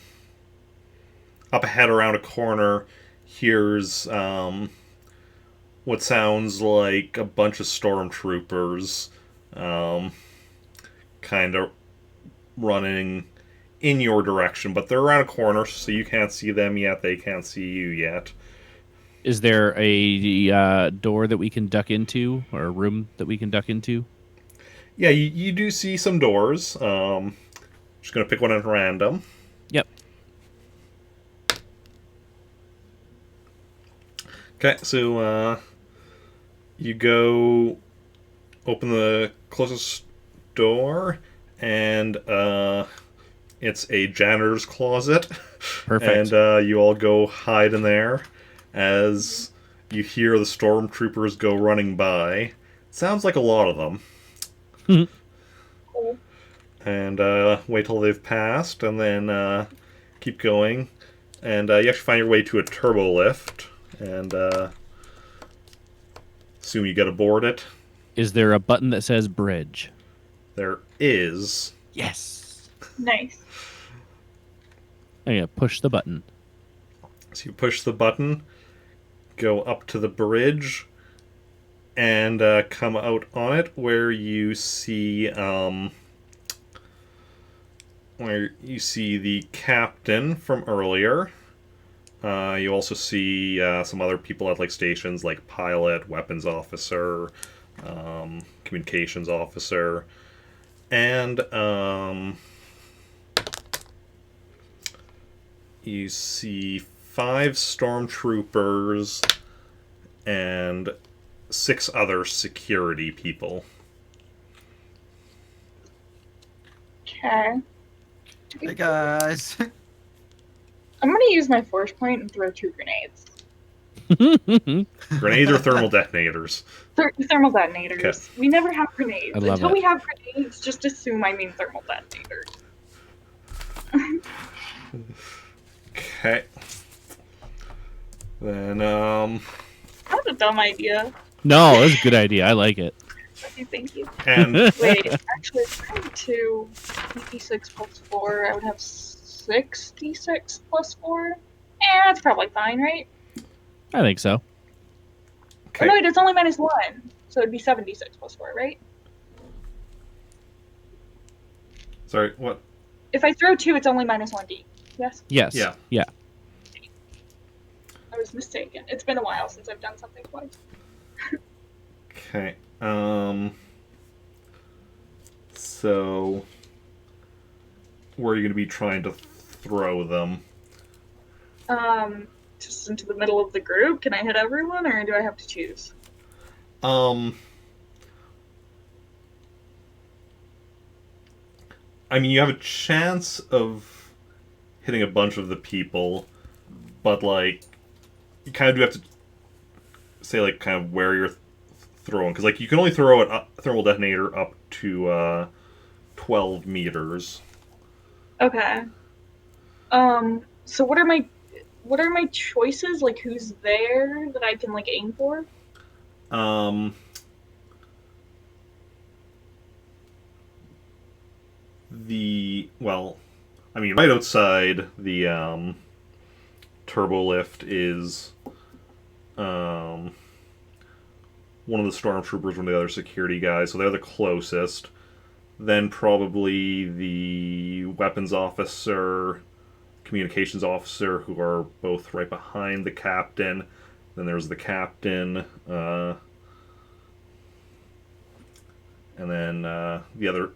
ahead around a corner, hears what sounds like a bunch of stormtroopers kind of running in your direction, but they're around a corner, so you can't see them yet. They can't see you yet. Is there a door that we can duck into, or a room that we can duck into? Yeah, you do see some doors. Just gonna pick one at random. Yep. Okay, so you go open the closest door, and it's a janitor's closet. Perfect. And you all go hide in there as you hear the stormtroopers go running by. Sounds like a lot of them. Cool. And wait till they've passed, and then keep going. And you actually find your way to a turbo lift, and assume you get aboard it. Is there a button that says bridge? There is. Yes. Nice. I'm gonna push the button. So you push the button, go up to the bridge, and come out on it, where you see the captain from earlier. You also see some other people at like stations, like pilot, weapons officer, communications officer, and you see 5 stormtroopers and 6 other security people. Okay. Hey guys. I'm gonna use my force point and throw 2 grenades. Grenades or thermal detonators? Thermal detonators. Okay. We never have grenades. I love Until it. we have grenades, just assume I mean thermal detonators. Okay. Then, That was a dumb idea. No, that's a good idea. I like it. Okay, thank you. and Wait, actually, it's going to 56 plus 4. I would have 66 plus 4. That's probably fine, right? I think so. Oh, no, okay. wait, it's only minus 1. So it'd be 76 plus 4, right? Sorry, what? If I throw 2, it's only minus 1d. Yes? Yes. Yeah. Yeah. I was mistaken. It's been a while since I've done something twice. Okay. So, where are you going to be trying to throw them? Just into the middle of the group? Can I hit everyone, or do I have to choose? I mean, you have a chance of hitting a bunch of the people, but, like, you kind of do have to say, like, kind of where you're throwing. Because, like, you can only throw a thermal detonator up to 12 meters. Okay. So what are my choices? Like, who's there that I can, like, aim for? Well, I mean, right outside the turbo lift is one of the stormtroopers, one of the other security guys, so they're the closest. Then probably the weapons officer, communications officer, who are both right behind the captain. Then there's the captain, and then the other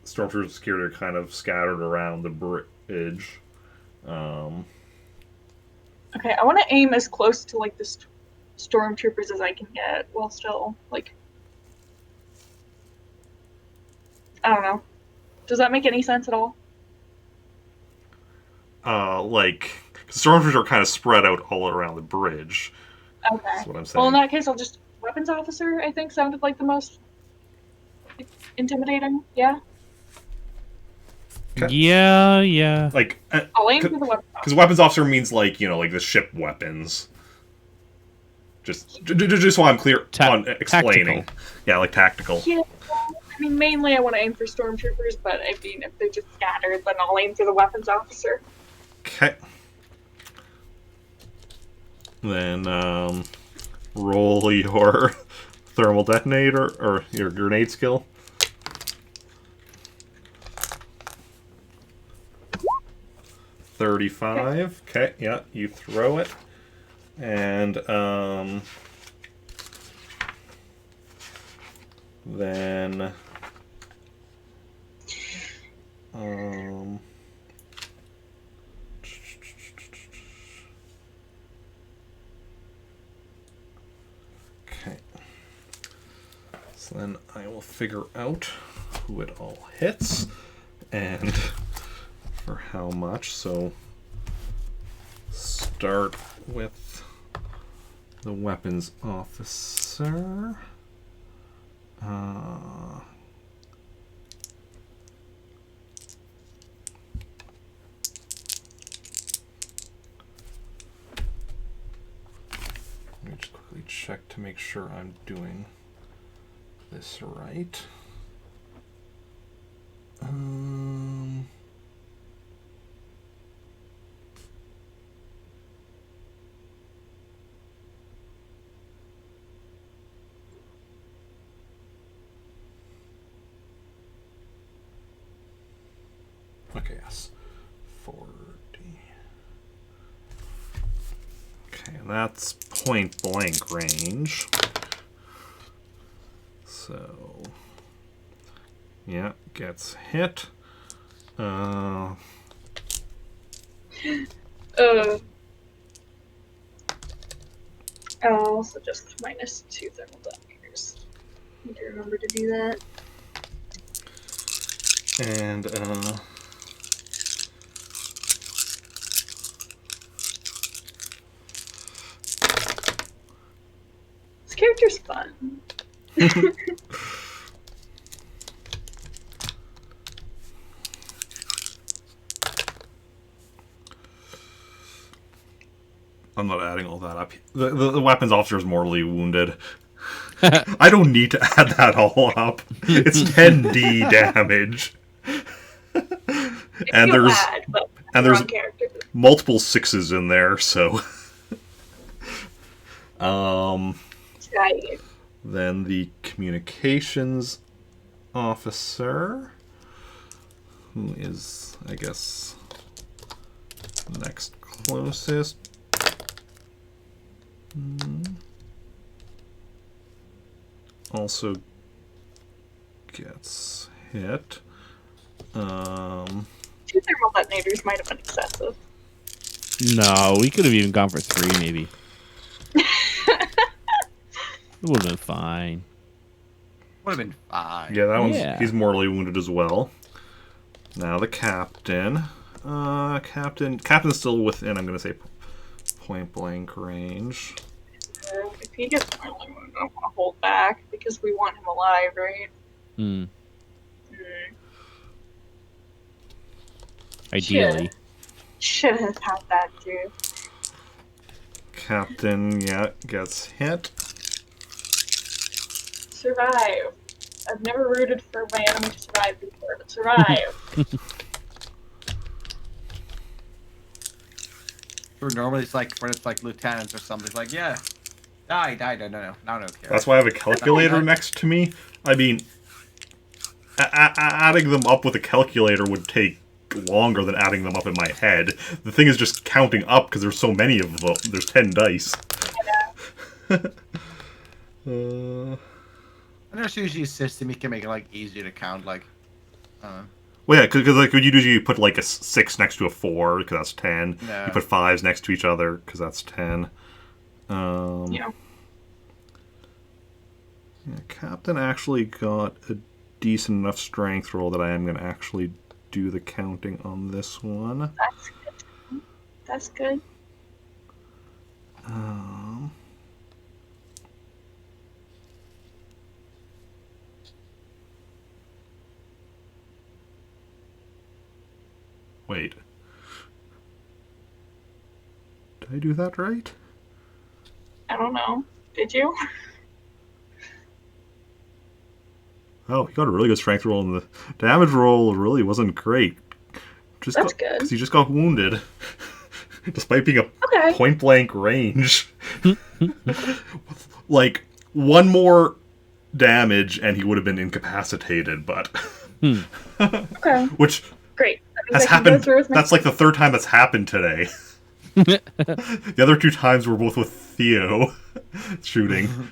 stormtrooper security are kind of scattered around the bridge. Okay, I want to aim as close to, like, the stormtroopers as I can get, while still, like... I don't know. Does that make any sense at all? Like, stormtroopers are kind of spread out all around the bridge. Okay. That's what I'm saying. Well, in that case, I'll just... Weapons officer, I think, sounded like the most intimidating. Yeah? Okay. Yeah. Like, I'll aim for the weapons officer. because weapons officer means, like, you know, like the ship weapons. Just while I'm clear on explaining. Tactical. Yeah, like tactical. Yeah, I mean, mainly I want to aim for stormtroopers, but I mean, if they're just scattered, then I'll aim for the weapons officer. Okay. Then, roll your thermal detonator, or your grenade skill. 35. Okay, yeah, you throw it. And then okay. So then I will figure out who it all hits and for how much. So start with the weapons officer. Let me just quickly check to make sure I'm doing this right. Okay, yes. 40. Okay, and that's point blank range. So, yeah, gets hit. I'll also just -2 thermal detonators. Need to remember to do that. And, This character's fun. I'm not adding all that up. The weapons officer is mortally wounded. I don't need to add that all up. It's 10d damage. And Feel there's bad, but and there's wrong character. multiple 6s in there, so Right. then the communications officer, who is, I guess, next closest. Also gets hit. 2 thermal detonators might have been excessive. No, we could have even gone for 3, maybe. It would have been fine. Would have been fine. Yeah, that one's Yeah. he's mortally wounded as well. Now the captain. Captain's still within, I'm gonna say, point blank range. If he gets mortally wounded, I want to hold back because we want him alive, right? Hmm. Mm. Ideally. Should have had that too. Captain, yeah, gets hit. Survive. I've never rooted for my enemy to survive before, but survive. Or normally it's like when it's like lieutenants or something. It's like, yeah, die. No care. That's why I have a calculator next to me. I mean, adding them up with a calculator would take longer than adding them up in my head. The thing is just counting up because there's so many of them. There's 10 dice. And there's usually a system you can make it like easier to count. Like, Well, yeah, because like you usually put like a 6 next to a 4 because that's 10. No. You put 5s next to each other because that's 10. Yeah. Yeah, Captain actually got a decent enough strength roll that I am going to actually do the counting on this one. That's good. That's good. Wait. Did I do that right? I don't know. Did you? Oh, he got a really good strength roll, and the damage roll really wasn't great. That's good. Because he just got wounded. Despite being a Okay. point-blank range. Like, one more damage and he would have been incapacitated, but... Okay. Which, Great. That has I can go happened. through with my- That's like the third time that's happened today. The other 2 times were both with Theo shooting.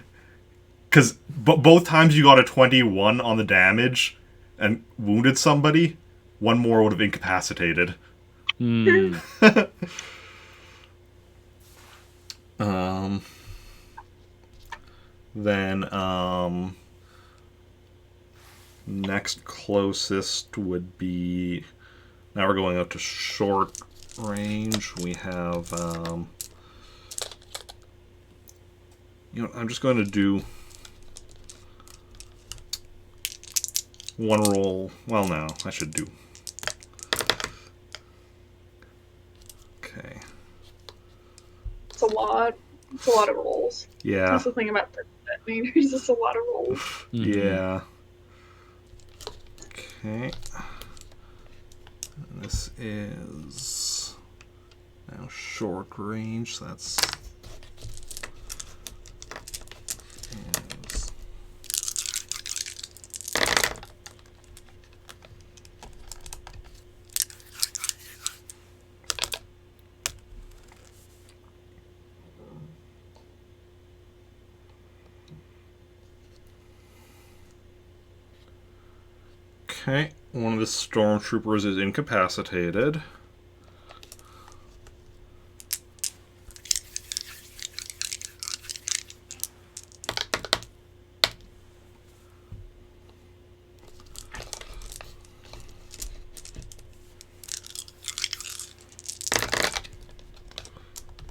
Because both times you got a 21 on the damage and wounded somebody, one more would have incapacitated. Then, next closest would be... Now we're going out to short range. We have... I'm just going to do... one roll. Well, no, I should do... Okay. It's a lot. It's a lot of rolls. Yeah. That's the thing about detonator. It's just a lot of rolls. Yeah. Okay. And this is now short range. So that's is- Okay, one of the stormtroopers is incapacitated.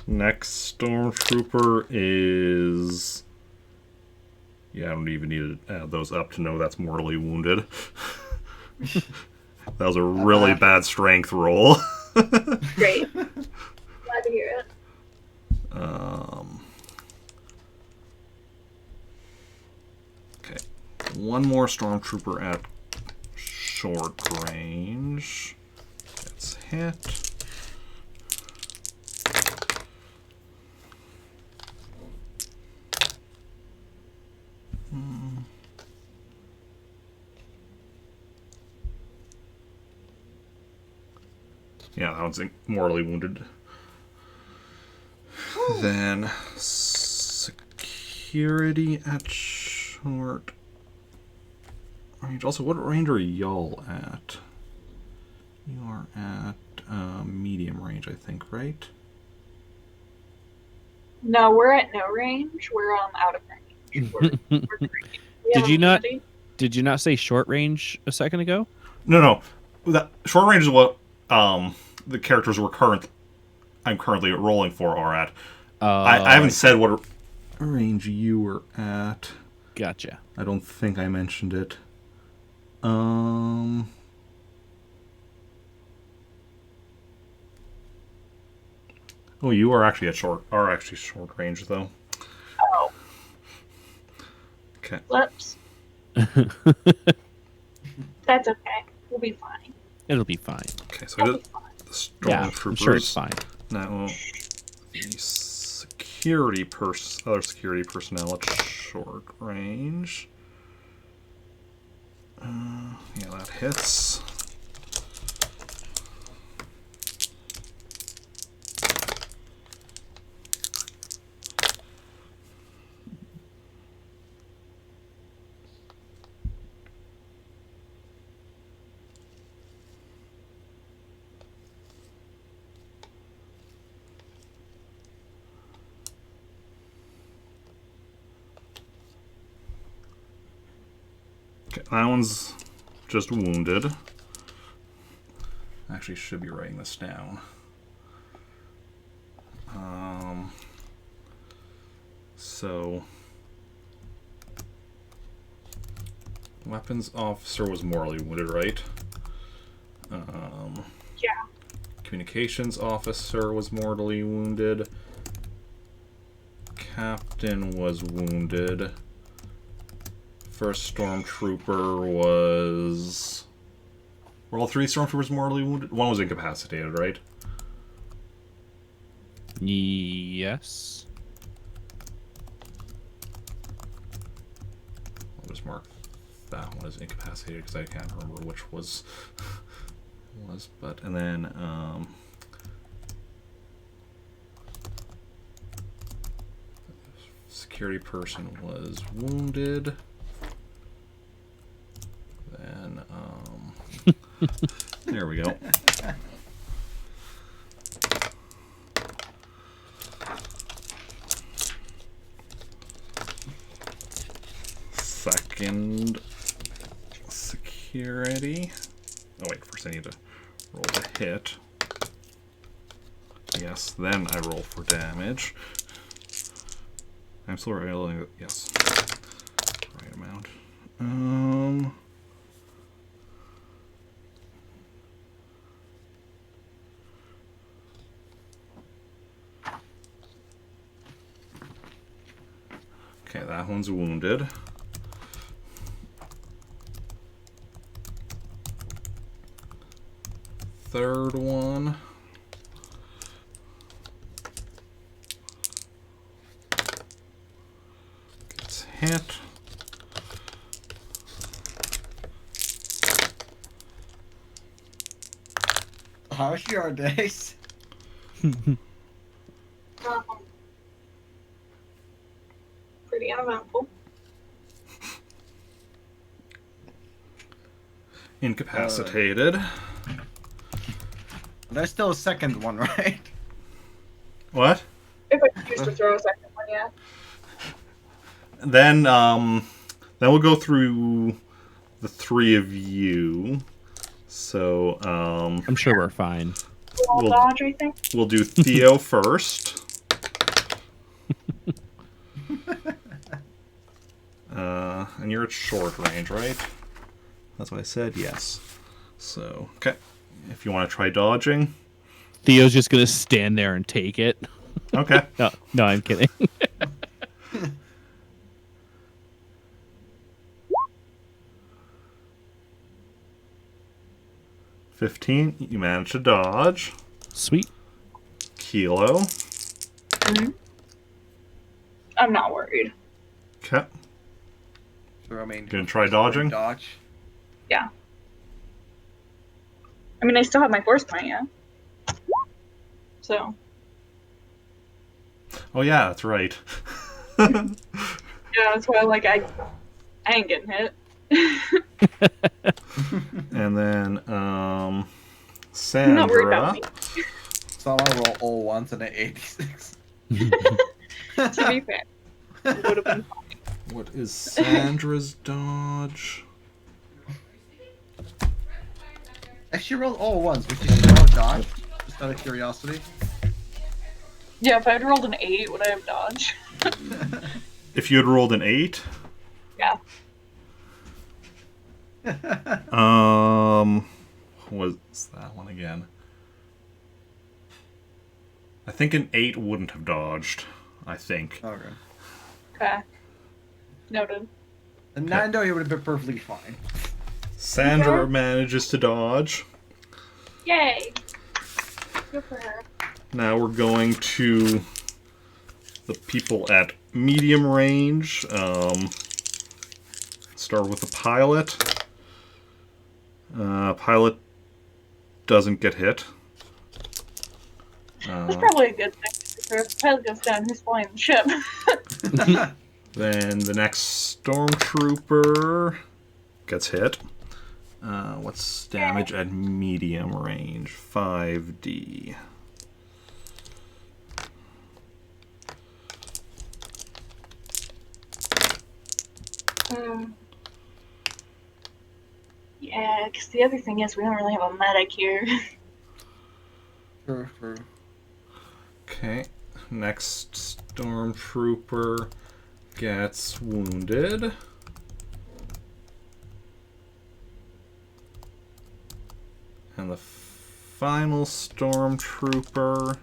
Next stormtrooper is... Yeah, I don't even need to add those up to know that's mortally wounded. That was a really bad strength roll. Great. Glad to hear it. Okay, one more stormtrooper at short range. Gets hit. Yeah, that one's mortally wounded. Then security at short range. Also, what range are y'all at? You are at medium range, I think, right? No, we're at no range. We're out of range. We're green. We have Did you not? immunity. Did you not say short range a second ago? No. That short range is what the characters I'm currently rolling for are at. I haven't said what range you were at. Gotcha. I don't think I mentioned it. Oh, you are actually short range though. Oh, Okay. flips. That's okay. We'll be fine. It'll be fine. Okay, so We'll it be fine. is the Yeah, stormtroopers. I'm sure it's fine. Now the other security personnel at short range. Yeah, that hits. Okay, that one's just wounded. Actually, should be writing this down. So weapons officer was mortally wounded, right? Yeah. Communications officer was mortally wounded. Captain was wounded. First stormtrooper was... Were all 3 stormtroopers mortally wounded? One was incapacitated, right? Yes. I'll just mark that one as incapacitated because I can't remember which was was, but and then security person was wounded. Then there we go. Second security. Oh wait, first I need to roll the hit. Yes, then I roll for damage. I'm still rolling. Yes, right amount. Okay, that one's wounded. Third one. Gets hit. How's your days? Pretty uneventful. Incapacitated. There's still a second one, right? What? If I choose to throw a second one, yeah. Then we'll go through the three of you. So I'm sure we're fine. We'll dodge, I think. we'll do Theo first. And you're at short range, right? That's what I said. Yes. So okay, if you want to try dodging. Theo's just gonna stand there and take it. Okay. No, I'm kidding. 15. You managed to dodge. Sweet. Kilo. Mm-hmm. I'm not worried. Okay. So, I mean, Gonna try dodging? Dodge. Yeah. I mean, I still have my force point, yeah. So. Oh yeah, that's right. Yeah, that's why, like, I ain't getting hit. And then I'm not worried about Sandra. me. So I roll all ones and an 86. To be fair, it would have been fine. What is Sandra's dodge? If she rolled all ones, would she still dodge? Just out of curiosity. Yeah, if I had rolled an 8, would I have dodged? If you had rolled an 8, Yeah. what's that one again? I think an 8 wouldn't have dodged. I think. Okay. Okay. Noted. And Nando, he would have been perfectly fine. Sandra Okay. manages to dodge. Yay! Good for her. Now we're going to the people at medium range. Start with the pilot. Pilot doesn't get hit. That's probably a good thing. If the pilot goes down, who's flying the ship? Then the next stormtrooper gets hit. What's damage at medium range? 5d. Yeah, because the other thing is we don't really have a medic here. True. Okay. Next stormtrooper gets wounded. And the final stormtrooper.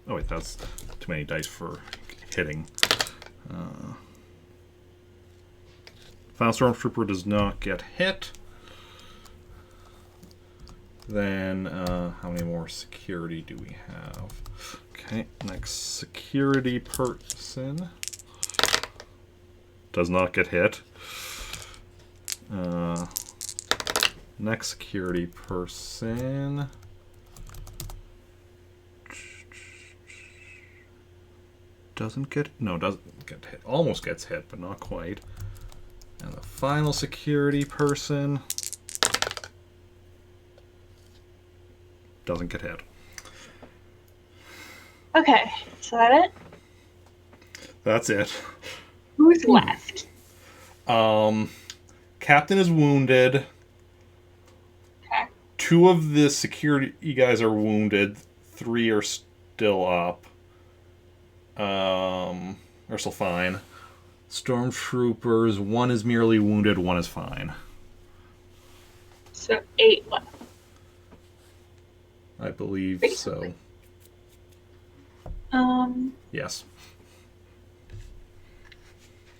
Oh wait, that's too many dice for hitting. Final stormtrooper does not get hit. Then, how many more security do we have? Okay, next security person does not get hit. Next security person. Doesn't get hit. Almost gets hit, but not quite. And the final security person doesn't get hit. Okay, is that it? That's it. Who's left? Captain is wounded. Okay. 2 of the security guys are wounded. 3 are still up. Are still fine. Stormtroopers, 1 is merely wounded, 1 is fine. So 8 left. I believe Basically. so. Yes.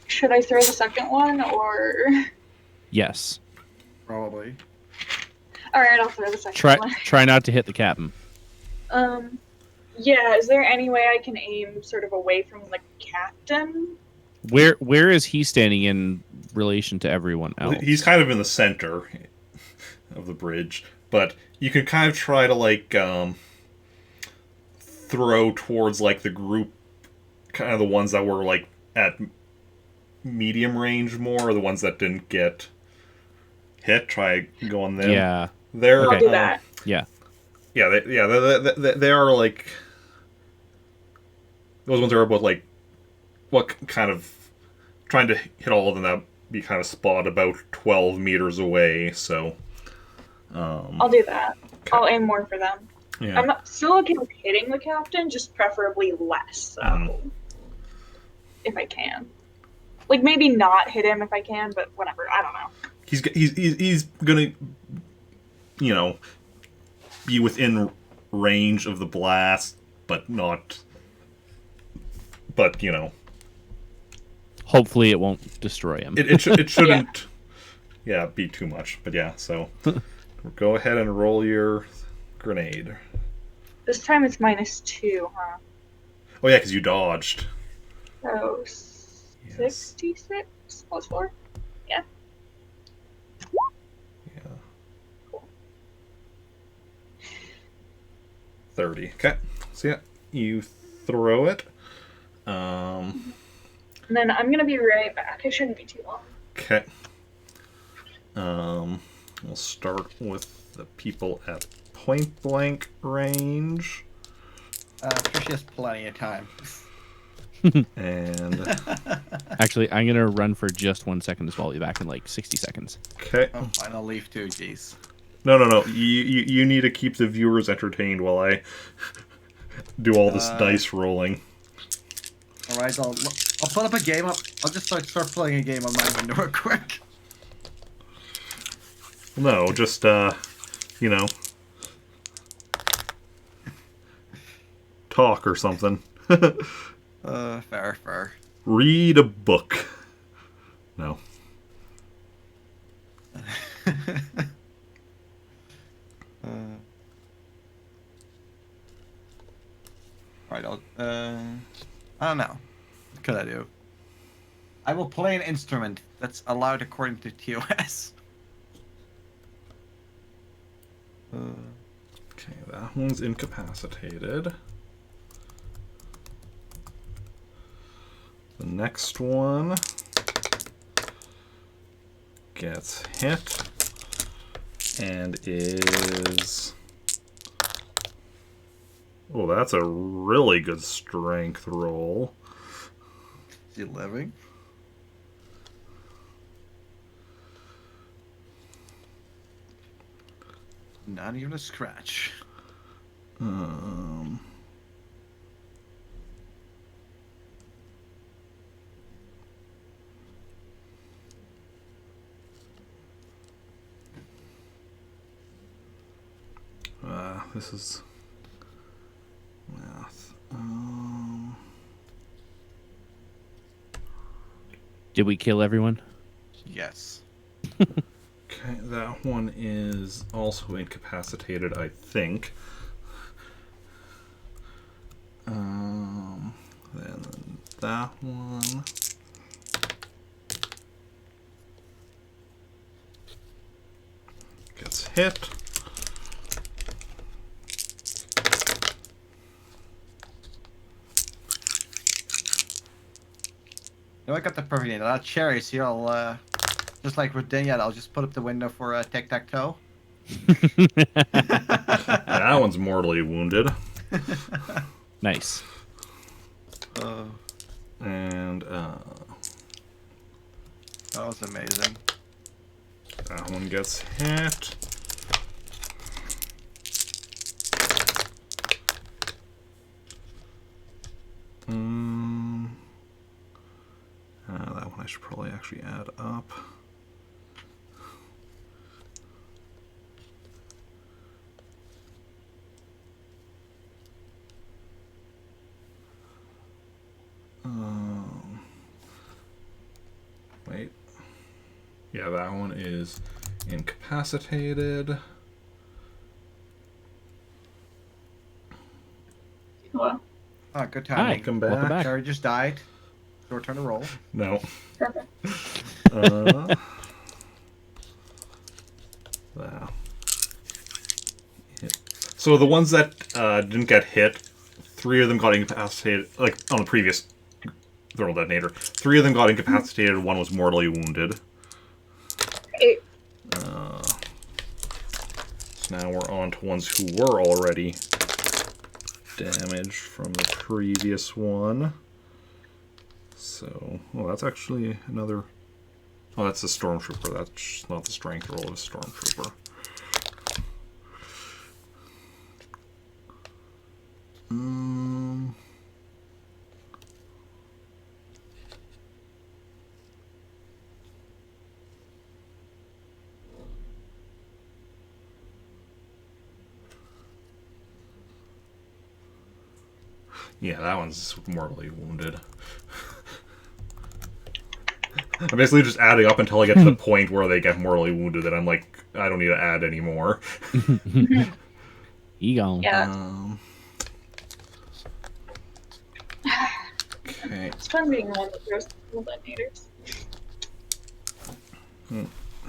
Should I throw the second one or? Yes. Probably. All right, I'll throw the second one. Try not to hit the captain. Yeah. Is there any way I can aim sort of away from the captain? Where is he standing in relation to everyone else? He's kind of in the center of the bridge, but you can kind of try to like throw towards like the group, kind of the ones that were like at medium range more, or the ones that didn't get hit. Try going there. Yeah. They're, I'll do that. Yeah. Yeah, they are like those ones are both like what kind of trying to hit all of them. That be kind of spot about 12 meters away. So I'll do that. Okay. I'll aim more for them. yeah, I'm still okay with hitting the captain, just preferably less. So if I can, like maybe not hit him if I can, but whatever. I don't know. he's gonna, you know, be within range of the blast, but not. But you know, Hopefully it won't destroy him. it shouldn't. Yeah, be too much. But yeah, so go ahead and roll your grenade. This time it's -2, huh? Oh yeah, because you dodged. So Yes. 66 plus 4. Yeah. Cool. 30. Okay. So yeah, you throw it. And then I'm gonna be right back. It shouldn't be too long. Okay. We'll start with the people at point blank range. Trish has plenty of time. And Actually, I'm gonna run for just 1 second as well. I'll be back in like 60 seconds. okay. Oh, fine, I'll leave too, jeez. No. You need to keep the viewers entertained while I do all this dice rolling. Alright, I'll put up a game. I'll just start playing a game on my window real quick. No, just you know, talk or something. Fair. Read a book. No. Alright, I don't know. What could I do? I will play an instrument that's allowed according to TOS. Okay, that one's incapacitated. The next one gets hit and is... Oh, that's a really good strength roll. Is he living? Not even a scratch. This is math. Did we kill everyone? Yes. Okay, that one is also incapacitated, I think. Then that one. Gets hit. No, I got the perfect name. That's Cherry, so I'll, just like with Danielle, I'll just put up the window for tic-tac-toe. That one's mortally wounded. Nice. And That was amazing. that one gets hit. That one I should probably actually add up. Wait. Yeah, that one is incapacitated. Hello. Oh, good Hi. timing. Welcome Welcome back. back. Cherry just died. Your turn to roll. No. Perfect. Wow. Hit. So the ones that didn't get hit, 3 of them got incapacitated. Like on the previous thermal detonator, 3 of them got incapacitated. 1 was mortally wounded. Great. So now we're on to ones who were already damaged from the previous one. So, well, that's actually another. Oh, that's a stormtrooper. That's not the strength roll of a stormtrooper. Yeah, that one's mortally wounded. I'm basically just adding up until I get to the point where they get mortally wounded, that I'm like, I don't need to add anymore. Egon. Yeah. Okay. It's fun being the one that throws the detonators.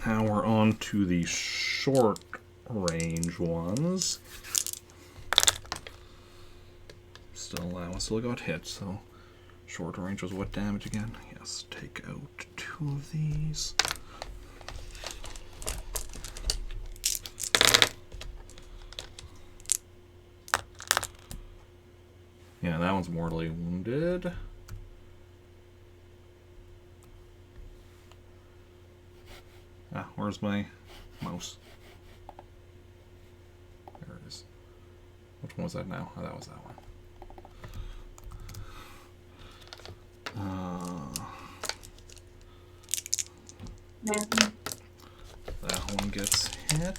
Now we're on to the short range ones. Still got hit, so short range was what damage again? Yes, take out 2 of these. Yeah, that one's mortally wounded. Ah, where's my mouse? There it is. Which one was that now? Oh, that was that one. That one gets hit.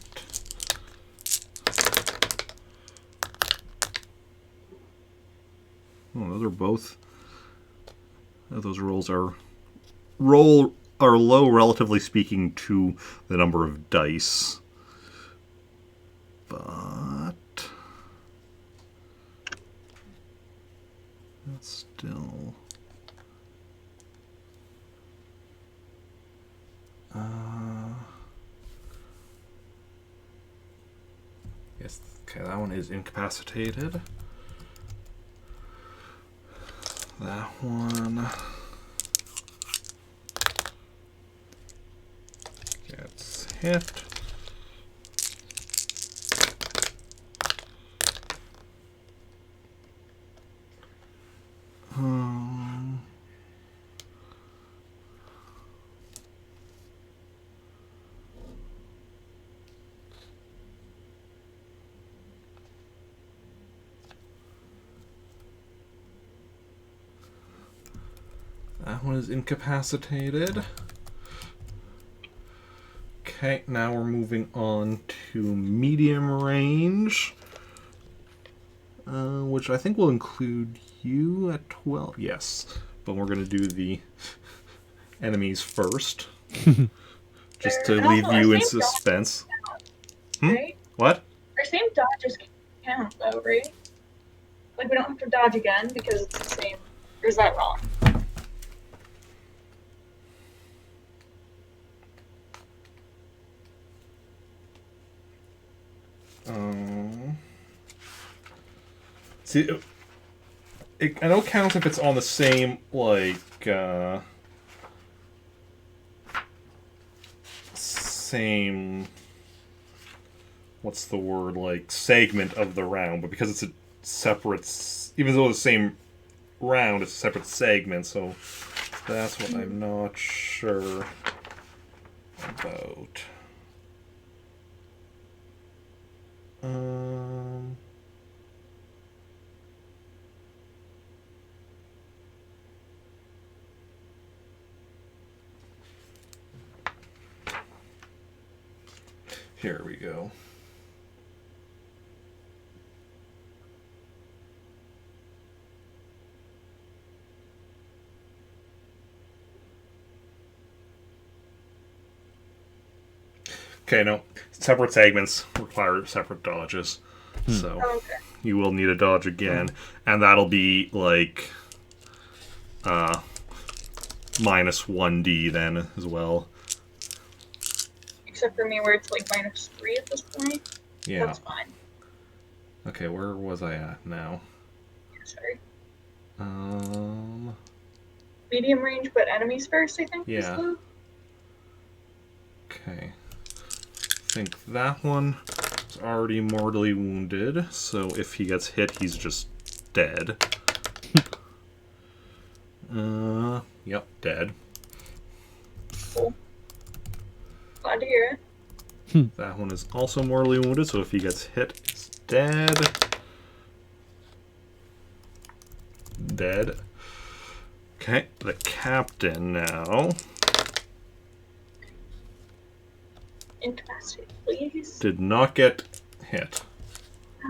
Oh, those are both. Those rolls are low, relatively speaking, to the number of dice. But that's still. Yes. Okay, that one is incapacitated. That one gets hit. That one is incapacitated. Okay, now we're moving on to medium range, which I think will include you at 12. Yes, but we're going to do the enemies first, just to leave you in suspense. Right? What? Our same dodges count, though, right? Like, we don't have to dodge again because it's the same. Or is that wrong? See, I know it counts if it's on the same, like, same, what's the word, like, segment of the round, but because it's a separate, even though it's the same round, it's a separate segment, so that's what I'm not sure about. Here we go. Okay, no. Separate segments require separate dodges. So Okay. you will need a dodge again. And that'll be like minus 1d then as well. Except for me where it's like -3 at this point. Yeah. That's fine. Okay, where was I at now? Sorry. Um Medium range, but enemies first, I think. Yeah. Is the... Okay. I think that one is already mortally wounded, so if he gets hit, he's just dead. Yep, dead. Cool. Glad to hear it. That one is also mortally wounded, so if he gets hit, he's dead. Dead. Okay, the captain now. Incapacitated, please. Did not get hit.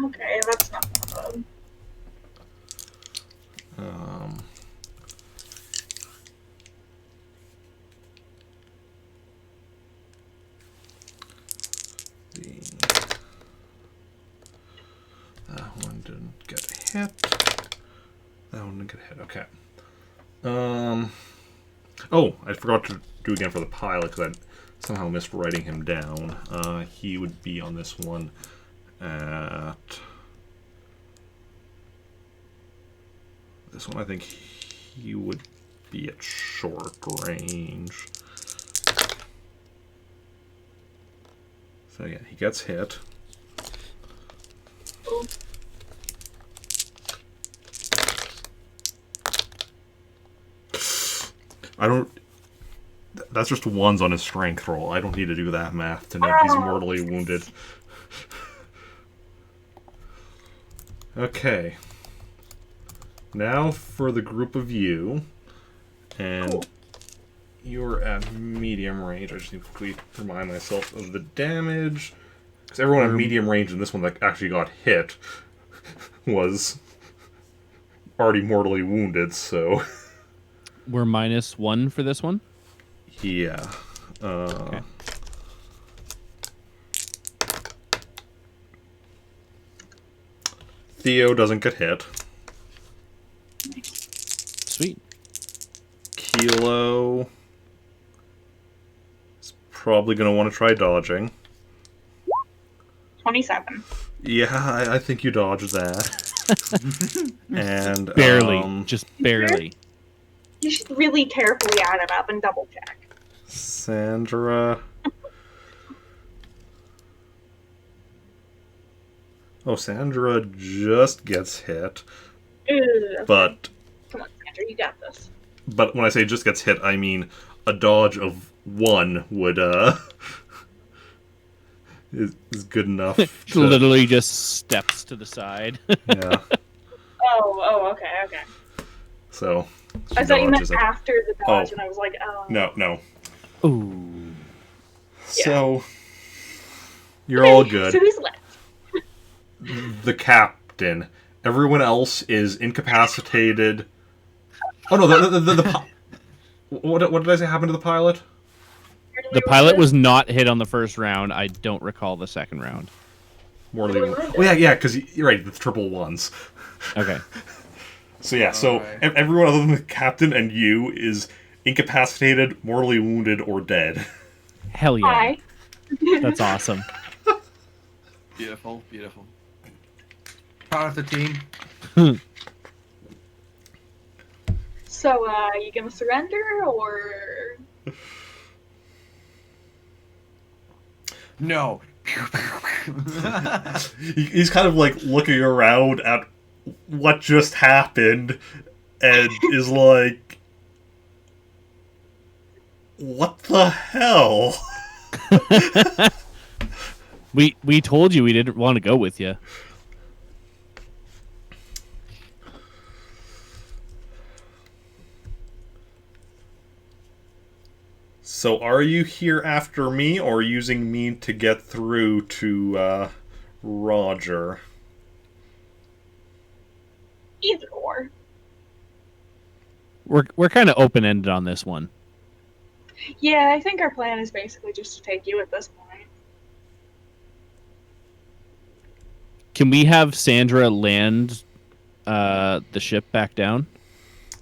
Okay, that's not bad. That one didn't get hit. That one didn't get hit. Okay. Oh, I forgot to do again for the pilot because I somehow missed writing him down. He would be on this one at... This one, I think he would be at short range. So yeah, he gets hit. Cool. I don't... That's just ones on his strength roll. I don't need to do that math to know he's mortally wounded. Okay. Now for the group of you. And Cool. you're at medium range. I just need to quickly remind myself of the damage. Because everyone at medium range in this one that actually got hit was already mortally wounded, so... We're -1 for this one. Yeah. Okay. Theo doesn't get hit. Sweet. Kilo is probably going to want to try dodging. 27. Yeah, I think you dodged that. And Barely. Just barely. You should really carefully add it up and double check. Sandra. Oh, Sandra just gets hit, Ugh. but Come on, Sandra, you got this. when I say just gets hit, I mean a dodge of 1 would is good enough. To, Literally just steps to the side. yeah. Oh, okay. So I thought you meant dodges it. after the dodge, Oh. and I was like, oh. No. Ooh. So you're all good. So who's left? The captain. Everyone else is incapacitated. Oh no, what did I say happened to the pilot? The pilot was not hit on the first round. I don't recall the second round. Mortally wounded. Oh yeah, because you're right. The triple ones. Okay. So yeah, so Alright. everyone other than the captain and you is incapacitated, mortally wounded, or dead. Hell yeah. Hi. That's awesome. Beautiful, beautiful. Proud of the team. So, you gonna surrender, or... No. He's kind of like looking around at what just happened and is like, what the hell? We told you we didn't want to go with you. So are you here after me or using me to get through to Roger? Either or. We're kind of open ended on this one. Yeah, I think our plan is basically just to take you at this point. Can we have Sandra land the ship back down?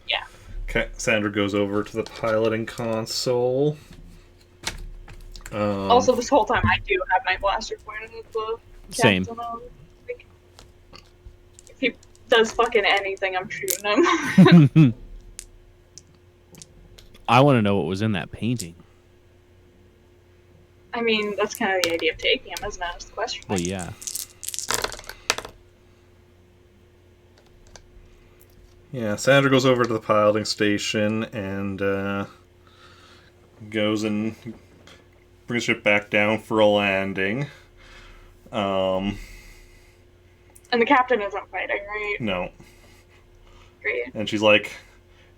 Yeah. Okay, Sandra goes over to the piloting console. Also, this whole time I do have my blaster pointed at the Same. captain. Like, if he does fucking anything, I'm shooting him. I want to know what was in that painting. I mean, that's kind of the idea of taking him, isn't it? That's the question. Well, yeah. Yeah, Sandra goes over to the piloting station and goes and brings the ship back down for a landing. And the captain isn't fighting, right? No. Great. And she's like,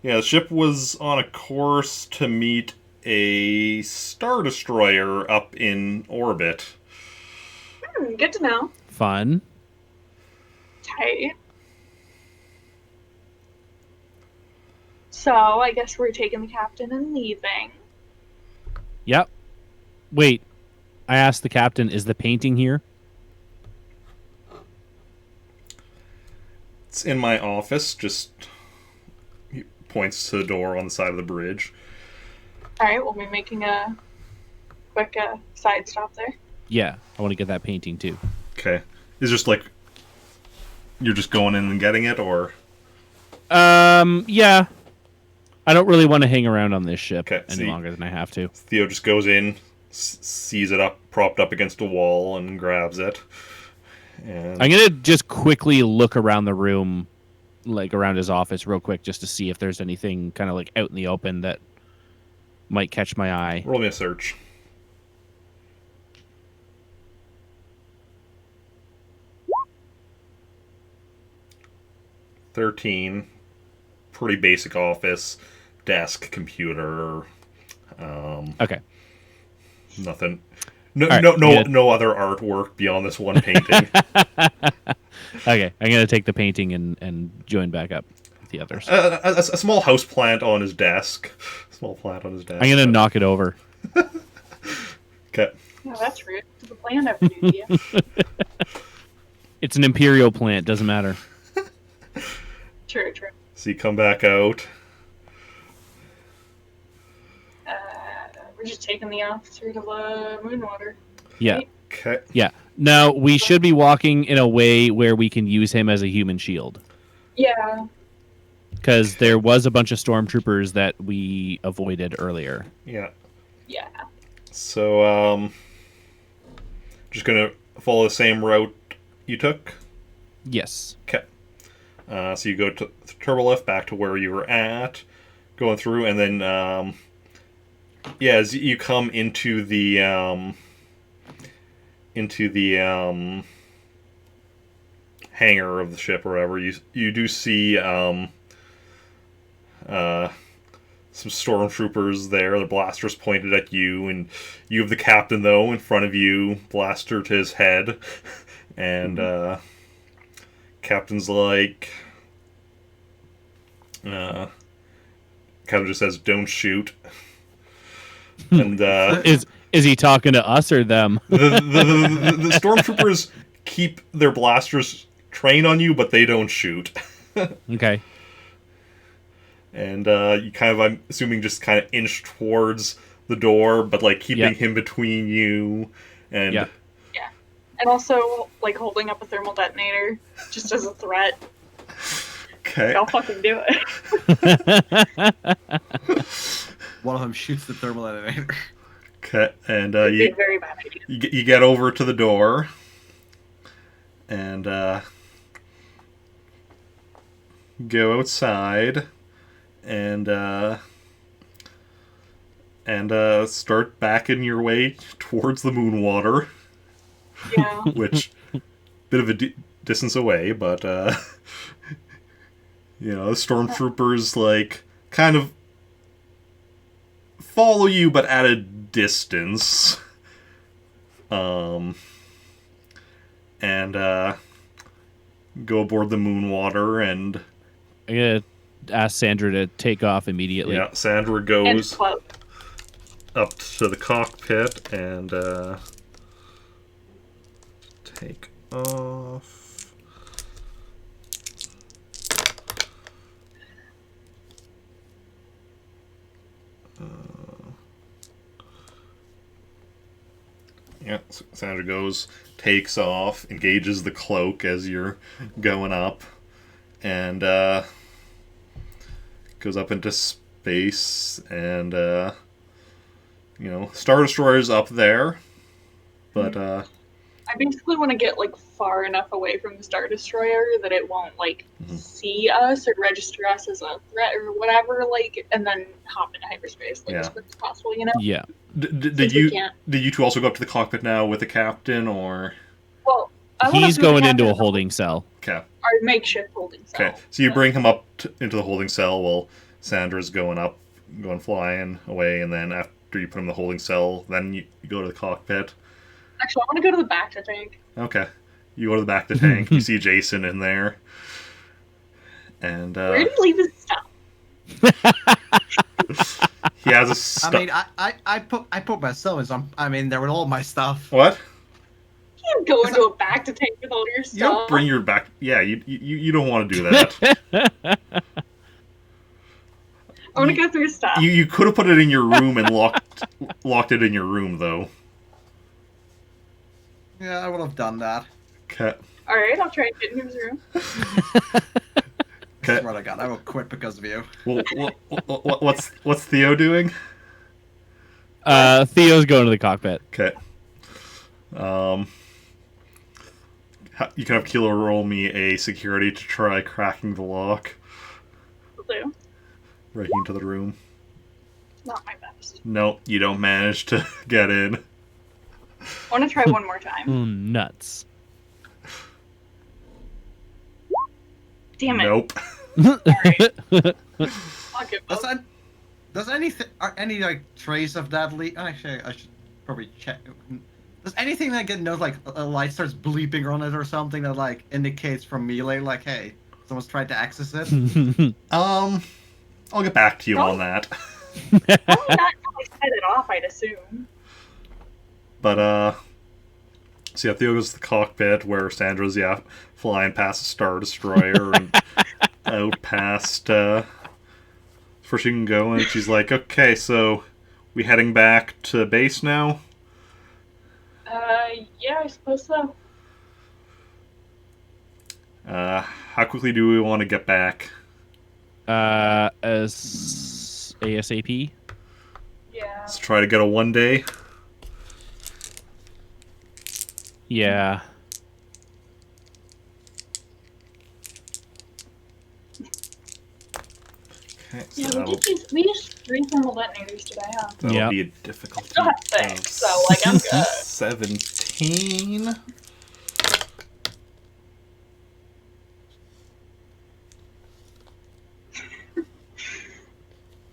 yeah, the ship was on a course to meet a Star Destroyer up in orbit. Good to know. Fun. Tight. So, I guess we're taking the captain and leaving. Yep. Wait. I asked the captain, is the painting here? It's in my office, just he points to the door on the side of the bridge. Alright, we'll be making a quick side stop there. Yeah, I want to get that painting too. Okay. Is just like you're just going in and getting it, or Yeah. I don't really want to hang around on this ship Okay, any longer than I have to. Theo just goes in, sees it up, propped up against a wall, and grabs it. And I'm gonna just quickly look around the room, like around his office, real quick, just to see if there's anything kind of like out in the open that might catch my eye. roll me a search. $13. Pretty basic office, desk, computer. Okay. Nothing. No, All right, no other artwork beyond this one painting. Okay, I'm gonna take the painting and join back up with the others. A small house plant on his desk. Small plant on his desk. I'm gonna knock it over. Okay. No, that's rude. The plan have to do to you. It's an imperial plant. Doesn't matter. True, true. So you come back out. We're just taking the officer to the Moonwater. Yeah. Right? Okay. Yeah. Now we should be walking in a way where we can use him as a human shield, Yeah. because there was a bunch of stormtroopers that we avoided earlier. Yeah. Yeah. So, just gonna follow the same route you took. Yes. Okay. So you go to turbolift back to where you were at, going through, and then, yeah, as you come into the hangar of the ship or whatever, you do see some stormtroopers there. The blasters pointed at you, and you have the captain though in front of you, blaster to his head, and captain's like, kind of just says, "Don't shoot." And Is he talking to us or them? the stormtroopers keep their blasters trained on you, but they don't shoot. Okay. And you kind of, I'm assuming, just kind of inch towards the door, but like keeping Yep. him between you and Yep. Yeah. And also, like, holding up a thermal detonator just as a threat. Okay. I'll fucking do it. One of them shoots the thermal detonator. Okay, and It'd be a very bad idea. you get over to the door, and go outside, and start backing your way towards the moon water, Yeah. which bit of a distance away, but you know, the stormtroopers like kind of follow you, but at a distance. And go aboard the moon water, and I'm gonna ask Sandra to take off immediately. yeah, Sandra And goes club. up to the cockpit and take off. Yeah, Sandra goes, takes off, engages the cloak as you're going up, and goes up into space, and you know, Star Destroyer's up there, but I basically want to get, like, far enough away from the Star Destroyer that it won't, like, see us or register us as a threat or whatever, like, and then hop into hyperspace, like, as quick as possible, you know? Yeah. did Since we you can't. did you two also go up to the cockpit now with the captain, or Well, I wanna He's put the going captain into a in holding cell. okay? our makeshift holding cell. Okay, so you bring him up into the holding cell while Sandra's going flying away, and then after you put him in the holding cell, then you go to the cockpit. Actually, I want to go to the back to tank. Okay, you go to the back of the tank. You see Jacen in there, and Where did he leave his stuff? he has a I mean, I put myself in. I mean, there with all my stuff. what? You can't go into a back to tank with all your stuff. You don't bring your back. Yeah, you don't want to do that. I want to go through his stuff. You could have put it in your room and locked it in your room though. Yeah, I would have done that. Okay. All right, I'll try and get in his room. Okay. Swear to God, I will quit because of you. Well, what's Theo doing? Theo's going to the cockpit. Okay. You can have Kilo roll me a security to try cracking the lock, Will do. breaking into the room. Not my best. No, you don't manage to get in. I want to try one more time. Oh, nuts. Damn it. Nope. Alright. I'll give up. Does anything, are any like trace of that leak? Actually, I should probably check. Does anything that get knows like a light starts bleeping on it or something that like indicates from melee like, hey, someone's tried to access it? I'll get back to you on that. Probably not until I set it off, I'd assume. But so yeah, Theo goes to the cockpit where Sandra's flying past the Star Destroyer and out past where she can go, and she's like, okay, so we heading back to base now? Yeah, I suppose so. How quickly do we want to get back? As ASAP. Yeah. Let's try to get a 1 day. Yeah. Okay, so Yeah, that'll, we used 3 thermal detonators today, huh? that'll Yep. be a difficulty Still have 6, so, like, I'm good. 17.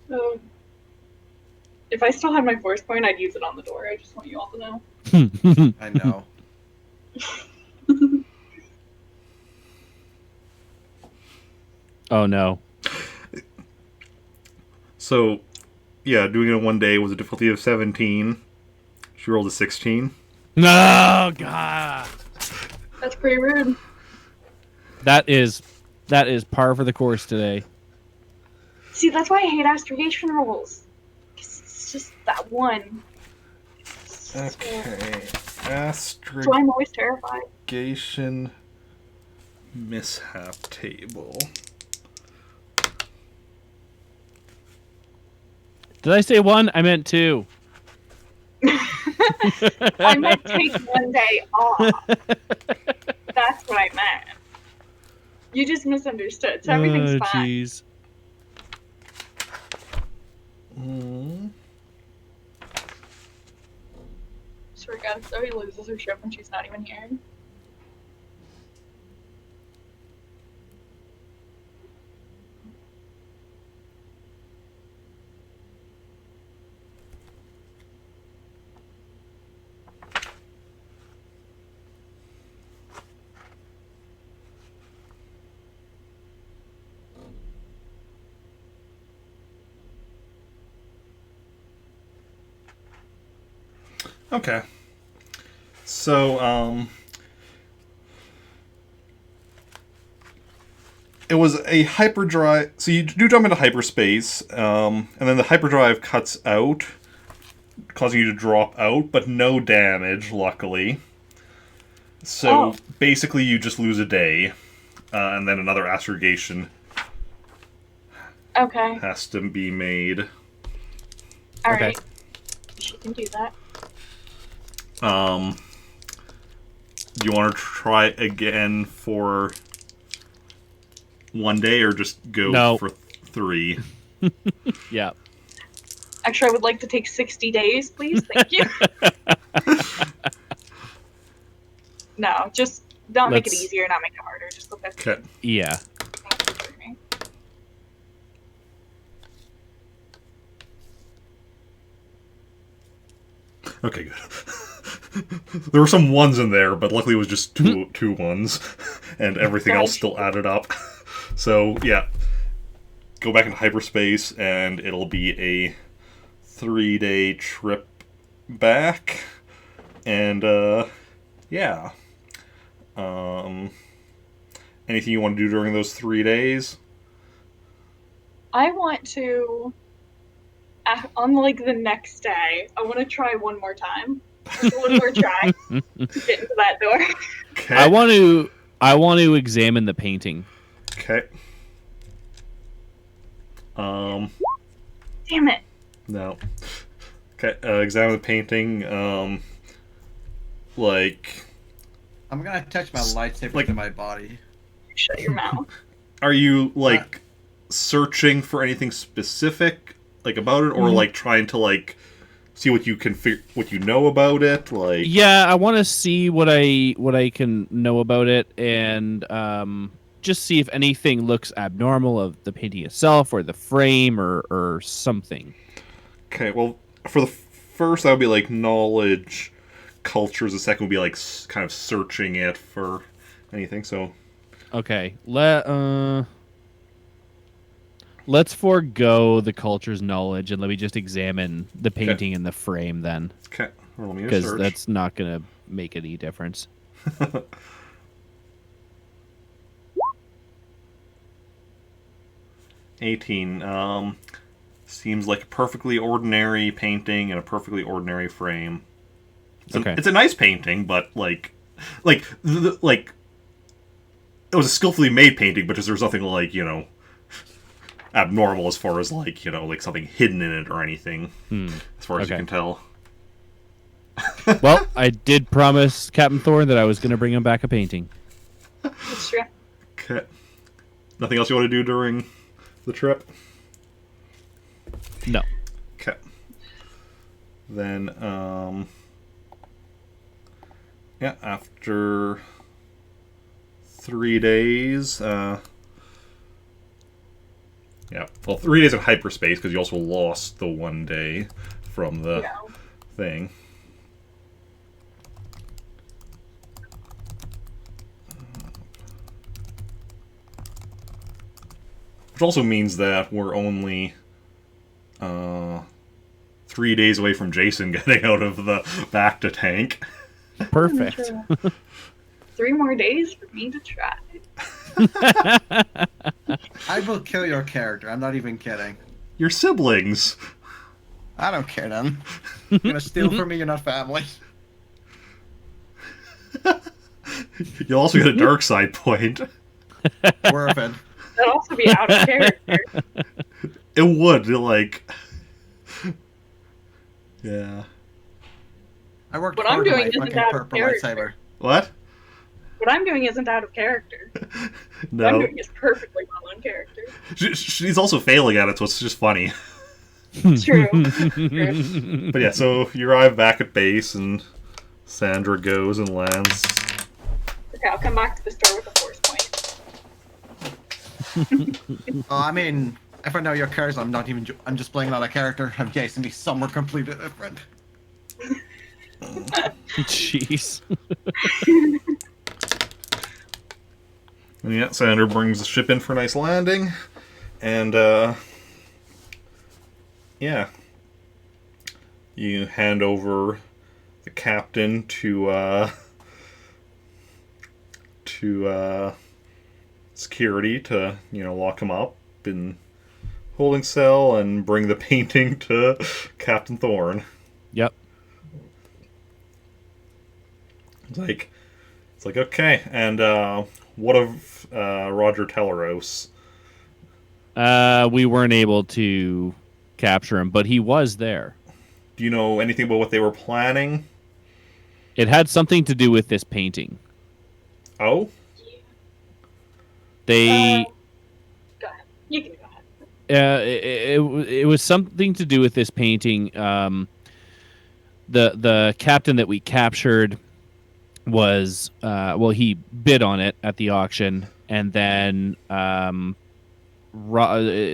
So, if I still had my force point, I'd use it on the door. I just want you all to know. I know. Oh no. So, yeah, doing it in 1 day was a difficulty of 17. She rolled a 16. No, God. That's pretty rude. That is par for the course today. See, that's why I hate astrogation rolls. 'Cause it's just that one. Okay. So I'm always terrified. Astrogation mishap table. Did I say 1? I meant 2. I meant take one day off. That's what I meant. You just misunderstood, so everything's fine. Jeez. Swear to God, Zoe loses her ship when she's not even here. Okay. So, it was a hyperdrive. So you do jump into hyperspace, and then the hyperdrive cuts out, causing you to drop out, but no damage, luckily. So basically, you just lose a day, and then another astrogation Okay. has to be made. Alright. She can do that. Do you want to try again for 1 day, or just go for 3? Yeah. Actually, I would like to take 60 days, please. Thank you. No, just not make it easier, not make it harder. Just look at Okay. Yeah. Okay, good. There were some 1s in there, but luckily it was just two 1s, and everything else still added up. So, yeah. Go back into hyperspace, and it'll be a 3-day trip back. And, yeah. Anything you want to do during those 3 days? I want to, on like the next day, I want to try one more time. Just one more try to get into that door. Okay. I want to examine the painting. Okay. Damn it. No. Okay, examine the painting. Like... I'm gonna touch my lightsaber to my body. Shut your mouth. Are you, like, searching for anything specific, like, about it? Or, like, trying to, like, see what you can what you know about it? Like... Yeah, I want to see what I can know about it, and just see if anything looks abnormal of the painting itself, or the frame, or something. Okay, well, for the first, that would be, like, knowledge cultures. The second would be, like, kind of searching it for anything, so... Okay, let's forego the culture's knowledge, and let me just examine the painting and the frame then. Okay, roll me a Because search. that's not going to make any difference. 18. Seems like a perfectly ordinary painting and a perfectly ordinary frame. It's a nice painting, but like it was a skillfully made painting, but just there's nothing like, abnormal as far as like, like something hidden in it or anything, as far as you can tell. Well, I did promise Captain Thorne that I was going to bring him back a painting. That's true. Okay. Nothing else you want to do during the trip? No. Okay. Then, yeah, after 3 days, yeah, well, 3 days of hyperspace, because you also lost the 1 day from the thing. Which also means that we're only 3 days away from Jacen getting out of the Bacta tank. Perfect. 3 more days for me to try. I will kill your character. I'm not even kidding. Your siblings. I don't care then. You're gonna steal from me. You're not family. You'll also get a dark side point. Worth it. That'd also be out of character. It would, like... Yeah. I worked What I'm hard on doing my isn't fucking out of purple character. lightsaber. What? What I'm doing isn't out of character. What I'm No. doing is perfectly well in character. She's also failing at it, so it's just funny. True. True. But yeah, so you arrive back at base, and Sandra goes and lands. Okay, I'll come back to the store with a force point. Oh, I mean, if I know your characters, I'm not even. I'm just playing another character. I'm Jacen. Be somewhere completely different. Jeez. And yeah, Sandra brings the ship in for a nice landing, and yeah, you hand over the captain to security to lock him up in holding cell and bring the painting to Captain Thorne. Yep. It's like okay, and what of Roger Teleros? We weren't able to capture him, but he was there. Do you know anything about what they were planning? It had something to do with this painting. Oh, They, Go ahead. You can go ahead. it was something to do with this painting. The captain that we captured was he bid on it at the auction, and then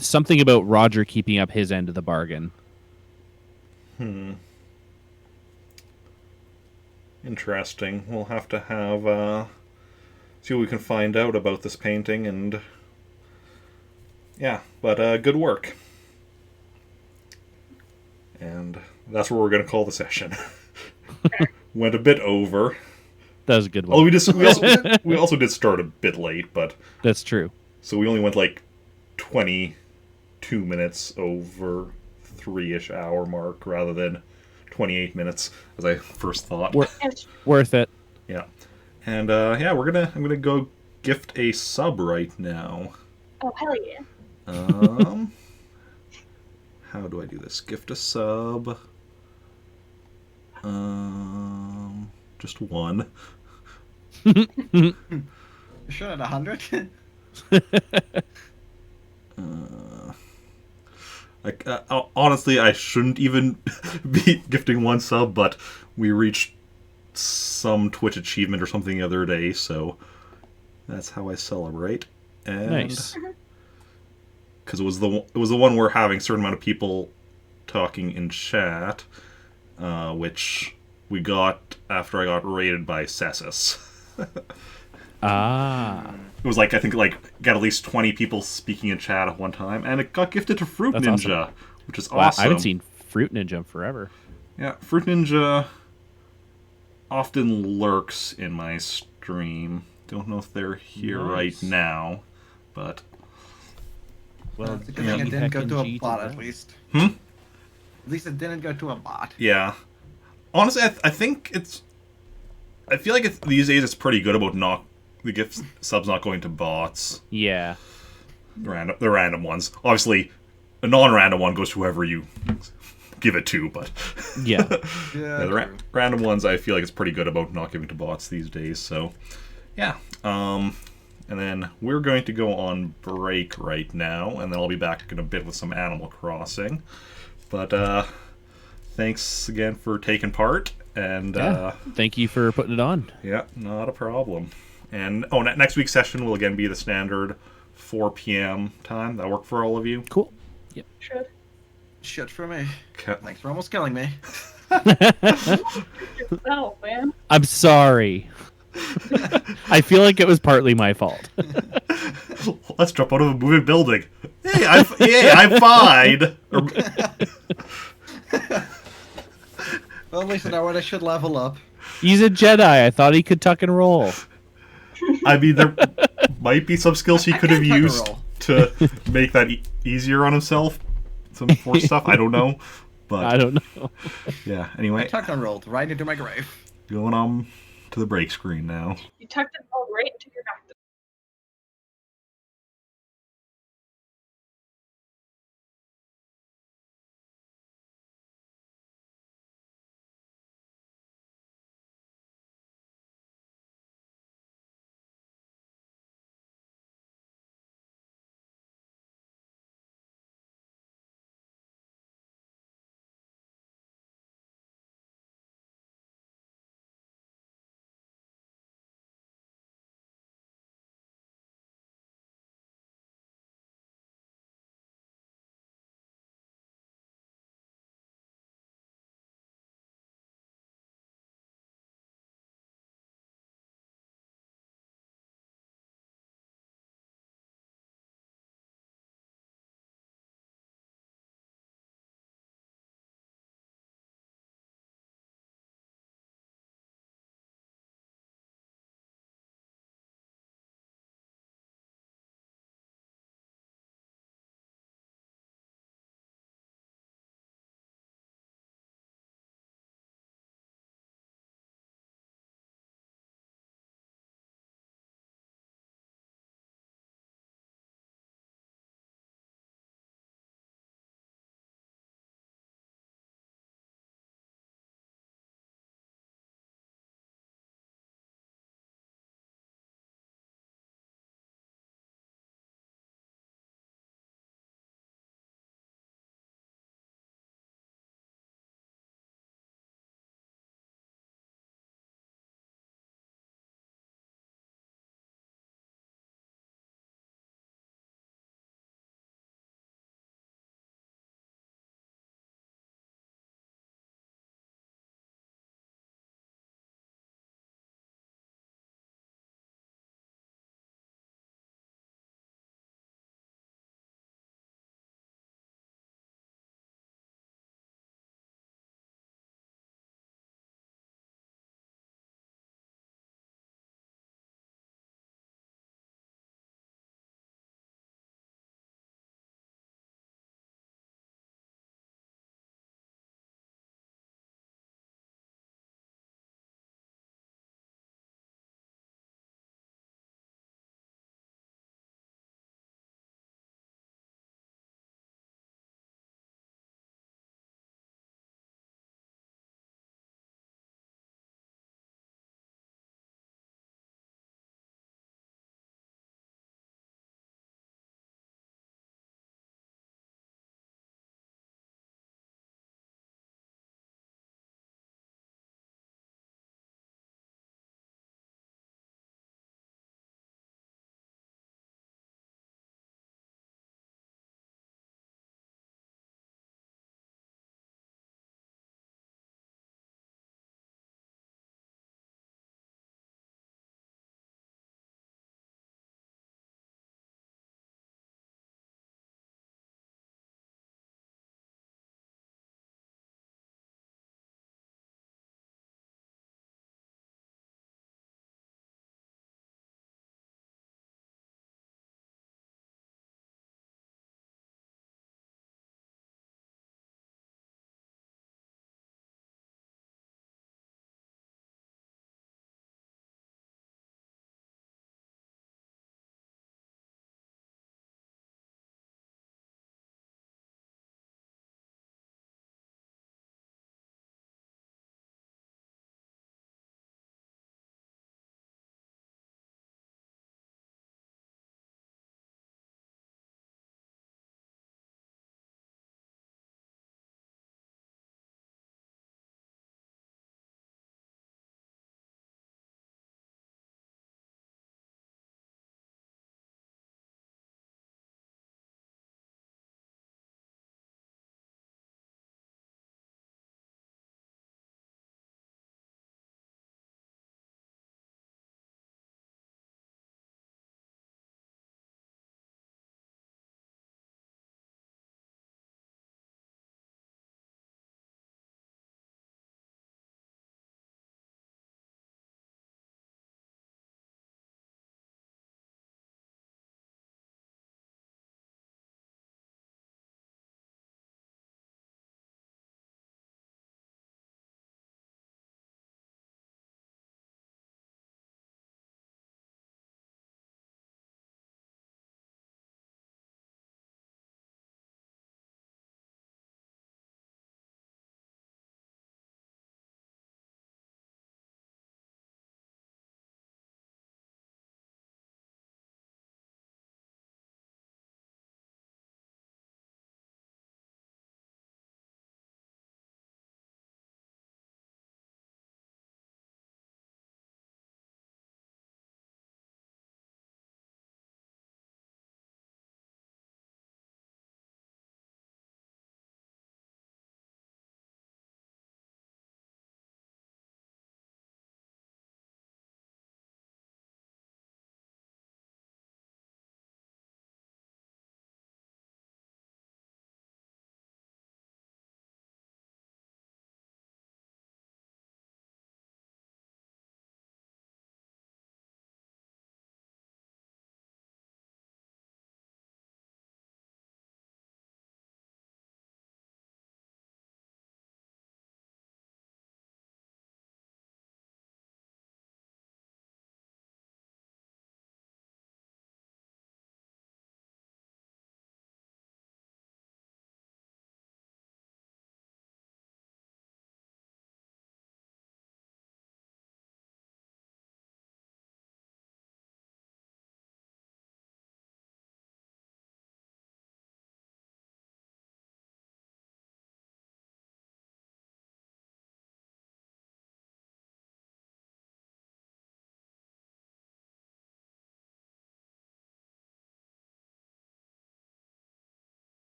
something about Roger keeping up his end of the bargain. Interesting. We'll have to see what we can find out about this painting, and yeah, but good work. And that's where we're going to call the session. Went a bit over. That was a good one. Oh, we also did start a bit late, but That's true. so we only went like 22 minutes over 3-ish hour mark rather than 28 minutes as I first thought. Worth it. Yeah. And yeah, I'm gonna go gift a sub right now. Oh, hell yeah. How do I do this? Gift a sub. Just one. You sure at 100? Honestly, I shouldn't even be gifting one sub, but we reached some Twitch achievement or something the other day, so that's how I celebrate. And Nice. because it was the one where having a certain amount of people talking in chat, which we got after I got raided by Cessus. Ah. It was like, I think, got at least 20 people speaking in chat at one time, and it got gifted to Fruit That's Ninja, awesome. which is Wow, awesome. I haven't seen Fruit Ninja in forever. Yeah, Fruit Ninja often lurks in my stream. Don't know if they're here right Nice. now, but Well, It's a good thing it didn't go to a bot, at least. Hmm? At least it didn't go to a bot. yeah. Honestly, I think it's... I feel like these days it's pretty good about the gift subs not going to bots. Yeah. The random ones. Obviously, a non-random one goes to whoever you give it to, but... Yeah. Yeah, the random ones, I feel like it's pretty good about not giving to bots these days, so... Yeah. And then we're going to go on break right now, and then I'll be back in a bit with some Animal Crossing. But, thanks again for taking part, and... Thank you for putting it on. Yeah, not a problem. And, next week's session will again be the standard 4 p.m. time. That work for all of you? Cool. Should. Shit for me. Okay. Thanks for almost killing me. Oh, man. I'm sorry. I feel like it was partly my fault. Let's jump out of a moving building. Hey, I'm fine. Well, at least I know what I should level up. He's a Jedi. I thought he could tuck and roll. I mean, there might be some skills he I could have can tuck and used roll. to make that easier on himself. Some force stuff. I don't know. But I don't know. yeah. I Anyway, tuck and rolled right into my grave. going to the break screen now. You tucked it all right into